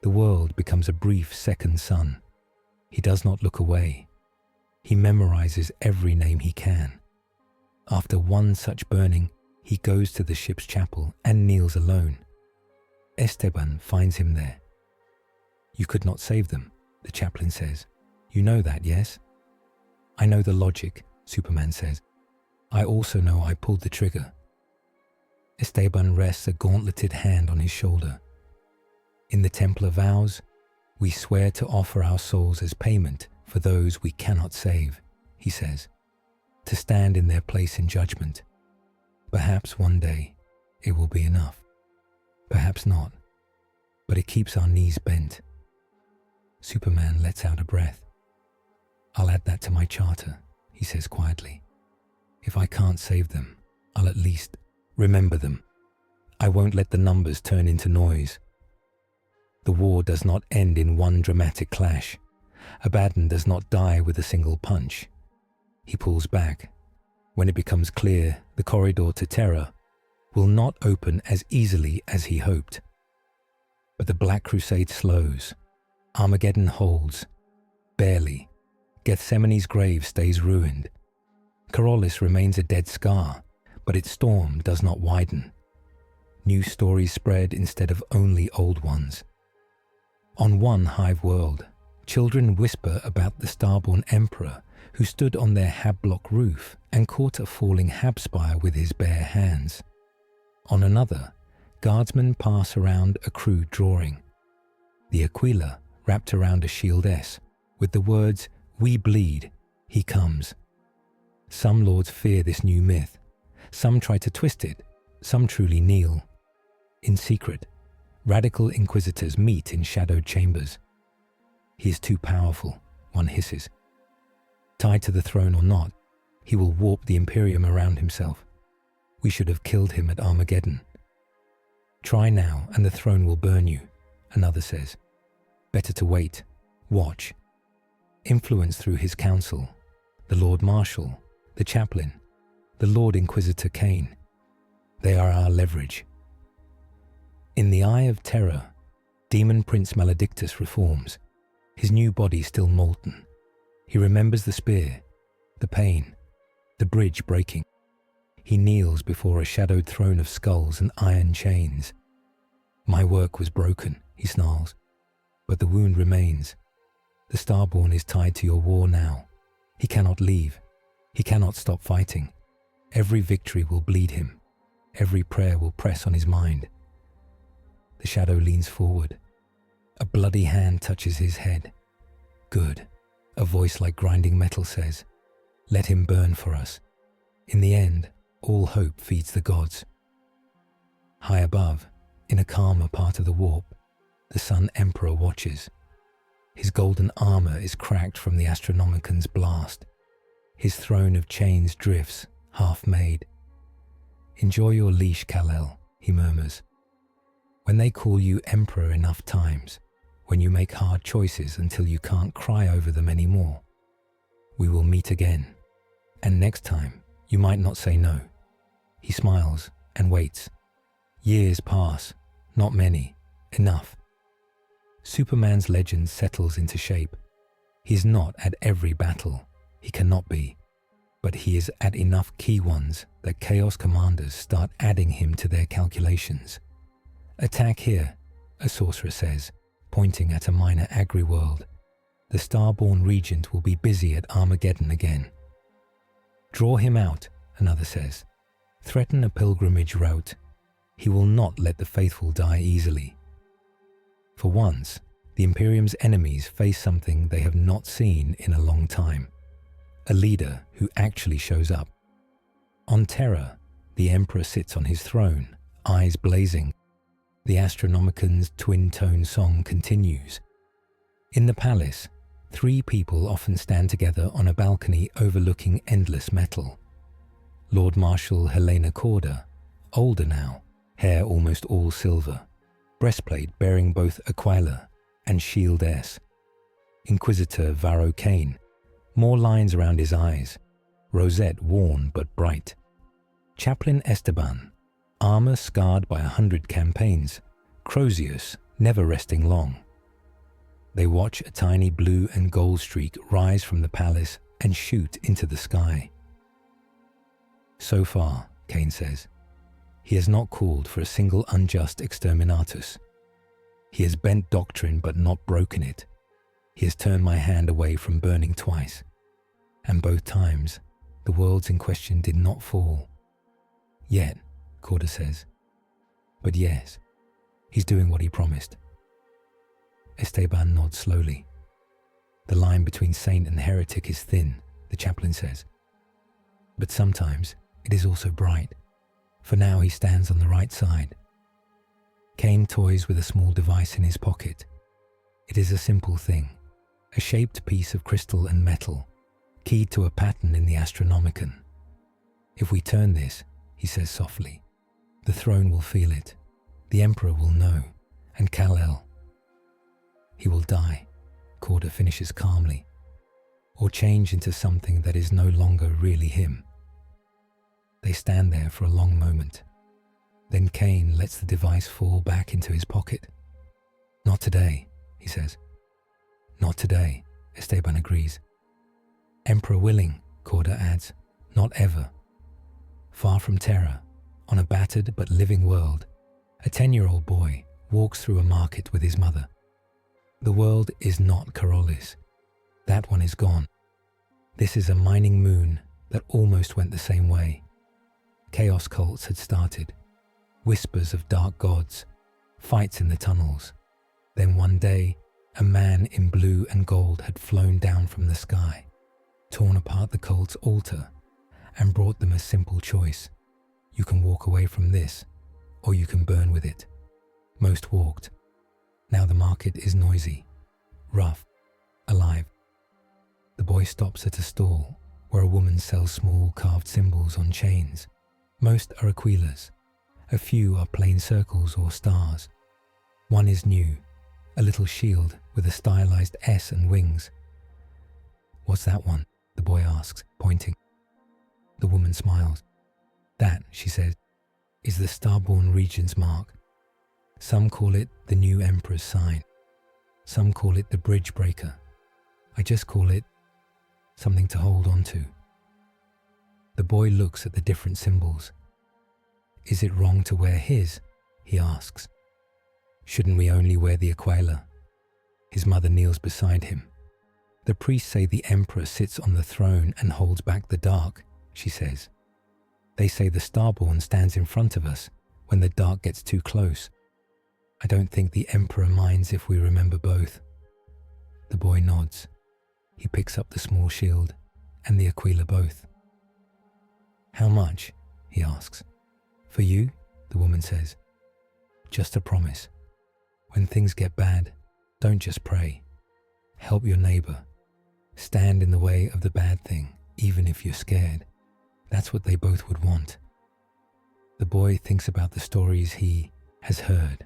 The world becomes a brief second sun. He does not look away. He memorizes every name he can. After one such burning, he goes to the ship's chapel and kneels alone. Esteban finds him there. "You could not save them," the chaplain says. "You know that, yes?" "I know the logic," Superman says. "I also know I pulled the trigger." Esteban rests a gauntleted hand on his shoulder. "In the Templar vows, we swear to offer our souls as payment for those we cannot save," he says, "to stand in their place in judgment. Perhaps one day it will be enough. Perhaps not, but it keeps our knees bent." Superman lets out a breath. "I'll add that to my charter," he says quietly. "If I can't save them, I'll at least remember them. I won't let the numbers turn into noise." The war does not end in one dramatic clash. Abaddon does not die with a single punch. He pulls back. When it becomes clear the corridor to terror will not open as easily as he hoped. But the Black Crusade slows. Armageddon holds. Barely. Gethsemane's grave stays ruined. Corollis remains a dead scar, but its storm does not widen. New stories spread instead of only old ones. On one hive world, children whisper about the starborn emperor who stood on their Hab-block roof and caught a falling Hab-spire with his bare hands. On another, guardsmen pass around a crude drawing. The Aquila wrapped around a shield S with the words, "We bleed, he comes." Some lords fear this new myth. Some try to twist it. Some truly kneel. In secret, radical inquisitors meet in shadowed chambers. "He is too powerful," one hisses. "Tied to the throne or not, he will warp the Imperium around himself. We should have killed him at Armageddon." "Try now and the throne will burn you," another says. "Better to wait. Watch." Influence through his council, the Lord Marshal, the chaplain, the Lord Inquisitor Kane. They are our leverage. In the Eye of Terror, Demon Prince Maledictus reforms, his new body still molten. He remembers the spear, the pain, the bridge breaking. He kneels before a shadowed throne of skulls and iron chains. "My work was broken," he snarls, "but the wound remains. The Starborn is tied to your war now. He cannot leave. He cannot stop fighting. Every victory will bleed him. Every prayer will press on his mind." The shadow leans forward. A bloody hand touches his head. "Good," a voice like grinding metal says. "Let him burn for us. In the end, all hope feeds the gods." High above, in a calmer part of the warp, the Sun Emperor watches. His golden armor is cracked from the Astronomican's blast. His throne of chains drifts, half-made. "Enjoy your leash, Kal-El," he murmurs. "When they call you Emperor enough times, when you make hard choices until you can't cry over them anymore, we will meet again. And next time, you might not say no." He smiles and waits. Years pass, not many, enough. Superman's legend settles into shape. He is not at every battle, he cannot be, but he is at enough key ones that Chaos Commanders start adding him to their calculations. "Attack here," a sorcerer says, pointing at a minor agri-world. "The Starborn Regent will be busy at Armageddon again." "Draw him out," another says. Threaten a pilgrimage route. He will not let the faithful die easily. For once, the Imperium's enemies face something they have not seen in a long time. A leader who actually shows up. On Terra, the Emperor sits on his throne, eyes blazing. The Astronomican's twin-tone song continues. In the palace, 3 people often stand together on a balcony overlooking endless metal. Lord Marshal Helena Corda, older now, hair almost all silver, breastplate bearing both Aquila and Shield S. Inquisitor Varro Kane, more lines around his eyes, rosette worn but bright. Chaplain Esteban, armor scarred by 100 campaigns, Crozius never resting long. They watch a tiny blue and gold streak rise from the palace and shoot into the sky. So far, Kane says, he has not called for a single unjust Exterminatus. He has bent doctrine but not broken it. He has turned my hand away from burning twice. And both times, the worlds in question did not fall. Yet, Corda says. But yes, he's doing what he promised. Esteban nods slowly. The line between saint and heretic is thin, the chaplain says. But sometimes it is also bright. For now he stands on the right side. Kane toys with a small device in his pocket. It is a simple thing, a shaped piece of crystal and metal, keyed to a pattern in the Astronomican. If we turn this, he says softly, the throne will feel it, the Emperor will know, and Kal-El. He will die, Corda finishes calmly, or change into something that is no longer really him. They stand there for a long moment. Then Kane lets the device fall back into his pocket. Not today, he says. Not today, Esteban agrees. Emperor willing, Corda adds, not ever. Far from Terra, on a battered but living world, a 10-year-old boy walks through a market with his mother. The world is not Corollis. That one is gone. This is a mining moon that almost went the same way. Chaos cults had started. Whispers of dark gods, fights in the tunnels. Then one day, a man in blue and gold had flown down from the sky, torn apart the cult's altar, and brought them a simple choice. You can walk away from this, or you can burn with it. Most walked. Now the market is noisy, rough, alive. The boy stops at a stall where a woman sells small carved symbols on chains. Most are Aquilas. A few are plain circles or stars. One is new, a little shield with a stylized S and wings. What's that one? The boy asks, pointing. The woman smiles. That, she says, is the Starborn Regent's mark. Some call it the new Emperor's sign. Some call it the bridge breaker. I just call it something to hold on to. The boy looks at the different symbols. Is it wrong to wear his? He asks. Shouldn't we only wear the Aquila? His mother kneels beside him. The priests say the Emperor sits on the throne and holds back the dark, she says. They say the Starborn stands in front of us when the dark gets too close. I don't think the Emperor minds if we remember both. The boy nods. He picks up the small shield and the Aquila both. How much? He asks. For you, the woman says. Just a promise. When things get bad, don't just pray. Help your neighbor. Stand in the way of the bad thing, even if you're scared. That's what they both would want. The boy thinks about the stories he has heard.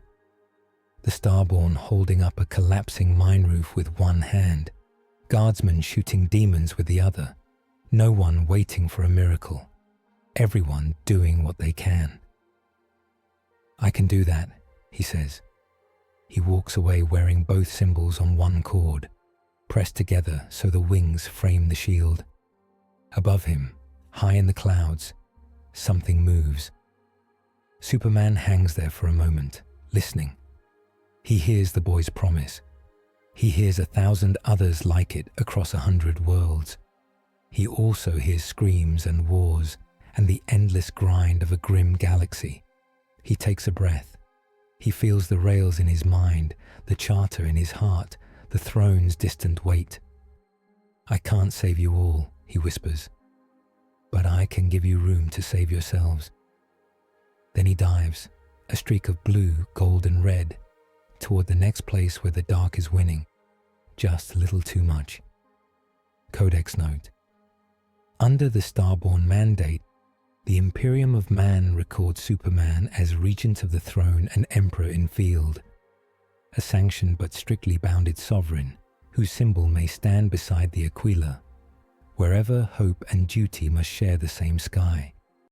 The Starborn holding up a collapsing mine roof with one hand, guardsmen shooting demons with the other, no one waiting for a miracle, everyone doing what they can. I can do that, he says. He walks away wearing both symbols on one cord, pressed together so the wings frame the shield. Above him, high in the clouds, something moves. Superman hangs there for a moment, listening. He hears the boy's promise. He hears 1,000 others like it across 100 worlds. He also hears screams and wars and the endless grind of a grim galaxy. He takes a breath. He feels the rails in his mind, the charter in his heart, the throne's distant weight. "I can't save you all," he whispers, "but I can give you room to save yourselves." Then he dives, a streak of blue, gold and red, toward the next place where the dark is winning, just a little too much. Codex note: under the Starborn mandate, the Imperium of Man records Superman as regent of the throne and emperor in field, a sanctioned but strictly bounded sovereign whose symbol may stand beside the Aquila, wherever hope and duty must share the same sky.